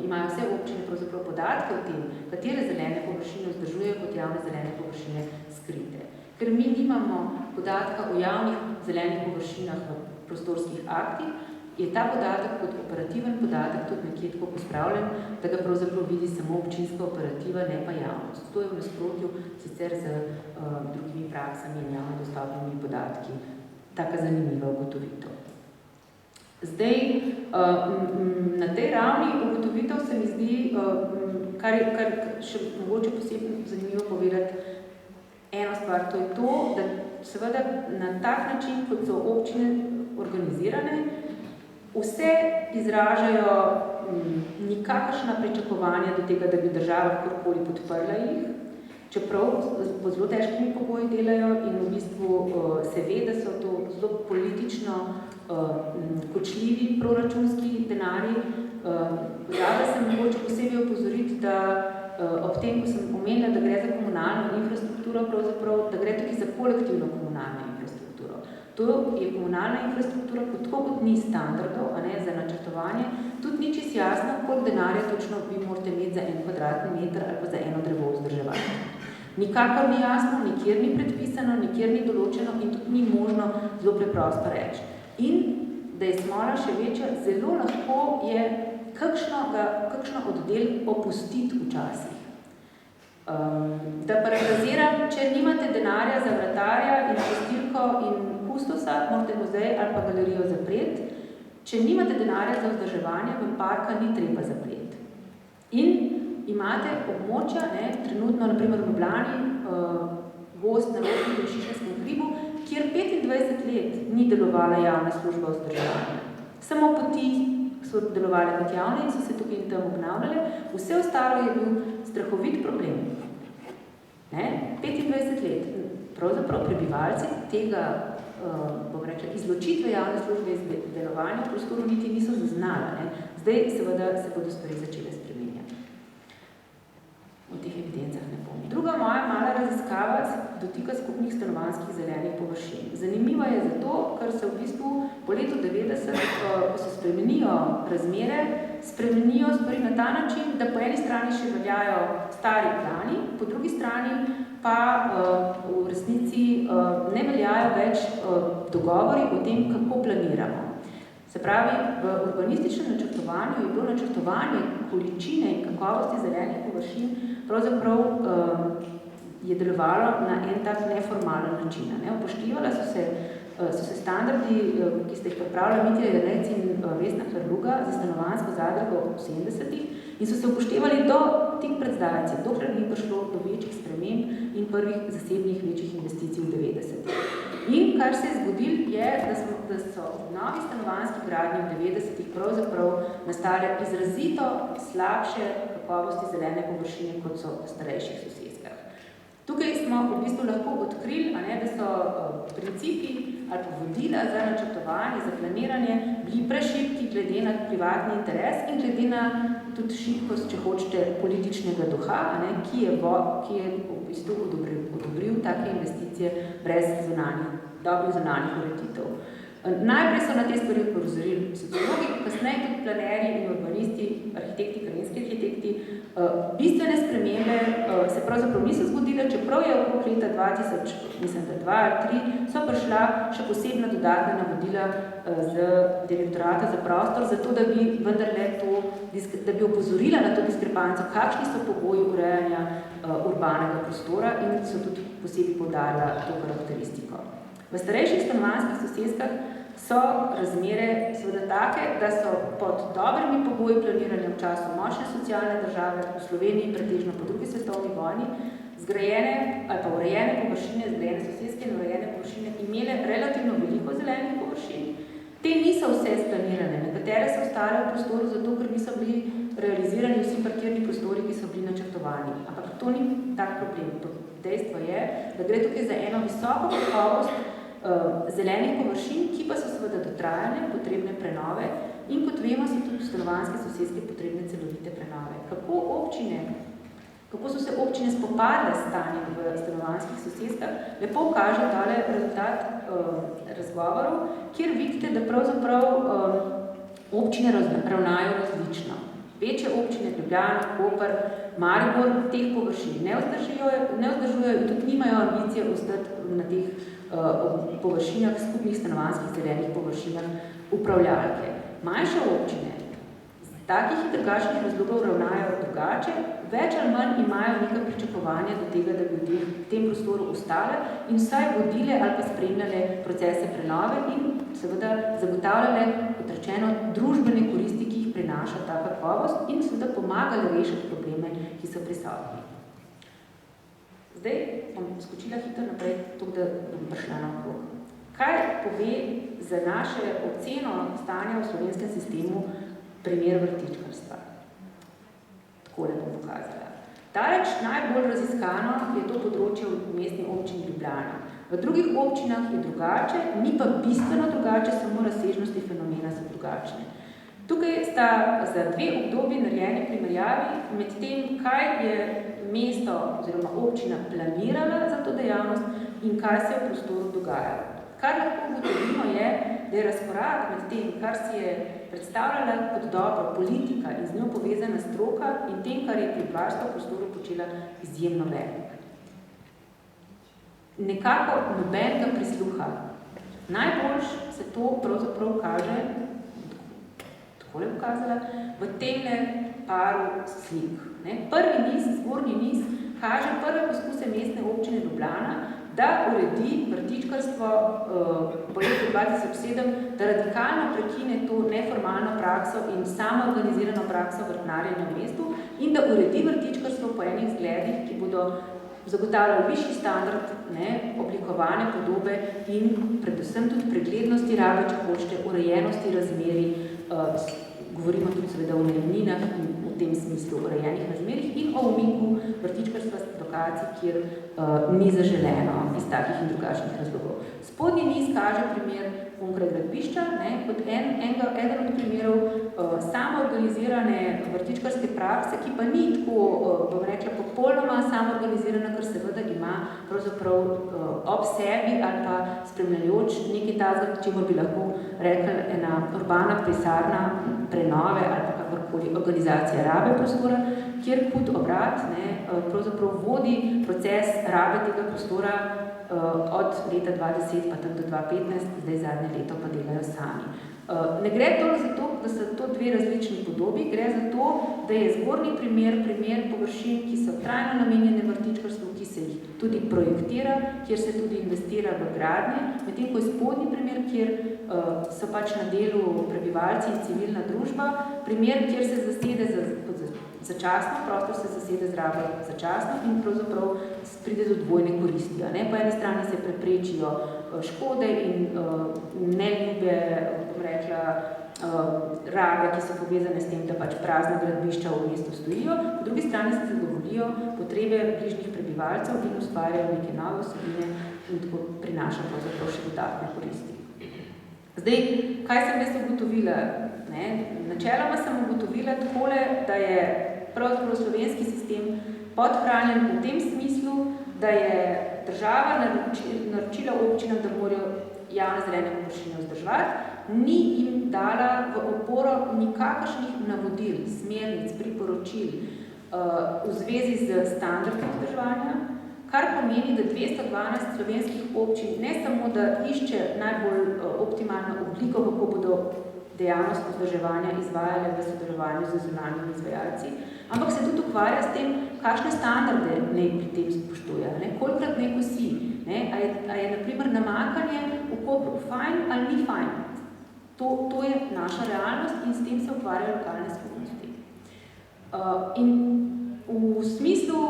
imajo vse občine pravzaprav podatke o tem, katere zelene površine vzdržujejo kot javne zelene površine skrite. Ker mi nimamo podatka o javnih zelenih površinah v prostorskih aktih, je ta podatek kot operativen podatek tudi nekje tako pospravljen, da ga pravzaprav vidi samo občinska operativa, ne pa javnost. To je v nasprotju sicer z drugimi praksami in javno dostopnimi podatki. Taka zanimiva ugotovitev. Zdaj, na tej ravni ugotovitev se mi zdi, kar še mogoče posebno zanimivo povedati, eno stvar, to je to, da seveda na tak način, kot so občine organizirane, vse izražajo nikakršna pričakovanja do tega, da bi država kakorkoli podprla jih, čeprav po zelo težkimi pogoji delajo in v bistvu se ve, da so to zelo politično kočljivi proračunski denarji. Pozabila sem mogoče posebej opozoriti, da ob tem, ko sem omenila, da gre za komunalno infrastrukturo, pravzaprav, da gre tukaj za kolektivno komunalno infrastrukturo. To je komunalna infrastruktura, tako kot ni standardov za načrtovanje, tudi ni čisto jasno, koliko denarja točno vi morate imeti za 1 kvadratni meter ali pa za eno drevo vzdrževanje. Nikakor ni jasno, nikjer ni predpisano, nikjer ni določeno in tudi ni možno zelo preprosto reči. In da je smola še večja, zelo lahko je kakšno oddel opustiti včasih. Da parafraziram, če nimate denarja za vratarja in čistilko in kustosa, morate muzej ali pa galerijo zapreti. Če nimate denarja za vzdrževanje, vam parka ni treba zapreti. In imate območja, trenutno naprimer v Ljubljani, gost na Rožnem in Šišenskem hribu, kjer 25 let ni delovala javna služba vzdrževanja. Samo poti so delovali kot javne in so se tukaj in tam obnavljale, vse ostalo je bil strahovit problem. 25 let. Pravzaprav prebivalci tega, bom rekla, izločitve javne službe iz delovanja v prostoru niti niso zaznali. Zdaj seveda se bodo stvari začele spremenjati. O teh evidencah ne bom. Druga moja mala raziskava dotika skupnih stanovanjskih zelenih površin. Zanimiva je zato, ker se v bistvu po letu 90, ko se spremenijo razmere, spremenijo stvari na ta način, da po eni strani še veljajo stari plani, po drugi strani pa v resnici ne veljajo več dogovori o tem, kako planiramo. Se pravi, v urbanističnem načrtovanju je bilo načrtovanje količine in kakovosti zelenih površin pravzaprav je delovalo na en tak neformalen način. Upoštevala so se so se standardi, ki ste jih pripravljali Mitja Jernec in Vesna Hlarluga za stanovanjsko zadrugo v 70-ih in so se upoštevali do tik pred zdajci, dokler ni prišlo do večjih sprememb in prvih zasebnih večjih investicij v 90-ih. In kar se je zgodilo je, da so novi stanovanjski gradnji v 90-ih pravzaprav nastale izrazito slabše kakovosti zelene površine, kot so v starejših soseskah. Tukaj smo v bistvu lahko odkrili, da so principi ali pa vodila za načrtovanje, za planiranje bili prešibki glede na privatni interes in glede na tudi šibkost, če hočete, političnega duha, ki je v bistvu odobril take investicije brez dobrih zunanjih ureditev. Najprej so na te stvari upozorili sociologi, kasneje tudi planerji in urbanisti, arhitekti, krajinski arhitekti. Bistvene spremembe se pravzaprav niso zgodile, čeprav je okrog leta 2000, mislim, da 2 ali 3, so prišla še posebna dodatna navodila z direktorata za prostor, zato da bi vendarle da bi opozorila na to diskrepanco, kakšni so pogoji urejanja urbanega prostora in so tudi posebej poudarila to karakteristiko. V starejših stanovanjskih soseskah so razmere seveda take, da so pod dobrimi pogoji planiranja v času močne socialne države, v Sloveniji pretežno po drugi svetovni vojni, zgrajene ali pa urejene površine, zgrajene soseske in urejene površine imele relativno veliko zelenih površin. Te niso vse splanirane, nekatere so ostale v prostoru zato, ker niso bili realizirani vsi parkirni prostori, ki so bili načrtovani. Ampak to ni tak problem. Dejstvo je, da gre tukaj za eno visoko kakovost zelenih površin, ki pa so seveda dotrajane, potrebne prenove in kot vemo, so tudi stanovanjske soseske potrebne celovite prenove. Kako so se občine spopadle s stanjem v stanovanjskih soseskah, lepo kaže tale rezultat razgovorov, kjer vidite, da pravzaprav občine ravnajo različno. Večje občine, Ljubljana, Koper, Maribor, teh površin ne vzdržujejo in tudi nimajo ambicije ostati na teh površinah, skupnih stanovanjskih zelenih površinah upravljalke. Manjše občine z takih in drugačnih razlogov ravnajo drugače, več ali manj imajo neka pričakovanja do tega, da bi v tem prostoru ostale in vsaj vodile ali pa spremljale procese prenove in seveda zagotavljale, kot rečeno, družbene koristi, ki jih prinaša ta kakovost in seveda pomagale rešiti probleme, ki so prisotni. Zdaj bom skočila hitro naprej, tako da bom prišla na okrog. Kaj pove za naše oceno stanja v slovenskem sistemu primer vrtičkarstva? Takole bom pokazala. Daleč najbolj raziskano je to področje v mestni občini Ljubljana. V drugih občinah je drugače, ni pa bistveno drugače, samo razsežnosti fenomena so drugačne. Tukaj sta za 2 obdobji narejeni primerjavi med tem, kaj je mesto oziroma občina planirala za to dejavnost in kaj se v prostoru dogaja. Kar lahko ugotovimo je, da je razkorak med tem, kar si je predstavljala kot dobro politika in z njo povezana stroka in tem, kar je prebivalstvo v prostoru počela, izjemno velik. Nekako nobenega prisluha. Najboljš se to pravzaprav kaže, takole pokazala, v temle paru slik. Prvi niz, zgornji niz, kaže prve poskuse mestne občine Ljubljana, da uredi vrtičkarstvo po letu 2007, da radikalno prekine to neformalno prakso in samoorganizirano prakso vrtnarjenja v mestu in da uredi vrtičkarstvo po enih zgledih, ki bodo zagotavljali višji standard, oblikovane podobe in predvsem tudi preglednosti rabe, če hočete, urejenosti razmeri, govorimo tudi seveda o najemninah in v tem smislu urejenih razmerih in o umiku vrtičkarstva z lokacij, kjer ni zaželeno iz takih in drugačnih razlogov. Spodnji niz kaže primer onkraj gradbišča, kot eden od primerov samoorganizirane vrtičkarske prakse, ki pa ni tako, bom rekla, popolnoma samoorganizirana, ker seveda ima pravzaprav ob sebi ali pa spremljajoč nekaj tazga, čemu bi lahko rekli ena urbana pisarna prenove ali pa kakorkoli organizacija rabe prostora, kjer hud obrat pravzaprav vodi proces rabe tega prostora od leta 2010 pa tam do 2015, zdaj zadnje leto pa delajo sami. Ne gre toliko za to, da so to dve različni podobi. Gre za to, da je zgornji primer površin, ki so trajno namenjene vrtičkarstvu, ki se jih tudi projektira, kjer se tudi investira v gradnje, medtem ko je spodnji primer, kjer so pač na delu prebivalci in civilna družba, primer, kjer se zasede začasno, prostor se zasede zraven začasno in pravzaprav pride do dvojne koristi. Po eni strani se preprečijo škode in neljube, bom rekla, rabe, ki so povezane s tem, da pač prazna gradbišča v mestu stojijo, po drugi strani se zadovoljijo potrebe bližnjih prebivalcev in ustvarjajo neke nove vsebine in tako prinaša pravzaprav še dodatne koristi. Zdaj, kaj sem jaz ugotovila? Načeloma sem ugotovila takole, da je pravzaprav slovenski sistem podhranjen v tem smislu, da je država naročila občinam, da morajo javne zelene površine vzdrževati, ni jim dala v oporo nikakršnih navodil, smernic, priporočil v zvezi z standardi vzdrževanja, kar pomeni, da 212 slovenskih občin ne samo, da išče najbolj optimalno obliko, kako bodo dejavnost vzdrževanja izvajale v sodelovanju z zunanjimi izvajalci, ampak se tudi ukvarja s tem, kakšne standarde naj pri tem spoštuje, kolikrat naj kosi, a je na primer namakanje v Kopru fajn ali ni fajn. To je naša realnost in s tem se ukvarjajo lokalne skupnosti. In v smislu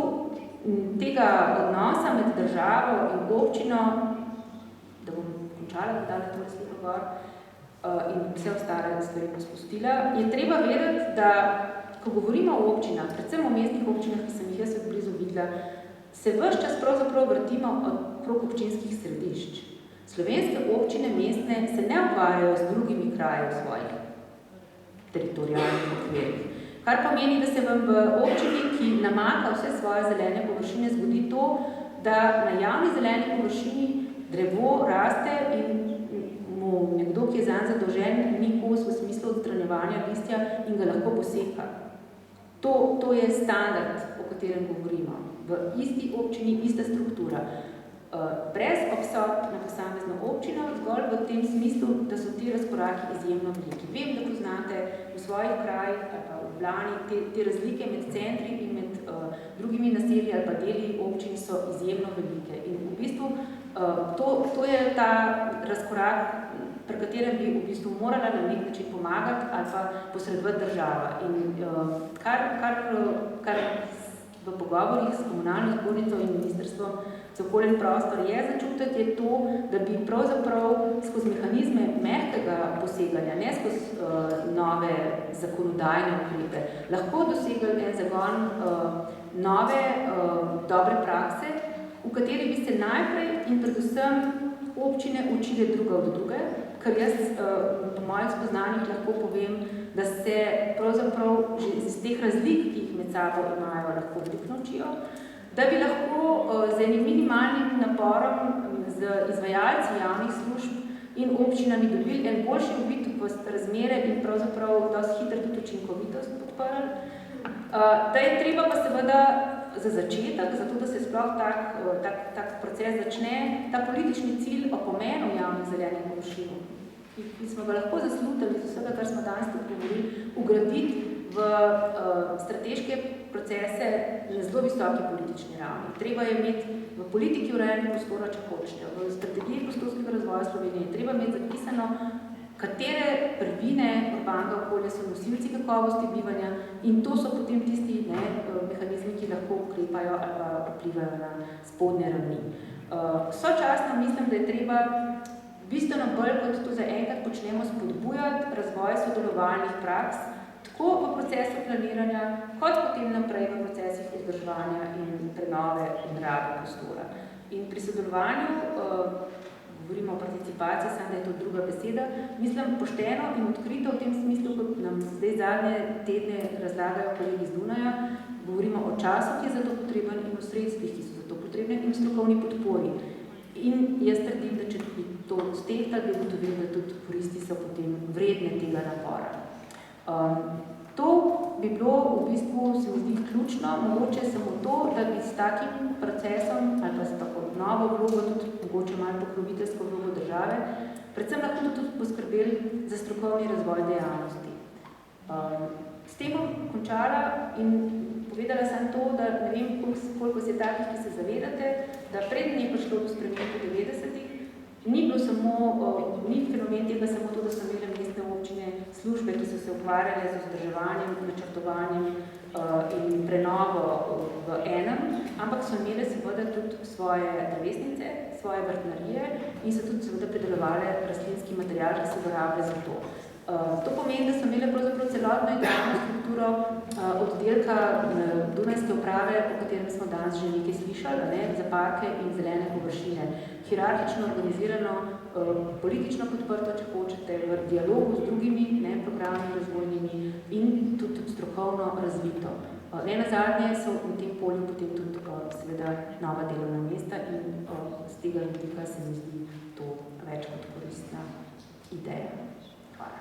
tega odnosa med državo in občino, da bom končala, da dane to resliko gor, in vse ostale stvari pospustila, je treba vedeti, da ko govorimo o občinah, predvsem o mestnih občinah, ki sem jih jaz odblizu videla, se ves čas pravzaprav vrtimo okrog občinskih središč. Slovenske občine mestne se ne ukvarjajo z drugimi kraji v svojih teritorijalnih okvirih. Kar pomeni, da se vam v občini, ki namaka vse svoje zelene površine, zgodi to, da na javni zeleni površini drevo raste in mu nekdo, ki je zanj zadolžen, ni kos v smislu odstranjevanja listja in ga lahko poseka. To je standard, o katerem govorimo. V isti občini, ista struktura. Brez obsodb na posamezno občino, zgolj v tem smislu, da so ti razkoraki izjemno veliki. Vem, da poznate v svojih krajih ali pa v Ljubljani te razlike med centri in med drugimi naselji ali pa deli občin so izjemno velike. In v bistvu to je ta razkorak, pri katerem bi v bistvu morala na nek način pomagati ali pa posredovati država. In kar v pogovorih s komunalno zbornico in ministrstvom za okolje in prostor je začutiti, je to, da bi pravzaprav skozi mehanizme mehkega poseganja, ne skozi nove zakonodajne ukrepe, lahko dosegli en zagon nove dobre prakse, v kateri bi se najprej in predvsem občine učile druga od druge, ker jaz po mojih spoznanjih lahko povem, da se pravzaprav že iz teh razlik, ki jih med sabo imajo, lahko veliko naučijo, da bi lahko z enim minimalnim naporom z izvajalci javnih služb in občinami dobili en boljši uvid v razmere in pravzaprav dosti hitro tudi učinkovitost podprli. Da je treba pa seveda za začetek, zato da se sploh tak proces začne, ta politični cilj o pomenu javnih zelenih površin, ki smo ga lahko zaslutili z vsega, kar smo danes tudi govorili, ugraditi v strateške procese na zelo visoki politični ravni. Treba je imeti v politiki urejanja prostora, če hočete, v strategiji prostorskega razvoja Slovenije, treba imeti zapisano, katere prvine urbanega okolja so nosilci kakovosti bivanja in to so potem tisti mehanizmi, ki lahko ukrepajo ali pa vplivajo na spodnje ravni. Sočasno mislim, da je treba bistveno bolj, kot to zaenkrat počnemo, spodbujati razvoj sodelovalnih praks, tako v procesu planiranja, kot potem naprej v procesih vzdrževanja in prenove in rabe prostora. In pri sodelovanju, govorimo o participaciji, samo da je to druga beseda, mislim pošteno in odkrito v tem smislu, kot nam zdaj zadnje tedne razlagajo kolegi z Dunaja, govorimo o času, ki je za to potreben in o sredstvih, ki so za to potrebne in strokovni podpori. In jaz trdim, da če bi to stehtali, bi ugotovili, da tudi koristi so potem vredne tega napora. To bi bilo v bistvu, se mi zdi ključno, mogoče samo to, da bi s takim procesom ali pa s tako novo vlogo, tudi mogoče malo pokroviteljsko vlogo države, predvsem lahko tudi poskrbeli za strokovni razvoj dejavnosti. S tem bom končala in povedala sem to, da ne vem, koliko se je takih, ki se zavedate, da predtem je prišlo do sprememb v 90-ih, ni bilo samo, ni fenomen tega samo to, da so imeli mestne občine službe, ki so se ukvarjale z vzdrževanjem, načrtovanjem in prenovo v enem, ampak so imeli seveda tudi svoje drevesnice, svoje vrtnarije in so tudi seveda predelovali rastlinski material, ki se uporablja za to. To pomeni, da so imeli pravzaprav celotno idealno strukturo oddelka Dunajske uprave, o katerem smo danes že nekaj slišali, ne, za parke in zelene površine. Hierarhično organizirano, politično podprto, če hočete, v dialogu z drugimi programi razvojnimi in tudi strokovno razvito. Ne nazadnje so v tem polju potem tudi seveda nova delovna mesta in z tega vidika se mi zdi to več kot koristna ideja. Hvala.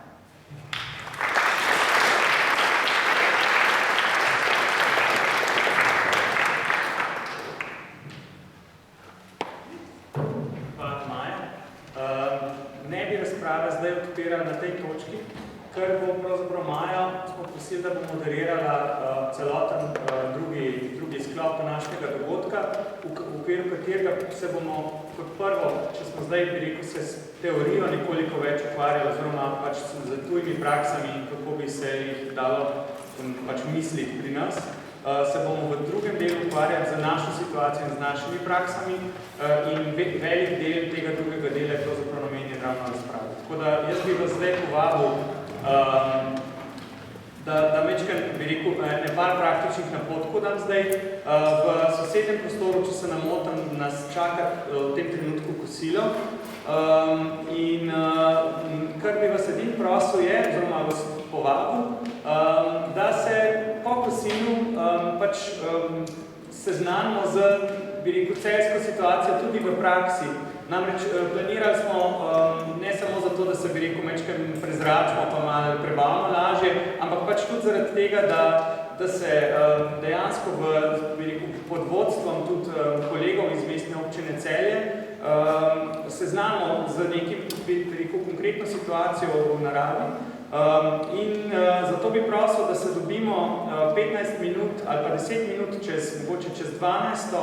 Ne bi razprave zdaj odpirali na tej točki, ker bo pravzaprav Maja, smo prosili, da bo moderirala celoten drugi sklop današnjega dogodka, v okviru katerega se bomo kot prvo, če smo zdaj, bi rekel, se s teorijo nekoliko več ukvarjali, oziroma pač z tujimi praksami in kako bi se jih dalo pač misliti pri nas, se bomo v drugem delu ukvarjali z našo situacijo in z našimi praksami in velik del tega drugega dela je pravzaprav namenjen ravno razpravi. Tako da jaz bi vas zdaj povabil, da mečkaj, bi rekel, nepar praktičnih napotkov dam zdaj. V sosednjem prostoru, če se namotam, nas čaka v tem trenutku kosilo. In kar bi vas edin prosil je, oziroma vas povabil, da se po kosilu pač seznanimo z, bi rekel, celjsko situacijo tudi v praksi. Namreč planirali smo ne samo zato, da se, bi rekel, mečkaj prezračimo pa malo prebavno lažje, ampak pač tudi zaradi tega, da se dejansko bi rekel, pod vodstvom tudi kolegov iz mestne občine Celje seznanimo z nekim, bi rekel, konkretno situacijo v naravi. In zato bi prosil, da se dobimo 15 minut ali pa 10 minut mogoče čez 12.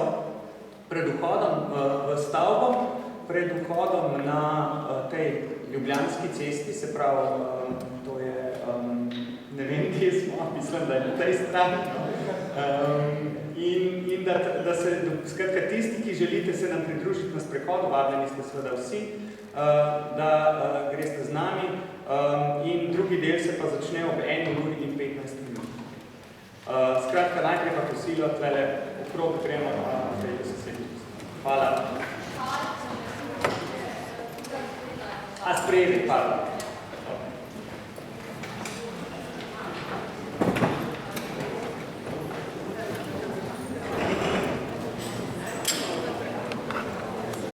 pred vhodom v stavbo, pred vhodom na tej Ljubljanski cesti, se pravi, to je, ne vem, kje smo, mislim, da je na tej strani. In da se, skratka, tisti, ki želite se nam pridružiti na sprehodu, vabljeni ste seveda vsi, da greste z nami in drugi del se pa začne ob 1 uri in 15 minut. Skratka, najprej pa kosilo, tlele okrog gremo na tej sosednji. Hvala. A sprejeli, hvala.